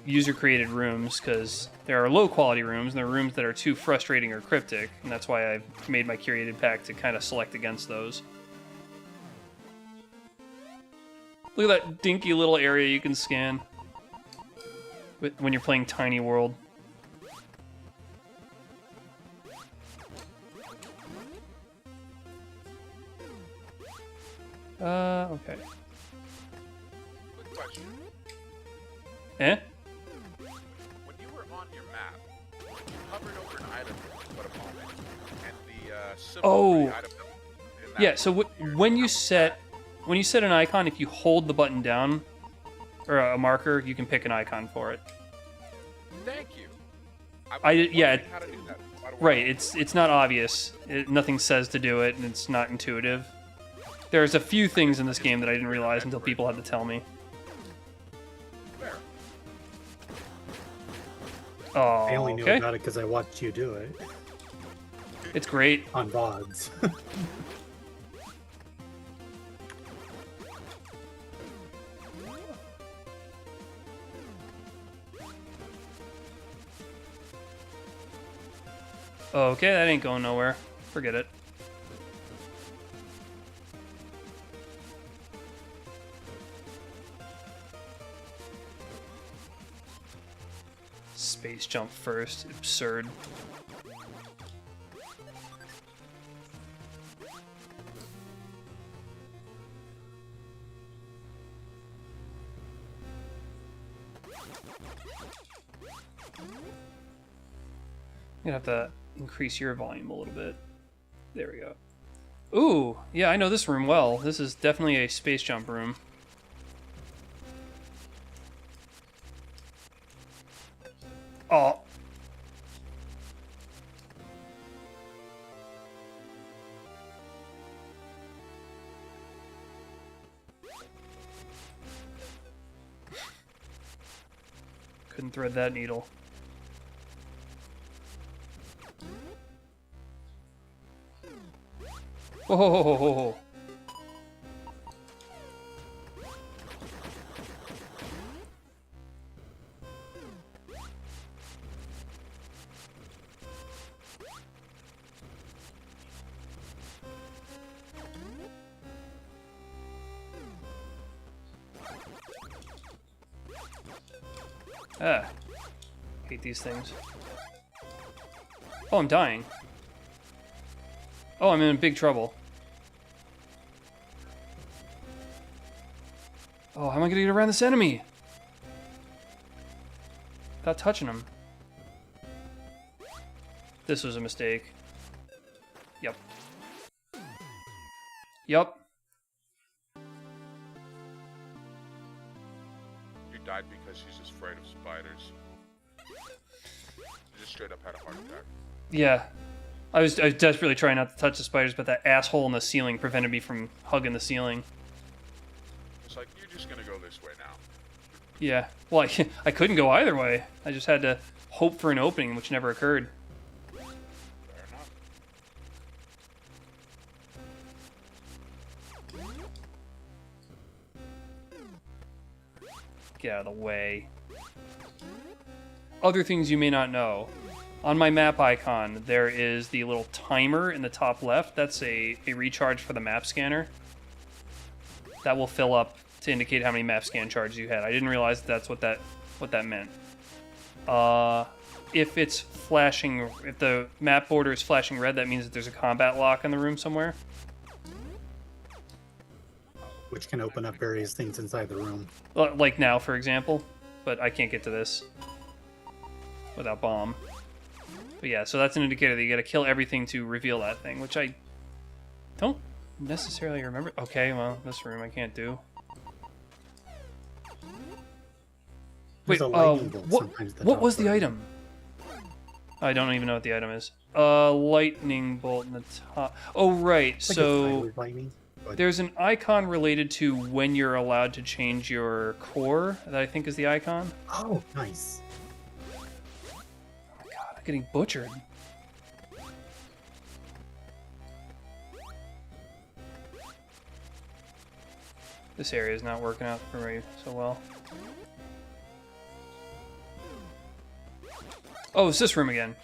user-created rooms, because there are low-quality rooms, and there are rooms that are too frustrating or cryptic, and that's why I've made my curated pack to kind of select against those. Look at that dinky little area you can scan when you're playing Tiny World. Okay. Quick question. Eh? When you were on your map, you hovered over an item for a moment, and the symbol for the item in that Yeah, so when you set an icon, if you hold the button down, or a marker, you can pick an icon for it. Thank you. Yeah, How to do that. right. It's not obvious. Nothing says to do it, and it's not intuitive. There's a few things in this game that I didn't realize until people had to tell me. Fair. Oh, I only knew okay. about it because I watched you do it It's great. on VODs. Okay, that ain't going nowhere. Forget it. Space jump first. Absurd. I'm gonna have to increase your volume a little bit. There we go. Ooh, yeah, I know this room well. This is definitely a space jump room. Oh. Couldn't thread that needle. Whoa. Ah. Hate these things. Oh, I'm dying. Oh, I'm in big trouble. Oh, how am I gonna get around this enemy? Without touching him. This was a mistake. Yep. Yup. You died because she's just afraid of spiders. You just straight up had a heart attack. Yeah. I was desperately trying not to touch the spiders, but that asshole in the ceiling prevented me from hugging the ceiling. It's like, you're just gonna go this way now. Yeah. Well, I couldn't go either way. I just had to hope for an opening, which never occurred. Fair enough. Get out of the way. Other things you may not know. On my map icon, there is the little timer in the top left. That's a recharge for the map scanner. That will fill up to indicate how many map scan charges you had. I didn't realize that's what that meant. If it's flashing, if the map border is flashing red, that means that there's a combat lock in the room somewhere. Which can open up various things inside the room. Like now, for example. But I can't get to this without bomb. But yeah, so that's an indicator that you gotta kill everything to reveal that thing, which I don't necessarily remember. Okay, well, this room I can't do. Wait, There's a lightning bolt sometimes at the what top was the right. item? I don't even know what the item is. Lightning bolt in the top. Oh, right, It's like a so thyroid lightning, but there's an icon related to when you're allowed to change your core that I think is the icon. oh, nice. God, I'm getting butchered. This area is not working out for me so well. Oh, it's this room again.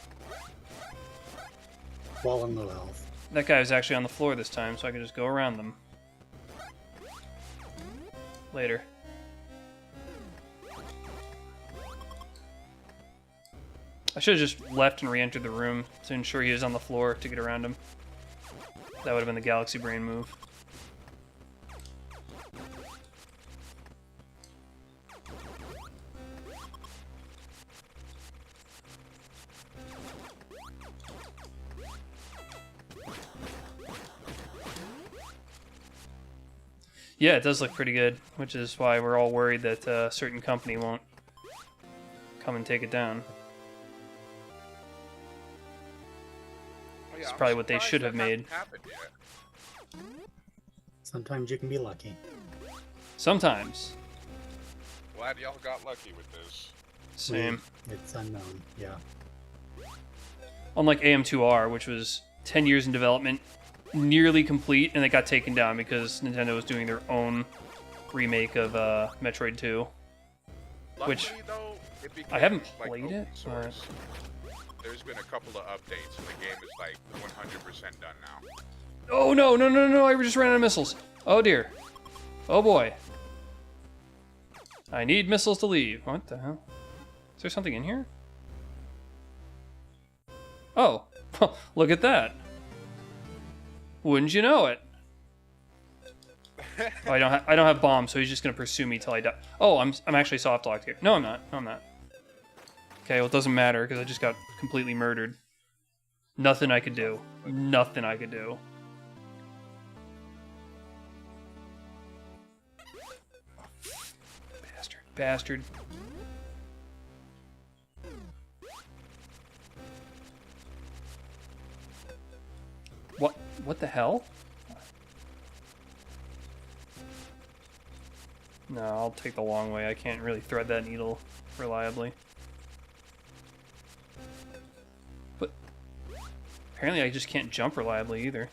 Wall and low health. That guy was actually on the floor this time, so I can just go around them. Later. I should have just left and re-entered the room to ensure he was on the floor to get around him. That would have been the Galaxy Brain move. Yeah, it does look pretty good, which is why we're all worried that a certain company won't come and take it down. Oh, yeah, It's I'm probably what they surprised should have that made. hasn't happened yet. Sometimes you can be lucky. Sometimes. Glad y'all got lucky with this. Same. It's unknown, yeah. Unlike AM2R, which was 10 years in development, nearly complete, and it got taken down because Nintendo was doing their own remake of Metroid 2. Which Luckily, though, it became, I haven't like, played open it, but... source. There's been a couple of updates, and the game is like 100% done now. Oh no, no, no, no, I just ran out of missiles. Oh dear. Oh boy. I need missiles to leave. What the hell? Is there something in here? Oh, look at that. Wouldn't you know it? Oh, I don't have bombs, so he's just gonna pursue me till I die. Oh, I'm actually soft locked here. No, I'm not. No, I'm not. Okay, well it doesn't matter because I just got completely murdered. Nothing I could do. Nothing I could do. Bastard. Bastard. What the hell? No, I'll take the long way. I can't really thread that needle reliably. But apparently I just can't jump reliably either.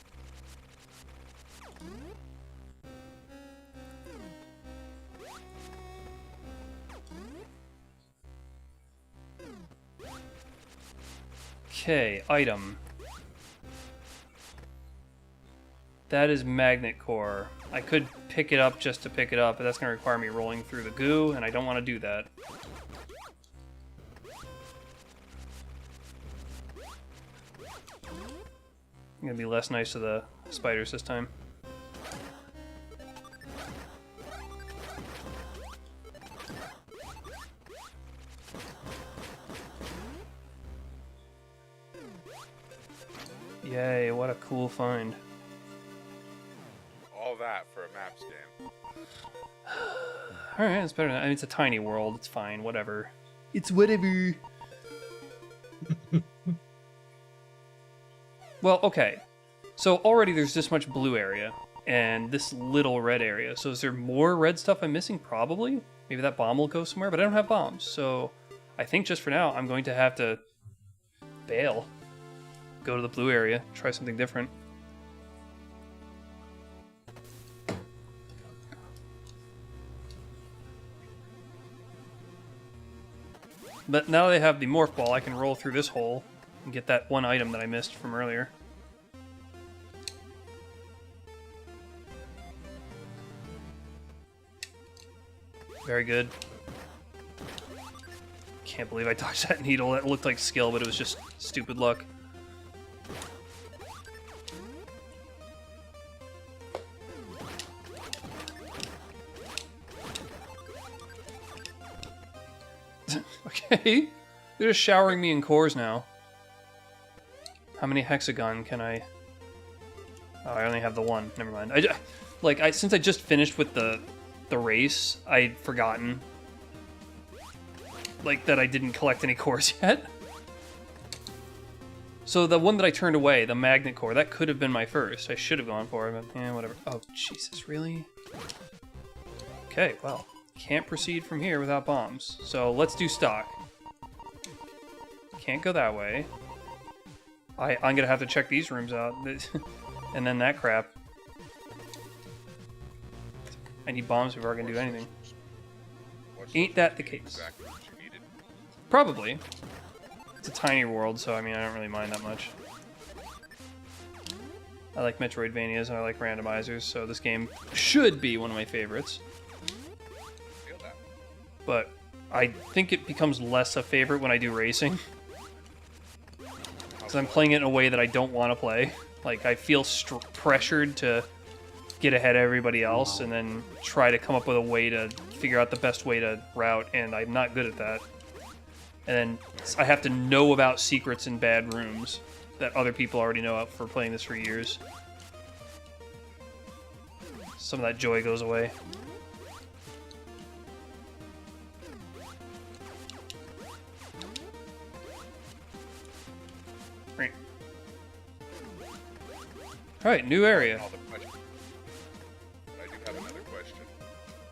Okay, item. That is magnet core. I could pick it up just to pick it up, but that's going to require me rolling through the goo, and I don't want to do that. I'm going to be less nice to the spiders this time. Yay, what a cool find. All that for a map scan. Alright, it's better than, I mean, it's a tiny world, it's fine, whatever. It's whatever. Well, okay. So already there's this much blue area and this little red area. So is there more red stuff I'm missing? Probably. Maybe that bomb will go somewhere, but I don't have bombs. So I think just for now, I'm going to have to bail. Go to the blue area, try something different. But now that I have the morph ball, I can roll through this hole and get that one item that I missed from earlier. Very good. Can't believe I dodged that needle. That looked like skill, but it was just stupid luck. Okay. They're just showering me in cores now. How many hexagon can I... Oh, I only have the one. Never mind. Since I just finished with the race, I'd forgotten that I didn't collect any cores yet. So the one that I turned away, the magnet core, that could have been my first. I should have gone for it, but whatever. Oh, Jesus, really? Okay, well, can't proceed from here without bombs. So let's do stock. Can't go that way. I'm gonna have to check these rooms out. And then that crap. I need bombs before I can do anything. Ain't that the case? Probably. It's a tiny world, so I mean, I don't really mind that much. I like Metroidvanias and I like randomizers, so this game should be one of my favorites. But I think it becomes less a favorite when I do racing. Because I'm playing it in a way that I don't want to play. Like, I feel pressured to get ahead of everybody else and then try to come up with a way to figure out the best way to route, and I'm not good at that. And then I have to know about secrets in bad rooms that other people already know out for playing this for years. Some of that joy goes away. Right. Alright, new area. I do have another question.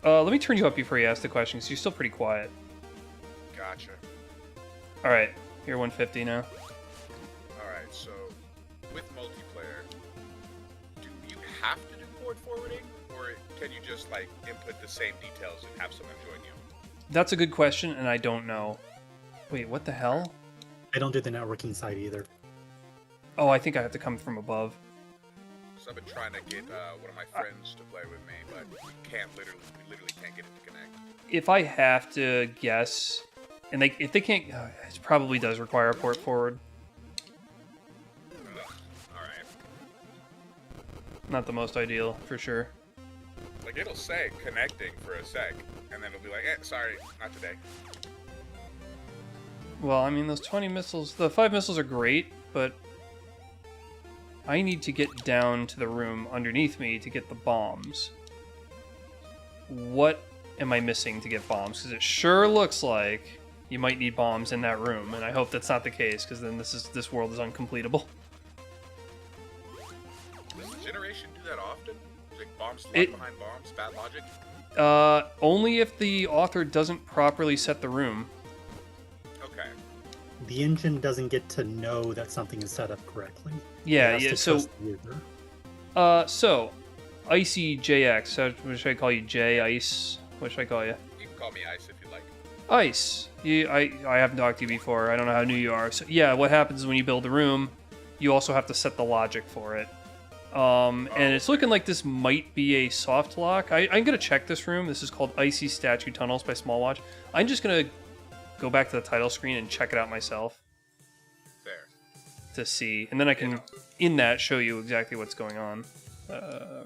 Let me turn you up before you ask the question, because you're still pretty quiet. Gotcha. Alright, you're 150 now. Alright, so with multiplayer, do you have to do port forwarding, or can you just like input the same details and have someone join you? That's a good question, and I don't know. Wait, what the hell? I don't do the networking side either. Oh, I think I have to come from above. So I've been trying to get one of my friends to play with me, but we literally can't get it to connect. If I have to guess, and if they can't, it probably does require a port forward. Alright. Not the most ideal, for sure. Like, it'll say connecting for a sec, and then it'll be like, sorry, not today. Well, I mean, those 20 missiles, the 5 missiles are great, but I need to get down to the room underneath me to get the bombs. What am I missing to get bombs? Because it sure looks like you might need bombs in that room, and I hope that's not the case, because then this world is uncompletable. Does the generation do that often? Like bombs locked behind bombs? Bad logic? Only if the author doesn't properly set the room. Okay. The engine doesn't get to know that something is set up correctly. Yeah, so Icy JX, what should I call you? J Ice? What should I call you? You can call me Ice if you like. Ice. I haven't talked to you before. I don't know how new you are. So yeah, what happens is when you build the room, you also have to set the logic for it. And it's looking like this might be a soft lock. I'm gonna check this room. This is called Icy Statue Tunnels by Small Watch. I'm just gonna go back to the title screen and check it out myself. There. To see, and then I can, in that, show you exactly what's going on.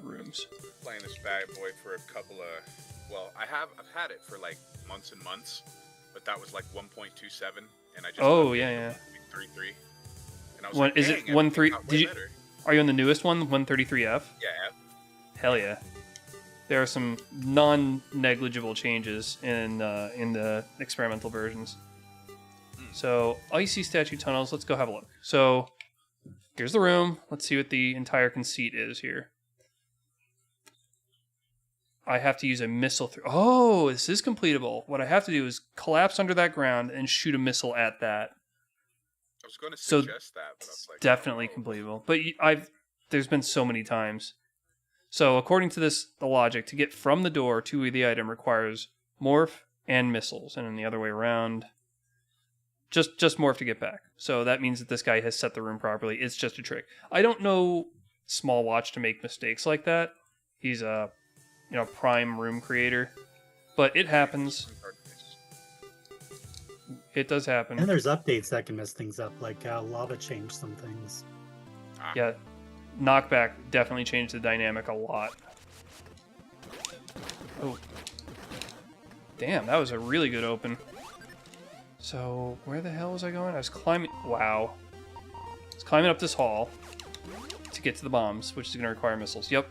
Rooms. Playing this bad boy for a couple of, well, I've had it for like months and months, but that was like 1.27, and I just 3.3, and I was like, is it 1.3? Are you on the newest one, 133F? Yeah. Hell yeah. There are some non-negligible changes in the experimental versions. So, Icy Statue Tunnels, let's go have a look. So, Here's the room. Let's see what the entire conceit is here. I have to use a missile through. Oh, this is completable. What I have to do is collapse under that ground and shoot a missile at that. I was going to So suggest that, but I was like, definitely completable. But there's been so many times. So according to the logic, to get from the door to the item requires morph and missiles, and then the other way around. Just morph to get back. So that means that this guy has set the room properly. It's just a trick. I don't know Small Watch to make mistakes like that. He's a prime room creator, but it happens. It does happen. And there's updates that can mess things up, like lava changed some things. Yeah, knockback definitely changed the dynamic a lot. Oh, damn, that was a really good open. So where the hell was I going? I was climbing. Wow, I was climbing up this hall to get to the bombs, which is going to require missiles. Yep.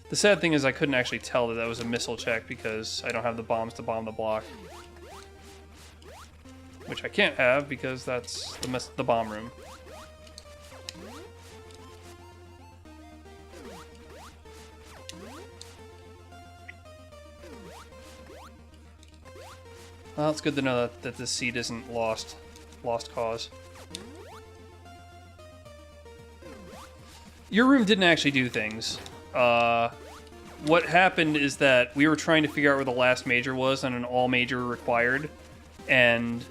The sad thing is I couldn't actually tell that was a missile check because I don't have the bombs to bomb the block. Which I can't have because that's the bomb room. Well, it's good to know that this seed isn't lost cause. Your room didn't actually do things. What happened is that we were trying to figure out where the last major was on an all major required, and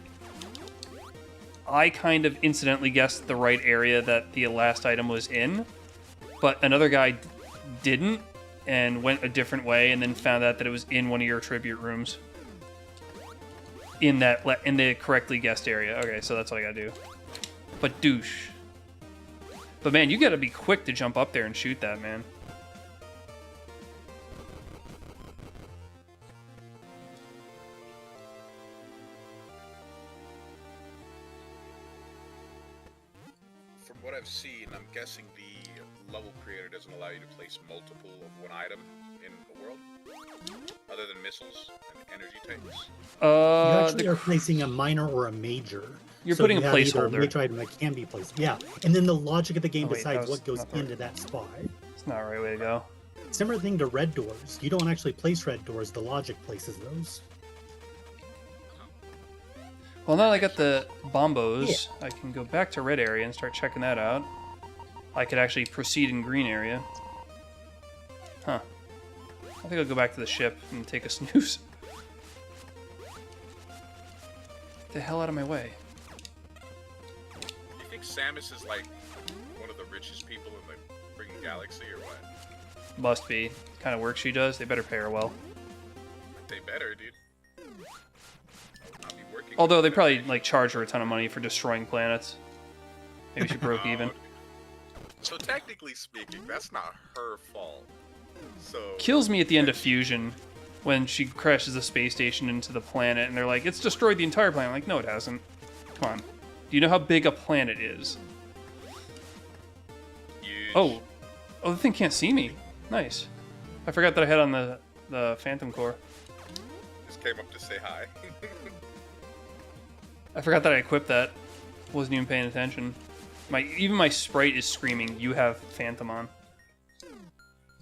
I kind of incidentally guessed the right area that the last item was in, but another guy didn't and went a different way, and then found out that it was in one of your tribute rooms. In the correctly guessed area. Okay, so that's all I gotta do. But douche. But man, you gotta be quick to jump up there and shoot that, man. from what I've seen, I'm guessing the level creator doesn't allow you to place multiple of one item in a world, other than missiles and energy tanks. You actually are placing a minor or a major. You're so putting you a have either placeholder. a major item that can be placed. Yeah, and then the logic of the game Oh, wait, decides that was what goes not the into that spot. It's not the right way to go. Similar thing to red doors. You don't actually place red doors. The logic places those. Well, now that I got the bombos, I can go back to red area and start checking that out. I could actually proceed in green area. Huh. I think I'll go back to the ship and take a snooze. Get the hell out of my way. You think Samus is like one of the richest people in the freaking galaxy, or what? Must be. The kind of work she does, they better pay her well. They better, dude. I'll be working. Although they probably like charge her a ton of money for destroying planets. Maybe she broke even. So technically speaking, that's not her fault. So Kills me at the end of Fusion when she crashes the space station into the planet and they're like, it's destroyed the entire planet. I'm like, no, it hasn't. Come on. Do you know how big a planet is? huge. Oh, the thing can't see me. Nice. I forgot that I had on the Phantom Core. Just came up to say hi. I forgot that I equipped that. Wasn't even paying attention. Even my sprite is screaming, you have Phantom on.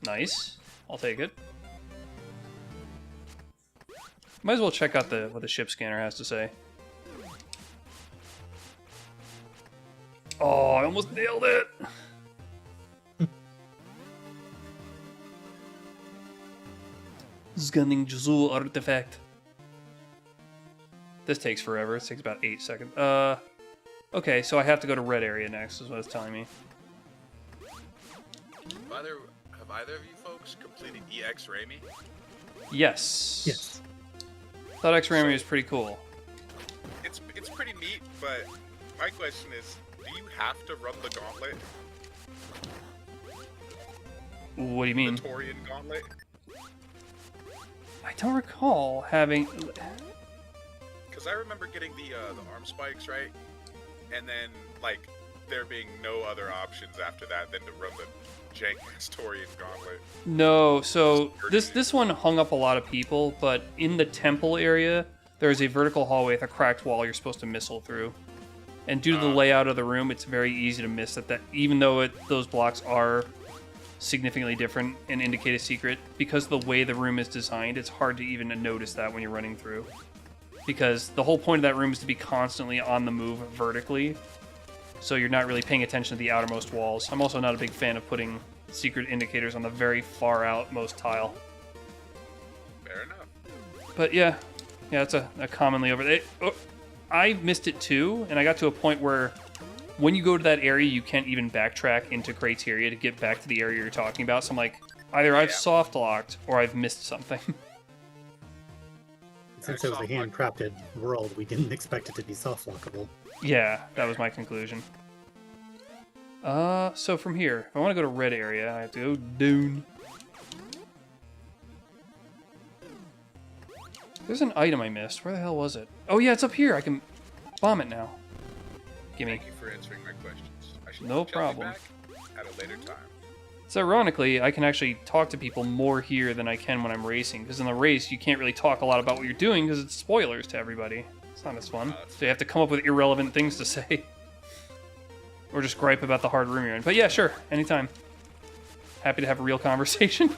Nice. I'll take it. Might as well check out what the ship scanner has to say. Oh, I almost nailed it! Scanning Jazul artifact. This takes forever. It takes about 8 seconds. Okay, so I have to go to red area next, is what it's telling me. Have either of you folks completed EX Raimi? Yes. Yes. Thought X-Rami was pretty cool. It's pretty neat, but my question is, do you have to run the gauntlet? What do you mean? The Torian gauntlet? I don't recall having... Because I remember getting the arm spikes, right? And then, like, there being no other options after that than to run the jank-ass Torian gauntlet. No, so this one hung up a lot of people, but in the temple area, there's a vertical hallway with a cracked wall you're supposed to missile through. And due to the layout of the room, it's very easy to miss that even though those blocks are significantly different and indicate a secret, because of the way the room is designed, it's hard to even notice that when you're running through. Because the whole point of that room is to be constantly on the move vertically, so you're not really paying attention to the outermost walls. I'm also not a big fan of putting secret indicators on the very far outmost tile. Fair enough. But yeah, it's a commonly over. I missed it too, and I got to a point where when you go to that area, you can't even backtrack into criteria to get back to the area you're talking about. So I'm like, either I've soft locked or I've missed something. Since it was a handcrafted world, we didn't expect it to be soft lockable. Yeah, that was my conclusion. So from here, if I want to go to red area, I have to go down. There's an item I missed. Where the hell was it? Oh yeah, it's up here. I can bomb it now. Gimme. Thank you for answering my questions. I shall No check you problem. back at a later time. So ironically, I can actually talk to people more here than I can when I'm racing, because in the race, you can't really talk a lot about what you're doing because it's spoilers to everybody. It's not as fun. So you have to come up with irrelevant things to say. Or just gripe about the hard room you're in. But yeah, sure, anytime. Happy to have a real conversation.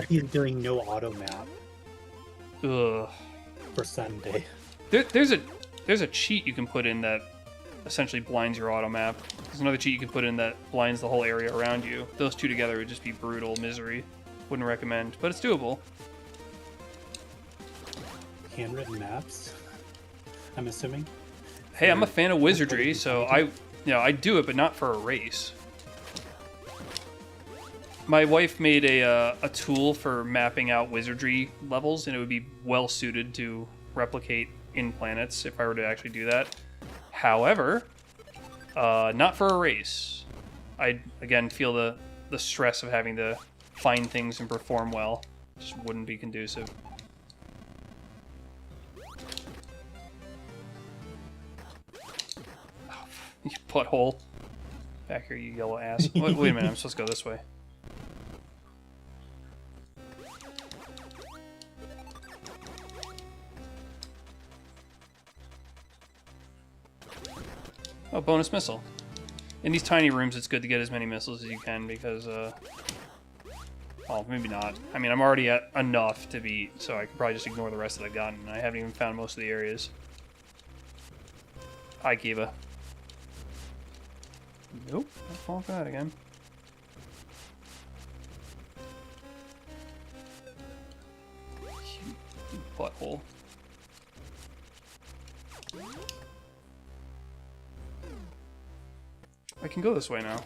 He's doing no auto map Ugh. for Sunday. There's a cheat you can put in that essentially blinds your auto map. There's another cheat you can put in that blinds the whole area around you. Those two together would just be brutal misery. Wouldn't recommend, but it's doable. Handwritten maps, I'm assuming. Hey, I'm a fan of wizardry, so I do it, but not for a race. My wife made a tool for mapping out wizardry levels, and it would be well suited to replicate in planets if I were to actually do that. However, not for a race. I again feel the stress of having to find things and perform well. Just wouldn't be conducive. You butthole. Back here, you yellow ass. Wait a minute, I'm supposed to go this way. Oh, bonus missile. In these tiny rooms, it's good to get as many missiles as you can because, well, maybe not. I mean, I'm already at enough to beat, so I could probably just ignore the rest that I've gotten. I haven't even found most of the areas. Hi, Kiva. Nope, I'll fall for that again. You butthole. I can go this way now.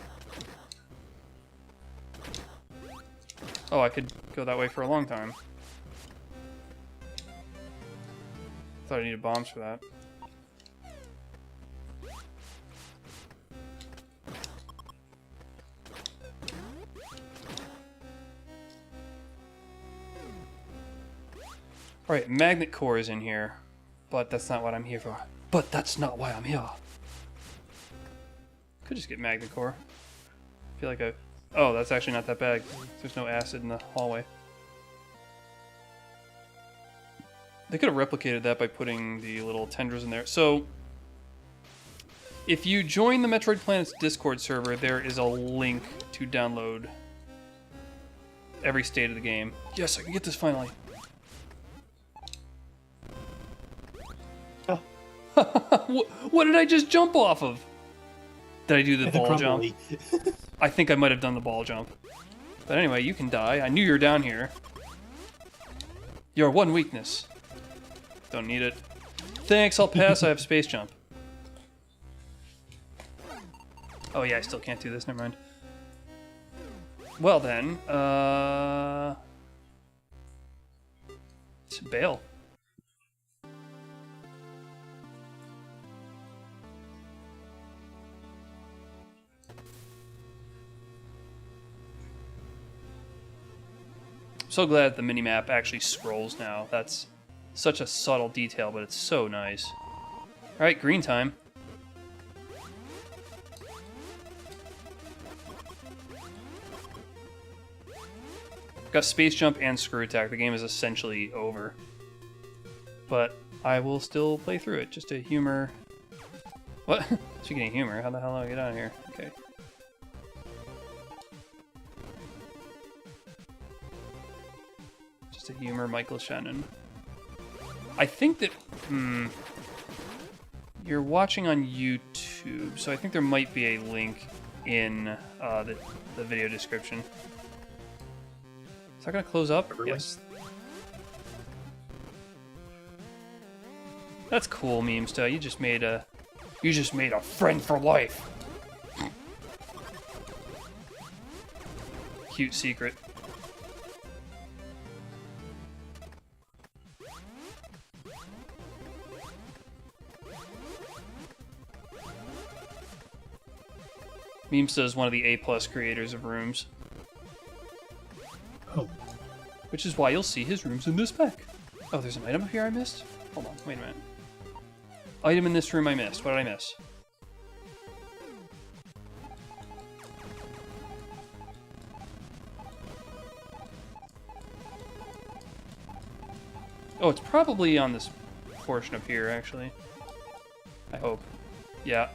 Oh, I could go that way for a long time. Thought I needed bombs for that. Alright, magnet core is in here, but that's not what I'm here for. But that's not why I'm here. Could just get magnet core. I feel like oh, that's actually not that bad. There's no acid in the hallway. They could have replicated that by putting the little tendrils in there. So, if you join the Metroid Planets Discord server, there is a link to download every state of the game. Yes, I can get this finally. What did I just jump off of? Did I do the ball jump? I think I might have done the ball jump. But anyway, you can die. I knew you were down here. Your one weakness. Don't need it. Thanks, I'll pass. I have space jump. Oh yeah, I still can't do this. Never mind. Well then, bail. So glad the minimap actually scrolls now. That's such a subtle detail, but it's so nice. Alright, green time. Got space jump and screw attack. The game is essentially over. But I will still play through it just to humor What? Speaking of humor, how the hell do I get out of here? Okay. Just to humor Michael Shannon. I think that... You're watching on YouTube, so I think there might be a link in the video description. Is that gonna close up? Everyone? Yes. That's cool, Memesta. You just made a friend for life. Cute secret. Memesta is one of the A+ creators of rooms. Oh. Which is why you'll see his rooms in this pack. Oh, there's an item up here I missed? Hold on, wait a minute. Item in this room I missed. What did I miss? Oh, it's probably on this portion up here, actually. I hope. Yeah.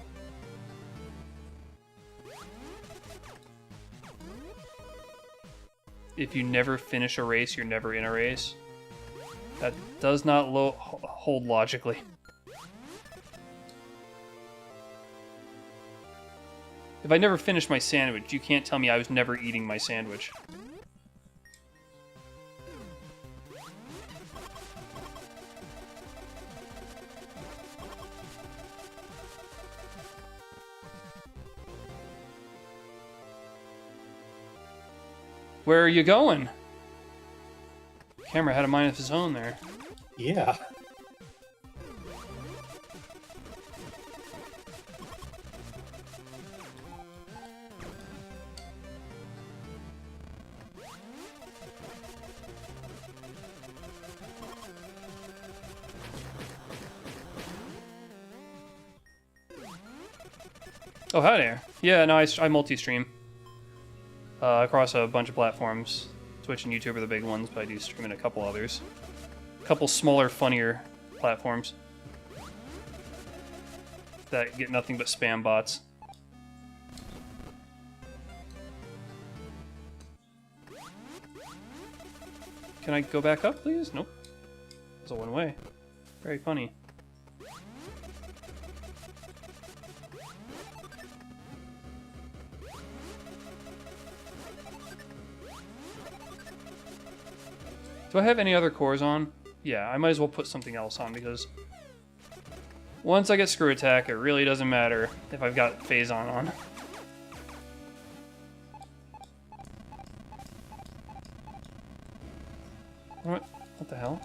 If you never finish a race, you're never in a race. That does not hold logically. If I never finish my sandwich, you can't tell me I was never eating my sandwich. Where are you going? Camera had a mind of his own there. Yeah. Oh, hi there. Yeah, no, I multi-stream. Across a bunch of platforms. Twitch and YouTube are the big ones, but I do stream in a couple others. A couple smaller, funnier platforms that get nothing but spam bots. Can I go back up, please? Nope. It's a one-way. Very funny. Do I have any other cores on? Yeah, I might as well put something else on because once I get Screw Attack, it really doesn't matter if I've got Phase on. What the hell?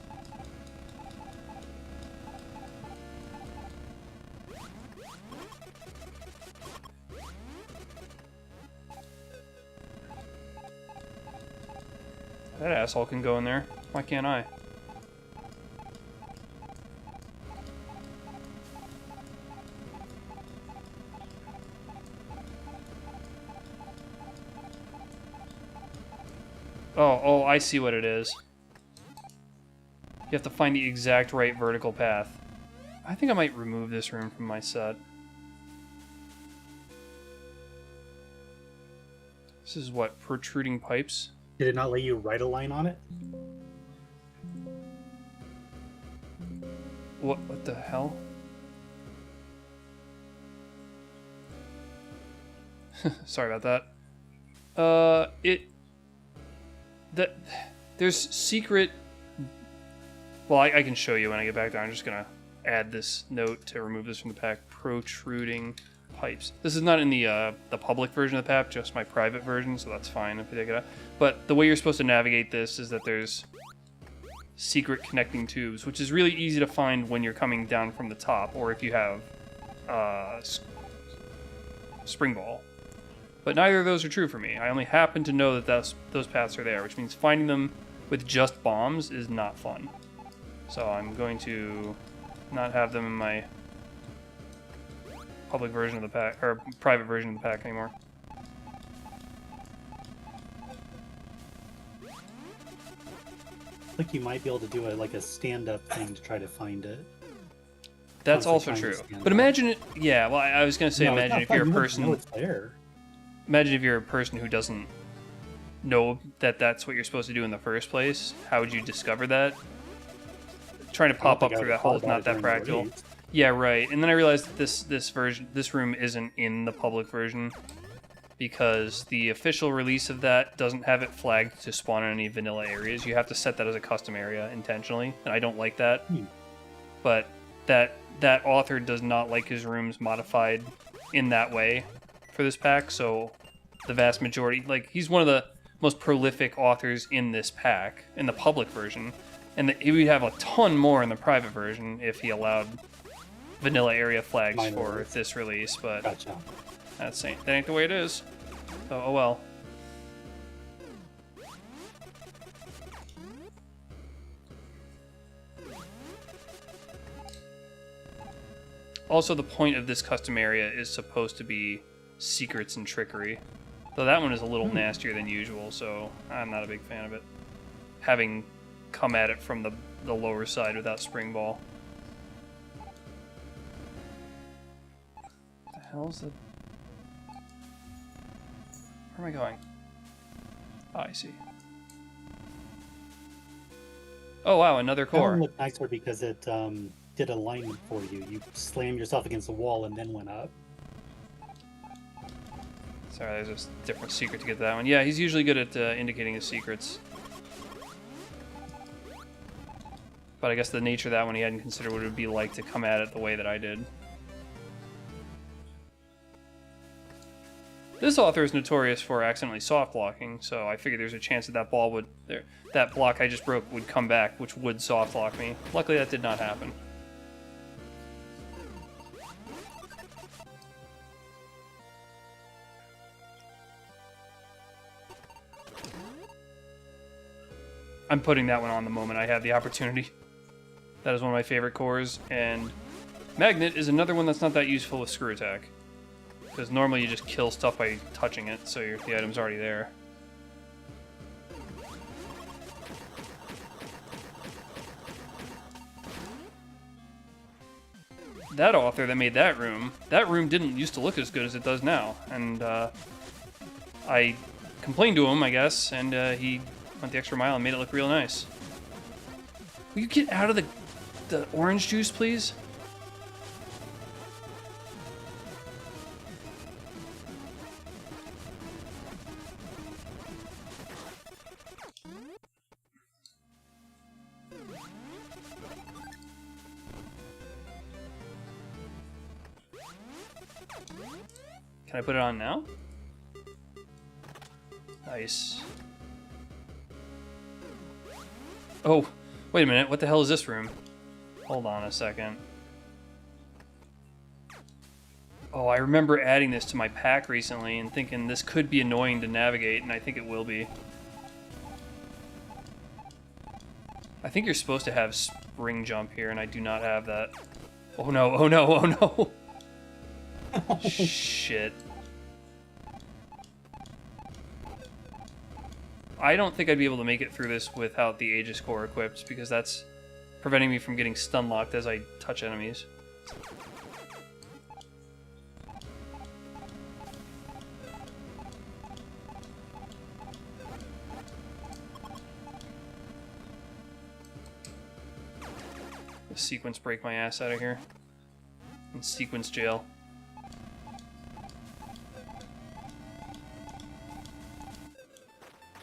That asshole can go in there. Why can't I? Oh, I see what it is. You have to find the exact right vertical path. I think I might remove this room from my set. This is what, protruding pipes? Did it not let you write a line on it? What the hell? Sorry about that. There's secret... Well, I can show you when I get back there. I'm just gonna add this note to remove this from the pack. Protruding pipes. This is not in the public version of the pack, just my private version, so that's fine if you take it out. But the way you're supposed to navigate this is that there's secret connecting tubes, which is really easy to find when you're coming down from the top, or if you have spring ball. But neither of those are true for me. I only happen to know that those paths are there, which means finding them with just bombs is not fun. So I'm going to not have them in my public version of the pack, or private version of the pack anymore. I think you might be able to do like a stand-up thing to try to find it. That's constantly also trying to true. stand But out. imagine it. Yeah, well, I was gonna say, No, it's imagine not if fun. you're a You wouldn't person. know it's there. Imagine if you're a person who doesn't know that that's what you're supposed to do in the first place. How would you discover that? Trying to pop think up I through would've that hole thought is about not it that during the practical. release. Yeah, right. And then I realized that this room isn't in the public version because the official release of that doesn't have it flagged to spawn in any vanilla areas. You have to set that as a custom area intentionally, and I don't like that. But that author does not like his rooms modified in that way for this pack, so the vast majority, like, he's one of the most prolific authors in this pack, in the public version, and he would have a ton more in the private version if he allowed vanilla area flags Minor for release. this release, but Gotcha. that ain't the way it is. So, oh well. Also, the point of this custom area is supposed to be secrets and trickery. Though that one is a little nastier than usual, so I'm not a big fan of it. Having come at it from the lower side without spring ball. What the hell is the... Where am I going? Oh, I see. Oh wow, another That one core. looked nicer because it did alignment for you. You slammed yourself against the wall and then went up. Sorry, there's a different secret to get to that one. Yeah, he's usually good at indicating his secrets. But I guess the nature of that one he hadn't considered what it would be like to come at it the way that I did. This author is notorious for accidentally soft blocking, so I figured there's a chance that that ball would... that block I just broke would come back, which would soft block me. Luckily that did not happen. I'm putting that one on the moment I have the opportunity. That is one of my favorite cores, and Magnet is another one that's not that useful with Screw Attack. Because normally you just kill stuff by touching it, so the item's already there. That author that made that room didn't used to look as good as it does now, and I complained to him, I guess, and he went the extra mile and made it look real nice. Will you get out of the orange juice, please? Can I put it on now? Nice. Oh, wait a minute. What the hell is this room? Hold on a second. Oh, I remember adding this to my pack recently and thinking this could be annoying to navigate, and I think it will be. I think you're supposed to have spring jump here, and I do not have that. Oh no, oh no, oh no! Shit. I don't think I'd be able to make it through this without the Aegis core equipped, because that's preventing me from getting stun locked as I touch enemies. The sequence break my ass out of here. In sequence jail.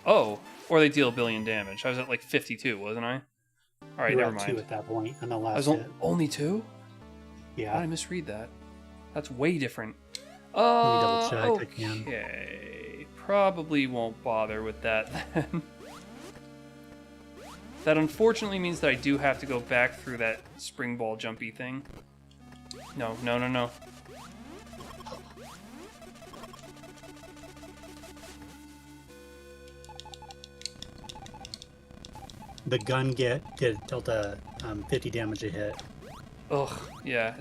Oh, or they deal 1 billion damage. I was at like 52, wasn't I? Alright, You were never at mind. 2 at that point on the I last was hit. only 2? How did Yeah. I misread that? That's way different. double check, I can. Okay. Probably won't bother with that then. That unfortunately means that I do have to go back through that spring ball jumpy thing. No, no, no, no. The gun did Delta 50 damage a hit. Ugh, yeah.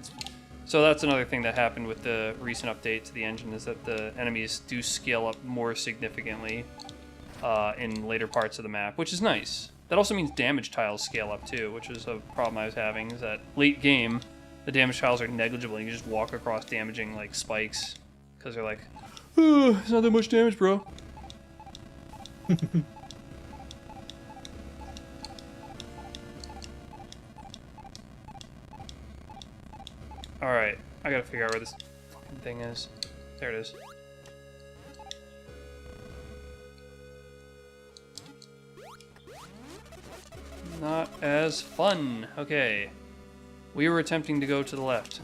So that's another thing that happened with the recent update to the engine, is that the enemies do scale up more significantly in later parts of the map, which is nice. That also means damage tiles scale up too, which is a problem I was having, is that late game, the damage tiles are negligible. And you just walk across damaging like spikes because they're like, oh, it's not that much damage, bro. Alright, I gotta figure out where this fucking thing is. There it is. Not as fun. Okay. We were attempting to go to the left.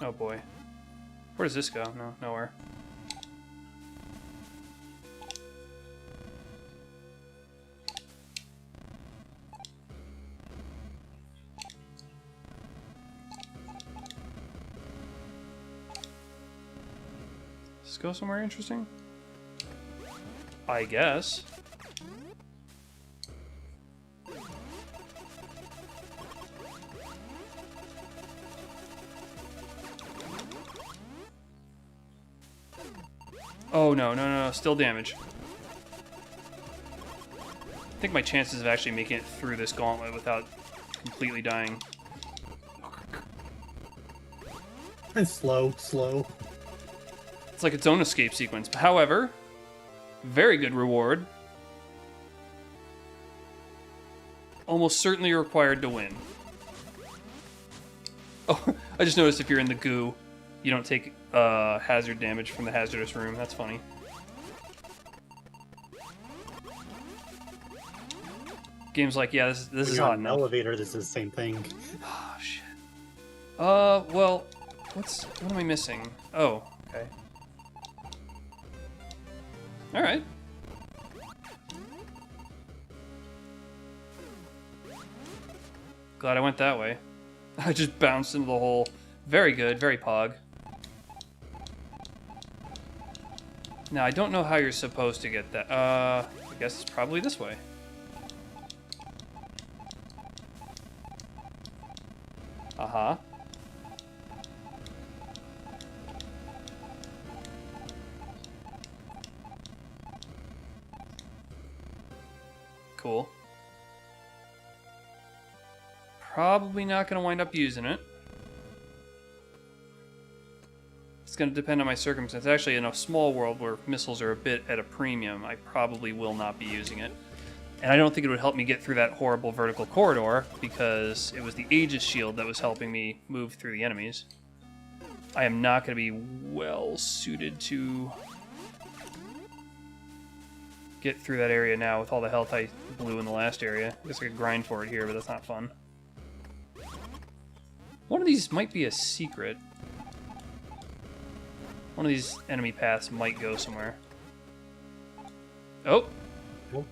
Oh boy. Where does this go? No, nowhere. Does this go somewhere interesting? I guess. Oh no, no, no, still damage. I think my chances of actually making it through this gauntlet without completely dying. And slow. It's like its own escape sequence. However, very good reward. Almost certainly required to win. Oh, I just noticed if you're in the goo, you don't take hazard damage from the hazardous room. That's funny. Game's like, yeah, this is hot enough. Elevator, this is the same thing. Oh shit. Well, what am I missing? Oh, okay. All right. Glad I went that way. I just bounced into the hole. Very good, very pog. Now, I don't know how you're supposed to get that. I guess it's probably this way. Uh-huh. Cool. Probably not going to wind up using it. It's going to depend on my circumstance. Actually, in a small world where missiles are a bit at a premium, I probably will not be using it. And I don't think it would help me get through that horrible vertical corridor because it was the Aegis shield that was helping me move through the enemies. I am not going to be well suited to get through that area now with all the health I blew in the last area. I guess I could grind for it here, but that's not fun. One of these might be a secret. One of these enemy paths might go somewhere. Oh! I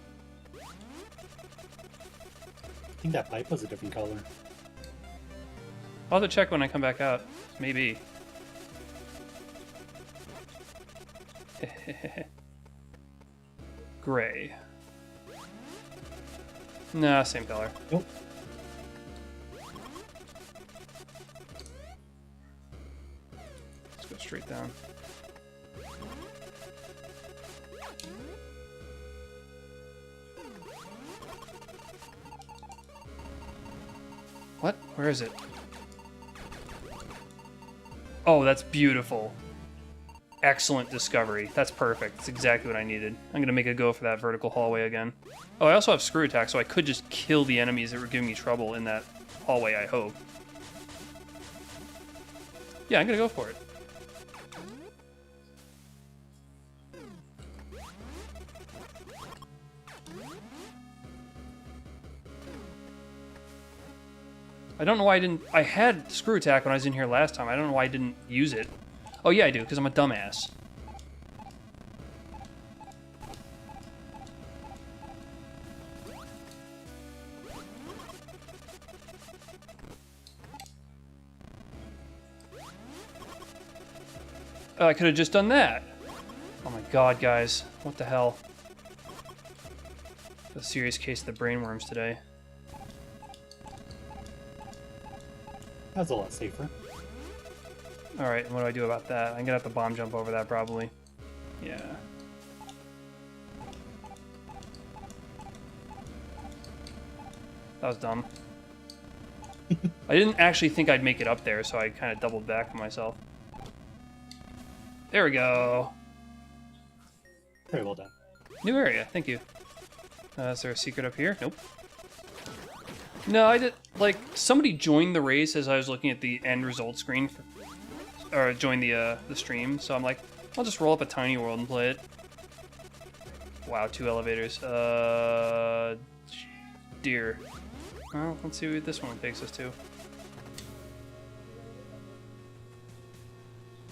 think that pipe was a different color. I'll have to check when I come back out. Maybe. Gray. Nah, same color. Nope. Let's go straight down. What? Where is it? Oh, that's beautiful. Excellent discovery. That's perfect. That's exactly what I needed. I'm gonna make a go for that vertical hallway again. Oh, I also have screw attack, so I could just kill the enemies that were giving me trouble in that hallway, I hope. Yeah, I'm gonna go for it. I don't know why I didn't... I had screw attack when I was in here last time. I don't know why I didn't use it. Oh, yeah, I do, because I'm a dumbass. Oh, I could have just done that. Oh my god, guys. What the hell? A serious case of the brainworms today. That's a lot safer. Alright, and what do I do about that? I'm gonna have to bomb jump over that, probably. Yeah. That was dumb. I didn't actually think I'd make it up there, so I kind of doubled back on myself. There we go. Very well done. New area, thank you. Is there a secret up here? Nope. No, I did, like, somebody joined the race as I was looking at the end result screen, or joined the stream, so I'm like, I'll just roll up a tiny world and play it. Wow, 2 elevators. Dear. Well, let's see what this one takes us to.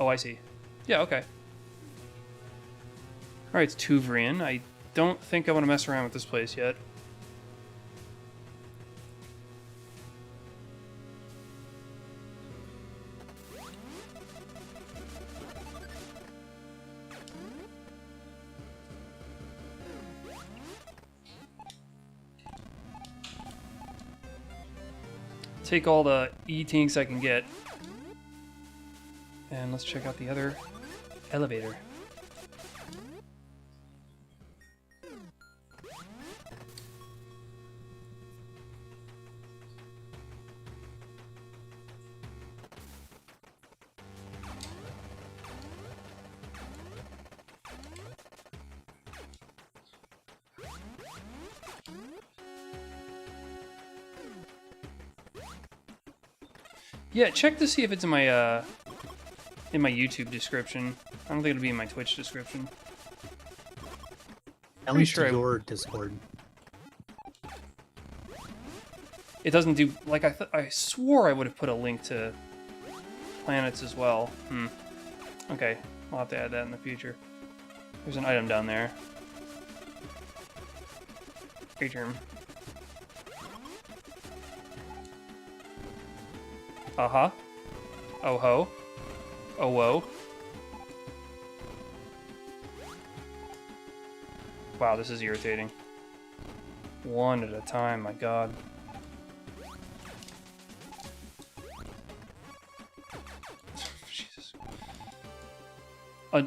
Oh, I see. Yeah, okay. Alright, it's Tuvrian. I don't think I want to mess around with this place yet. Take all the E-tanks I can get. And let's check out the other elevator. Yeah, check to see if it's in my YouTube description. I don't think it'll be in my Twitch description. At least to your Discord. It doesn't do, like, I swore I would have put a link to planets as well. Okay, I'll have to add that in the future. There's an item down there. Great term. Uh-huh. Oh-ho. Oh-whoa. Wow, this is irritating. One at a time, my god. Jesus.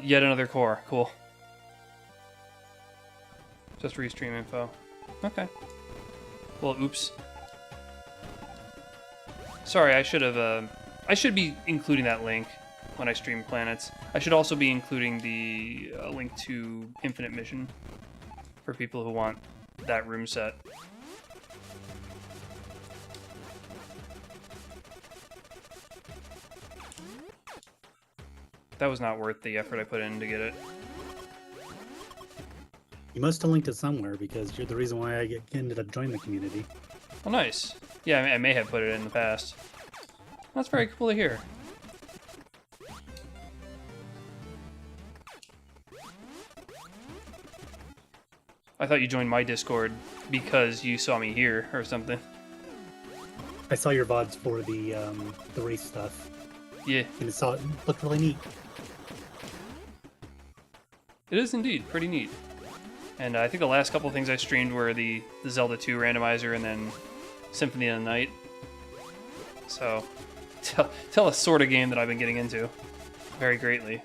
Yet another core. Cool. Just Restream info. Okay. Well, oops. Sorry, I should have, I should be including that link when I stream planets. I should also be including the link to Infinite Mission for people who want that room set. That was not worth the effort I put in to get it. You must have linked it somewhere because you're the reason why I ended up joining the community. Oh, nice. Yeah, I may have put it in the past. That's very cool to hear. I thought you joined my Discord because you saw me here or something. I saw your VODs for the race stuff. Yeah. And it looked really neat. It is indeed pretty neat. And I think the last couple things I streamed were the Zelda 2 randomizer and then Symphony of the Night. So, tell a sort of game that I've been getting into very greatly.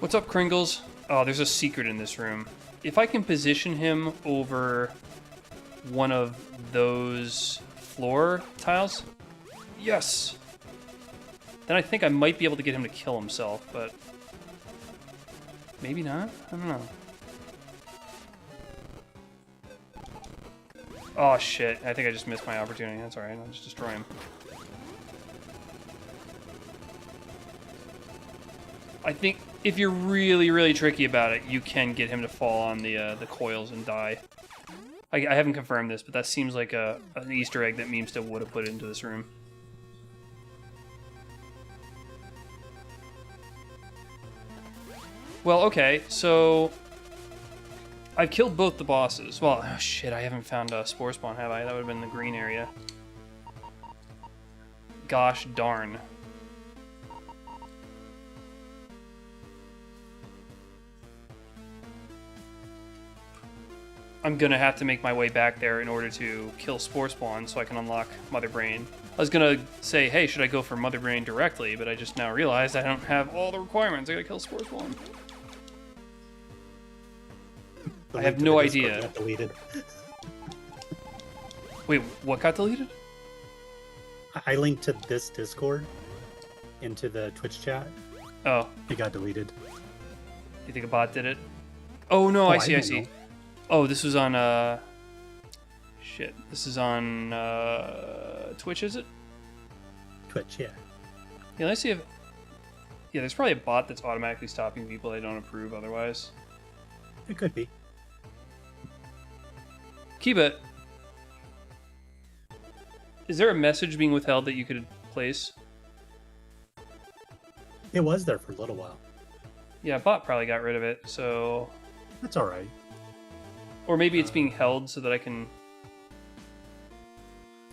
What's up, Kringles? Oh, there's a secret in this room. If I can position him over one of those floor tiles, yes! Then I think I might be able to get him to kill himself, but maybe not? I don't know. Oh shit, I think I just missed my opportunity. That's alright, I'll just destroy him. I think if you're really, really tricky about it, you can get him to fall on the coils and die. I haven't confirmed this, but that seems like an Easter egg that Memesta would have put into this room. Well, okay, so I've killed both the bosses. Well, oh shit, I haven't found a Spore Spawn, have I? That would have been the green area. Gosh darn. I'm gonna have to make my way back there in order to kill Spore Spawn so I can unlock Mother Brain. I was gonna say, hey, should I go for Mother Brain directly? But I just now realized I don't have all the requirements. I gotta kill Spore Spawn. I have no idea. Got deleted. Wait, what got deleted? I linked to this Discord into the Twitch chat. Oh, It got deleted. you think a bot did it? Oh no, Oh, I I see, I don't see. know. Oh, this was on shit. This is on Twitch, is it? Twitch, yeah. Yeah, let's see if yeah, there's probably a bot that's automatically stopping people they don't approve otherwise. It could be. Kiba, is there a message being withheld that you could place? It was there for a little while. Yeah, bot probably got rid of it, so That's all right. or maybe it's being held so that I can.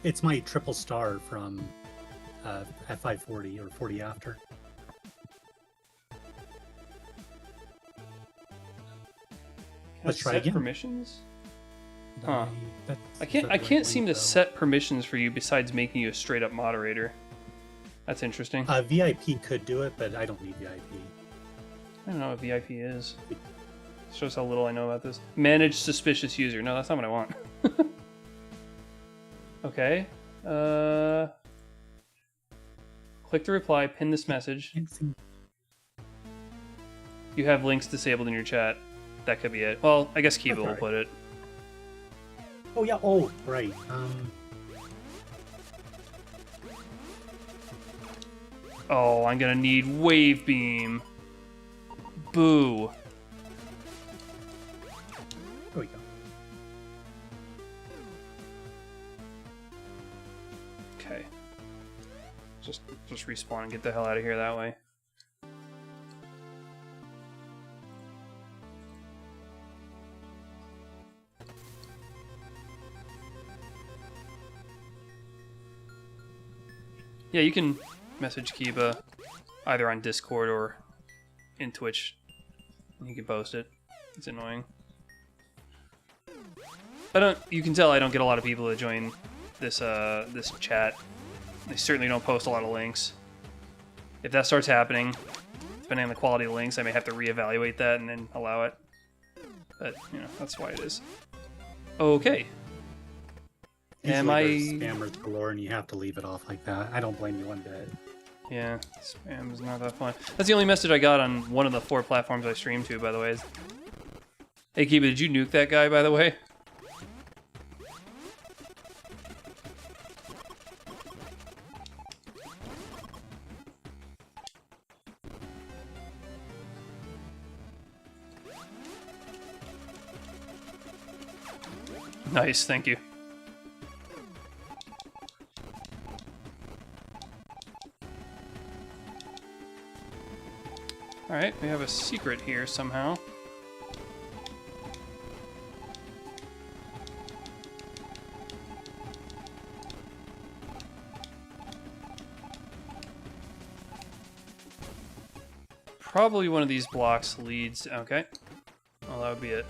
It's my triple star from at 540 or 40 after. Can Let's I try set again. permissions? Huh. That's I can't. the I right can't seem to link, though. set permissions for you besides making you a straight up moderator. That's interesting. VIP could do it, but I don't need VIP. I don't know what VIP is. Shows how little I know about this. Manage suspicious user. No, that's not what I want. Okay. Click to reply. Pin this message. You have links disabled in your chat. That could be it. Well, I guess Kiba That's will alright. put it. Oh yeah. Oh right. Oh, I'm gonna need Wave Beam. Boo. There we go. Okay. Just respawn and get the hell out of here that way. Yeah, you can message Kiba either on Discord or in Twitch. You can post it. It's annoying. You can tell I don't get a lot of people to join this this chat. They certainly don't post a lot of links. If that starts happening, depending on the quality of links, I may have to reevaluate that and then allow it. But, you know, that's why it is. Okay. Am I... Usually there's spammers galore, and you have to leave it off like that. I don't blame you one bit. Yeah, spam is not that fun. That's the only message I got on one of the 4 platforms I stream to, by the way. Hey, Kiba, did you nuke that guy, by the way? Nice, thank you. Alright, we have a secret here somehow. Probably one of these blocks leads... Okay. Well, that would be it.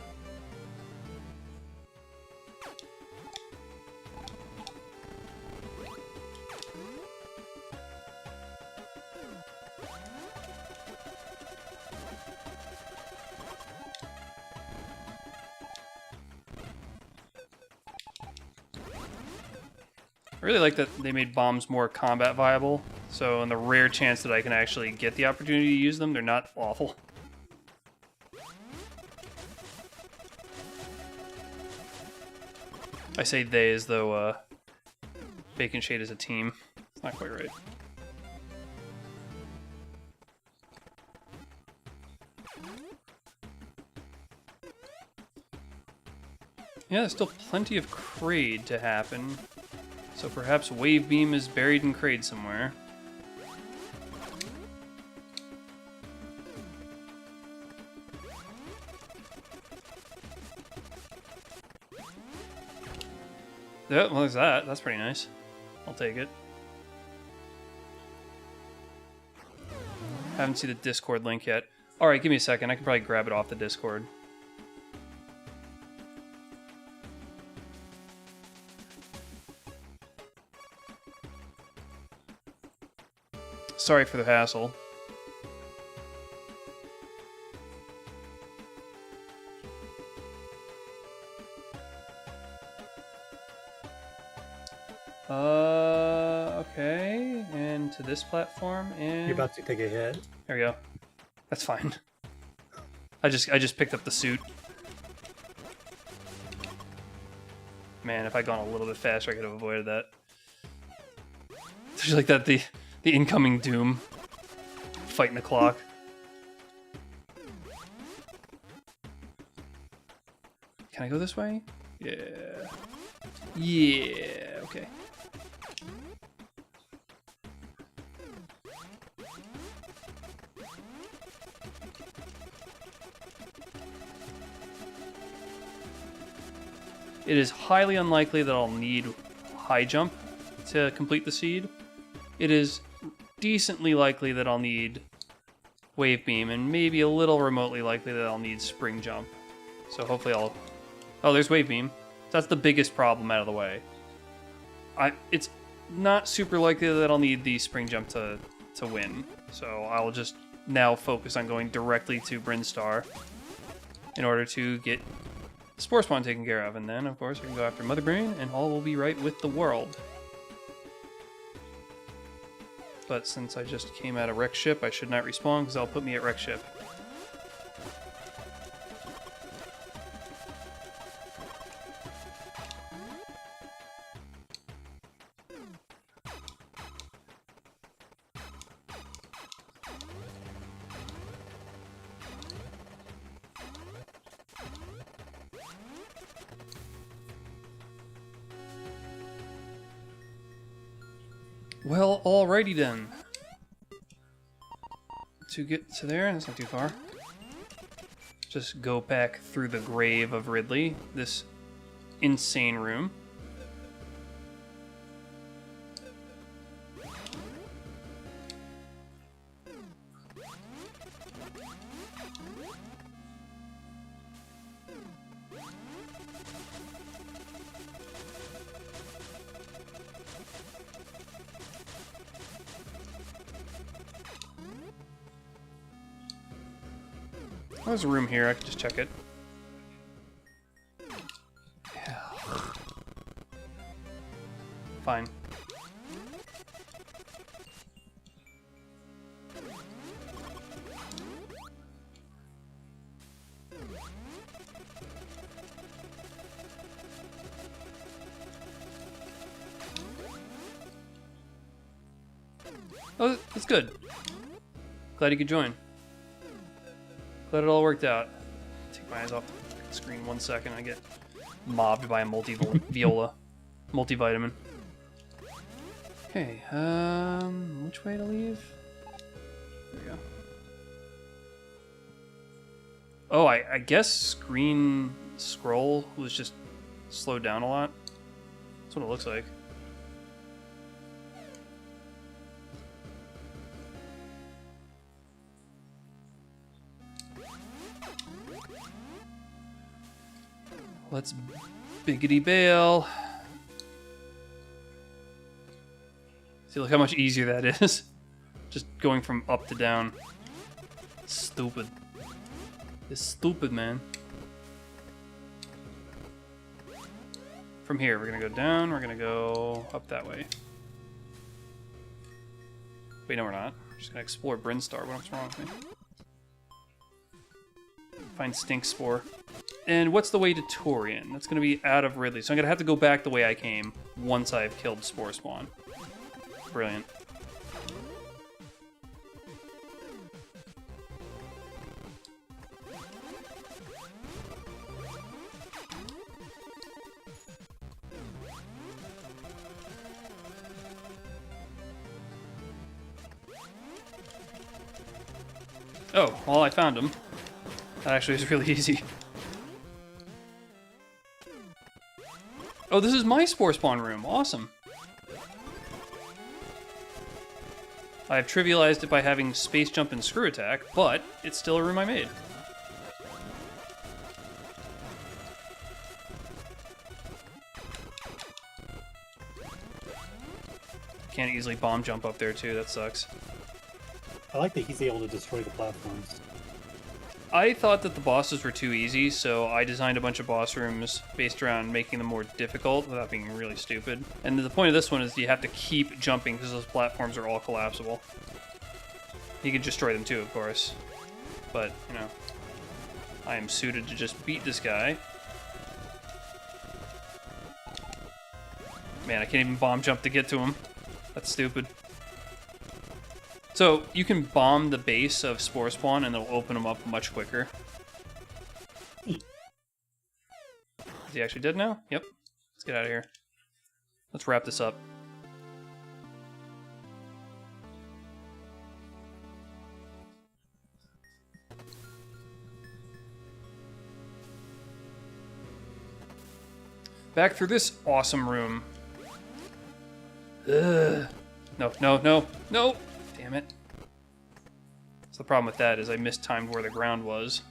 I really like that they made bombs more combat viable, so in the rare chance that I can actually get the opportunity to use them, they're not awful. I say they as though Bacon Shade is a team. It's not quite right. Yeah, there's still plenty of Kraid to happen. So perhaps Wave Beam is buried in Kraid somewhere. Yeah, well, there's that. That's pretty nice. I'll take it. Haven't seen the Discord link yet. Alright, give me a second. I can probably grab it off the Discord. Sorry for the hassle. Okay, and to this platform, and You're about to take a hit. there we go. That's fine. I just picked up the suit. Man, if I'd gone a little bit faster, I could have avoided that. There's like that the incoming doom fighting the clock. Can I go this way? Yeah. Yeah. Okay. It is highly unlikely that I'll need high jump to complete the seed. It is decently likely that I'll need wave beam, and maybe a little remotely likely that I'll need spring jump. So hopefully I'll... Oh, there's wave beam. That's the biggest problem out of the way. It's not super likely that I'll need the spring jump to win. So I'll just now focus on going directly to Brinstar in order to get Spore Spawn taken care of, and then, of course, we can go after Mother Brain, and all will be right with the world. But since I just came out of Wreck Ship, I should not respawn, because that'll put me at Wreck Ship. Well, alrighty then. To get to there, that's not too far. Just go back through the grave of Ridley, this insane room. Oh, there's a room here, I can just check it. Yeah. Fine. Oh, that's good. Glad you could join. Glad it all worked out. Take my eyes off the screen 1 second. I get mobbed by a multi-viola. Multivitamin. Okay, which way to leave? There we go. Oh, I guess screen scroll was just slowed down a lot. That's what it looks like. Let's biggity bail. See, look how much easier that is. Just going from up to down. Stupid. It's stupid, man. From here, we're gonna go down, we're gonna go up that way. Wait, no we're not. We're just gonna explore Brinstar. What's wrong with me? Find Stink Spore. And what's the way to Torian? That's going to be out of Ridley. So I'm going to have to go back the way I came once I've killed Spore Spawn. Brilliant. Oh, well, I found him. That actually is really easy. Oh, this is my Spore Spawn room. Awesome. I've trivialized it by having Space Jump and Screw Attack, but it's still a room I made. Can't easily bomb jump up there too, that sucks. I like that he's able to destroy the platforms. I thought that the bosses were too easy, so I designed a bunch of boss rooms based around making them more difficult without being really stupid. And the point of this one is you have to keep jumping because those platforms are all collapsible. You can destroy them too, of course. But, you know, I am suited to just beat this guy. Man, I can't even bomb jump to get to him. That's stupid. So, you can bomb the base of Spore Spawn and it'll open them up much quicker. Is he actually dead now? Yep. Let's get out of here. Let's wrap this up. Back through this awesome room. Ugh. No, no, no, no! Damn it. So the problem with that is I mistimed where the ground was.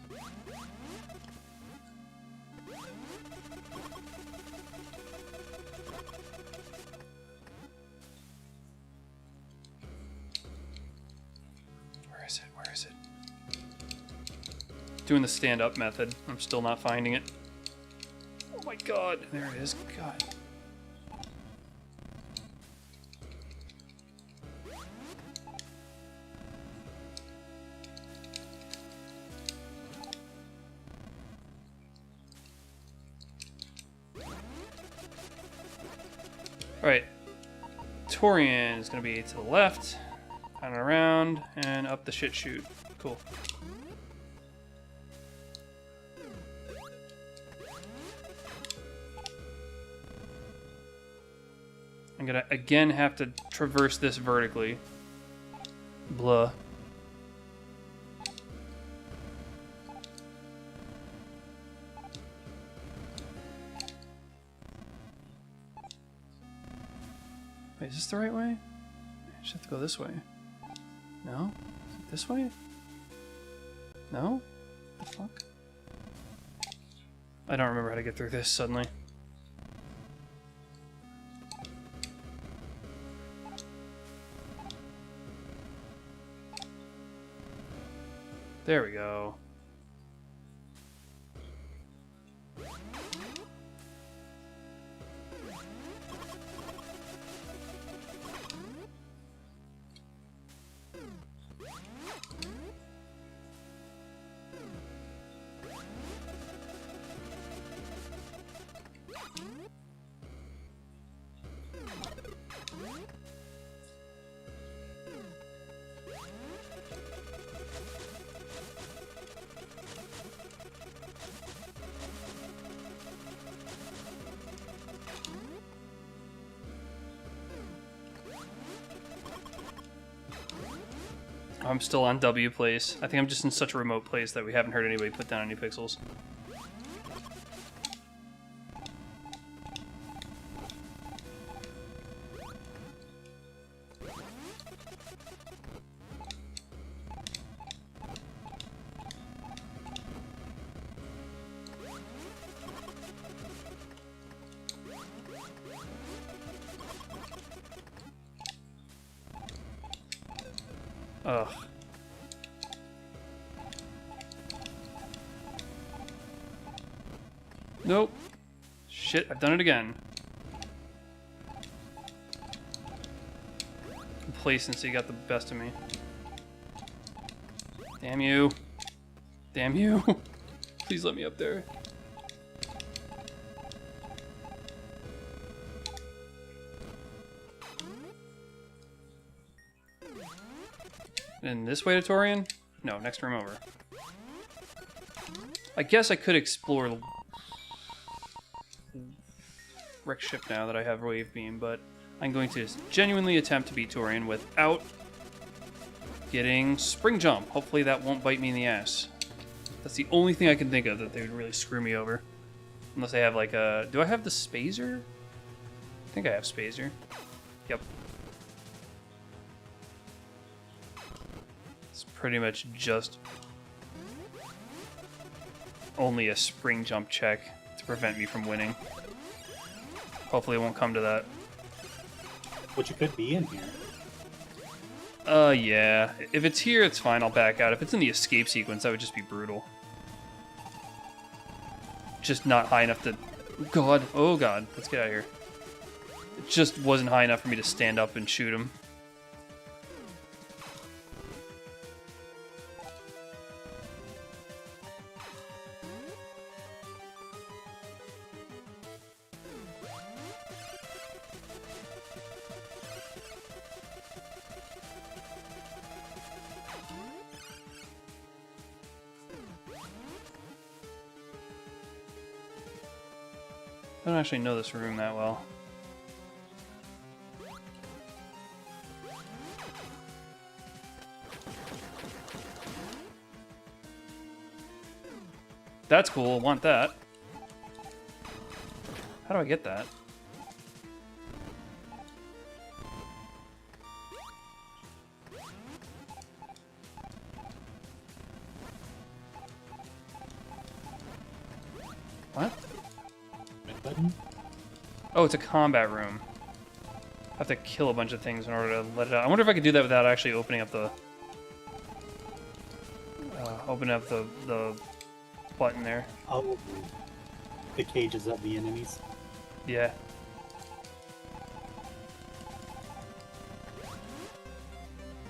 Where is it? Where is it? Doing the stand-up method. I'm still not finding it. Oh my god. There it is. God. Alright, Torian is going to be to the left, down and around, and up the shit chute. Cool. I'm going to again have to traverse this vertically. Blah. Wait, is this the right way? I just have to go this way. No? Is it this way? No? What the fuck? I don't remember how to get through this suddenly. There we go. I'm still on W place. I think I'm just in such a remote place that we haven't heard anybody put down any pixels. Ugh. Nope. Shit, I've done it again. Complacency got the best of me. Damn you. Damn you. Please let me up there. And this way to Torian? No, next room over. I guess I could explore Wreck Ship now that I have Wave Beam, but I'm going to genuinely attempt to beat Torian without getting Spring Jump. Hopefully that won't bite me in the ass. That's the only thing I can think of that they would really screw me over. Unless I have like a... Do I have the Spazer? I think I have Spazer. Yep. Pretty much just only a spring jump check to prevent me from winning. Hopefully it won't come to that. Which it could be in here. Yeah. If it's here, it's fine. I'll back out. If it's in the escape sequence, that would just be brutal. Just not high enough to... God. Oh, God. Let's get out of here. It just wasn't high enough for me to stand up and shoot him. I don't actually know this room that well. That's cool. Want that. How do I get that? What? Button? Oh, it's a combat room. I have to kill a bunch of things in order to let it out. I wonder if I could do that without actually opening up the... the button there. Oh, the cages of the enemies. Yeah.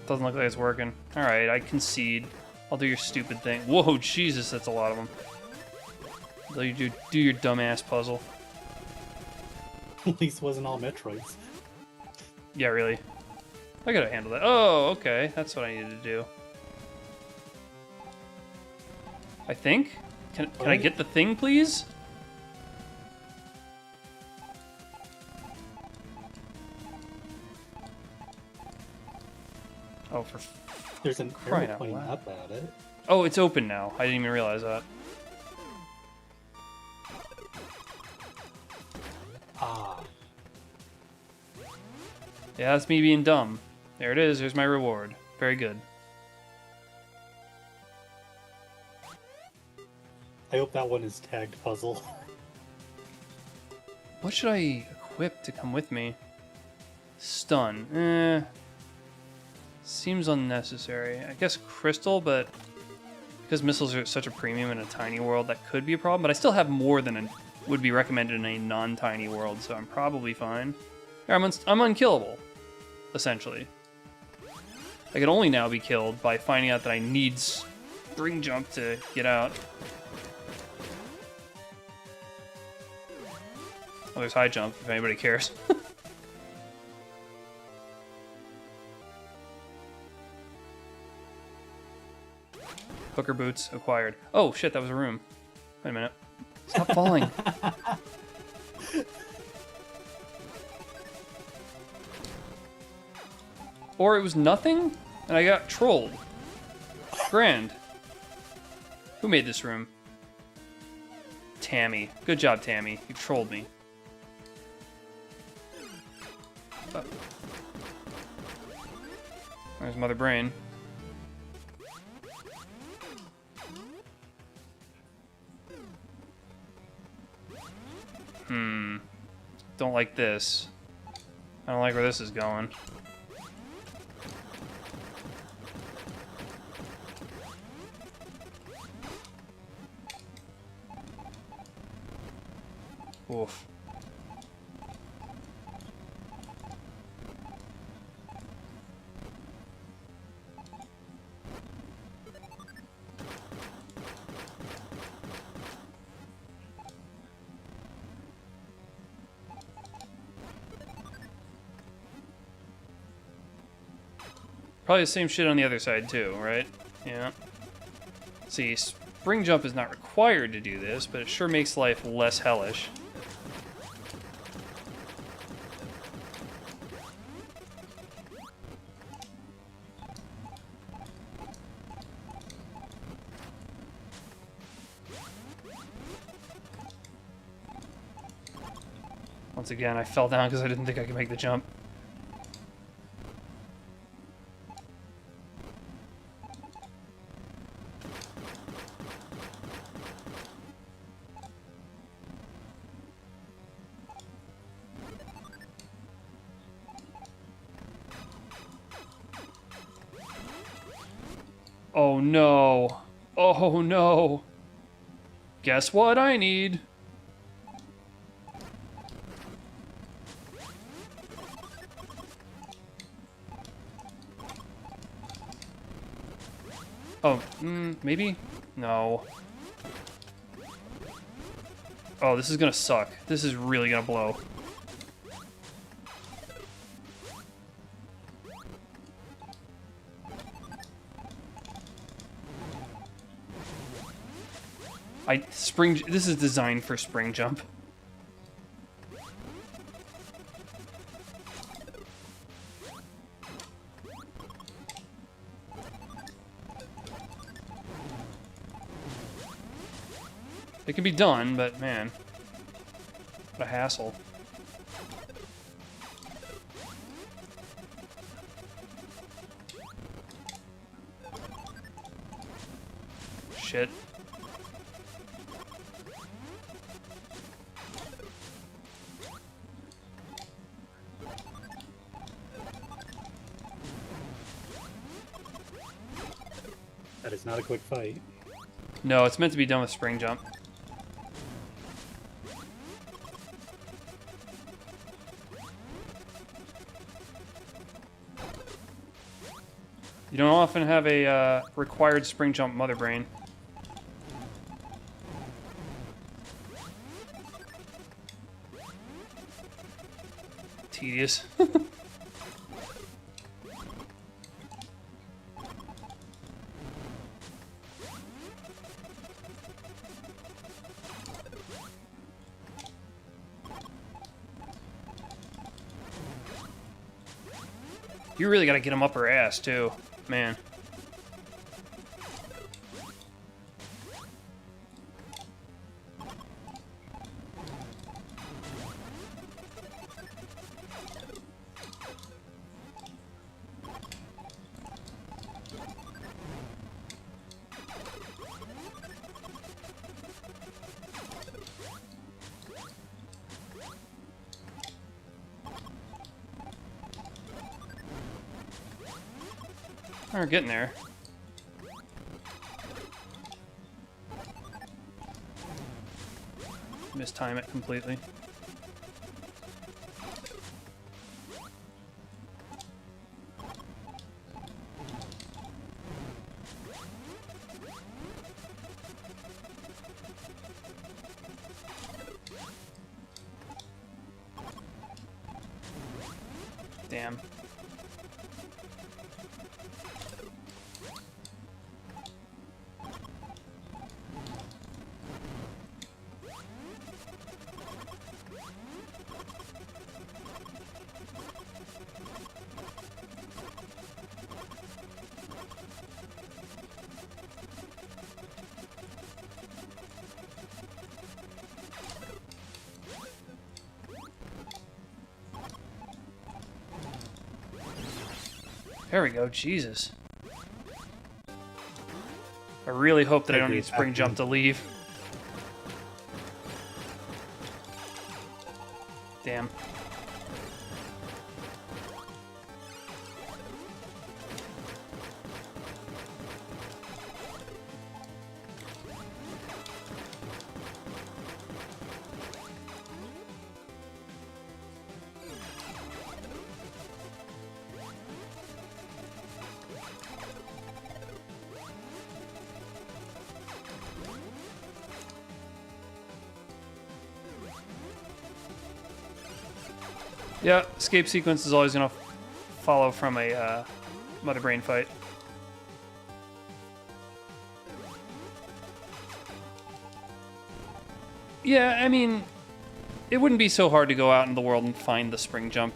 Doesn't look like it's working. Alright, I concede. I'll do your stupid thing. Whoa, Jesus, that's a lot of them. You do your dumbass puzzle. At least it wasn't all Metroids. Yeah, really. I gotta handle that. Oh, okay. That's what I needed to do. I think? Can I get the thing, please? Oh, for There's an crying out airplane loud. up at it. Oh, it's open now. I didn't even realize that. Ah. Yeah, that's me being dumb. There it is. There's my reward. Very good. I hope that one is tagged puzzle. What should I equip to come with me? Stun. Seems unnecessary. I guess crystal, but because missiles are such a premium in a tiny world, that could be a problem. But I still have more than would be recommended in a non-tiny world, so I'm probably fine. I'm unkillable, essentially. I can only now be killed by finding out that I need spring jump to get out. Oh, there's high jump, if anybody cares. Hooker boots acquired. Oh, shit, that was a room. Wait a minute. Stop falling. Or it was nothing, and I got trolled. Grand. Who made this room? Tammy. Good job, Tammy. You trolled me. There's Mother Brain. Don't like this. I don't like where this is going. Oof. Probably the same shit on the other side too, right? Yeah. See, spring jump is not required to do this, but it sure makes life less hellish. Once again, I fell down because I didn't think I could make the jump. Oh no. Oh no. Guess what I need? Oh, maybe? No. Oh, this is gonna suck. This is really gonna blow. This is designed for spring jump. It can be done, but man, what a hassle. Shit. That is not a quick fight. No, it's meant to be done with spring jump. You don't often have a required spring jump mother brain. Tedious. You really gotta get him up her ass, too. Man. We're getting there. Mistime it completely. Damn. There we go, Jesus. I really hope that I don't need spring jump to leave. Damn. Yeah, escape sequence is always going to follow from a mother brain fight. Yeah, I mean, it wouldn't be so hard to go out in the world and find the spring jump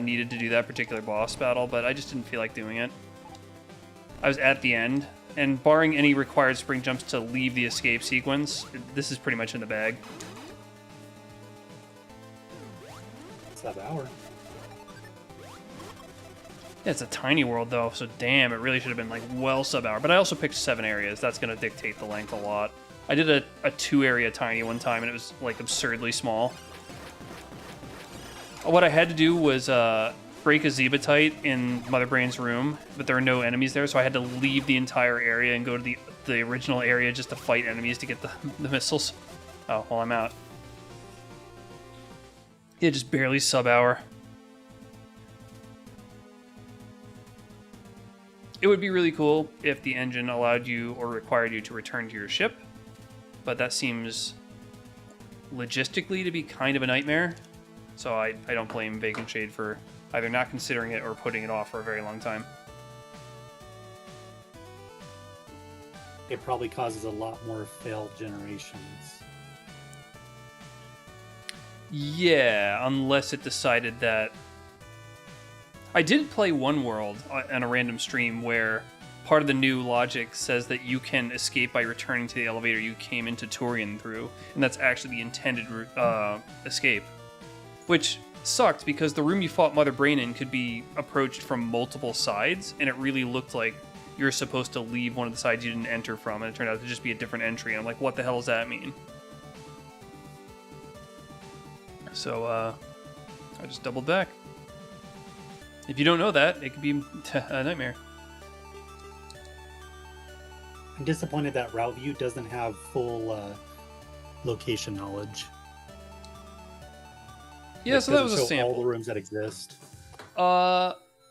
needed to do that particular boss battle, but I just didn't feel like doing it. I was at the end, and barring any required spring jumps to leave the escape sequence, this is pretty much in the bag. Sub-hour. Yeah, it's a tiny world though, so damn, it really should have been like well sub-hour. But I also picked 7 areas. That's going to dictate the length a lot. I did a 2-area tiny one time, and it was like absurdly small. What I had to do was break a Zebatite in Mother Brain's room, but there are no enemies there, so I had to leave the entire area and go to the original area just to fight enemies to get the missiles. Oh, well, I'm out. Yeah, just barely sub-hour. It would be really cool if the engine allowed you or required you to return to your ship, but that seems logistically to be kind of a nightmare, so I don't blame Vacant Shade for either not considering it or putting it off for a very long time. It probably causes a lot more failed generations. Yeah, unless it decided that... I did play one world on a random stream where part of the new logic says that you can escape by returning to the elevator you came into Turian through, and that's actually the intended escape. Which sucked because the room you fought Mother Brain in could be approached from multiple sides, and it really looked like you're supposed to leave one of the sides you didn't enter from, and it turned out to just be a different entry. And I'm like, what the hell does that mean? So, I just doubled back. If you don't know that, it could be a nightmare. I'm disappointed that Route View doesn't have full location knowledge. Yeah, so that was a show sample. all the rooms that exist.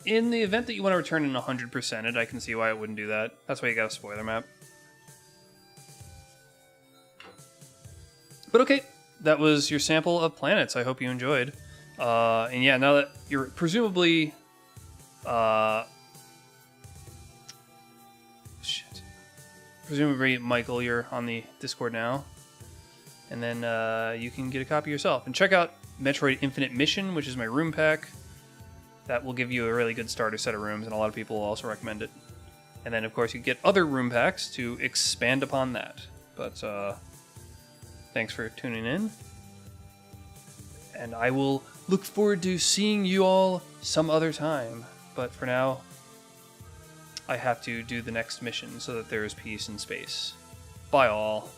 In the event that you want to return in 100% it, I can see why it wouldn't do that. That's why you got a spoiler map. But okay, that was your sample of planets. I hope you enjoyed. And yeah, now that you're presumably... Presumably, Michael, you're on the Discord now. And then you can get a copy yourself. And check out Metroid Infinite Mission, which is my room pack. That will give you a really good starter set of rooms, and a lot of people will also recommend it. And then, of course, you get other room packs to expand upon that. But thanks for tuning in. And I will look forward to seeing you all some other time. But for now, I have to do the next mission so that there is peace in space. Bye all.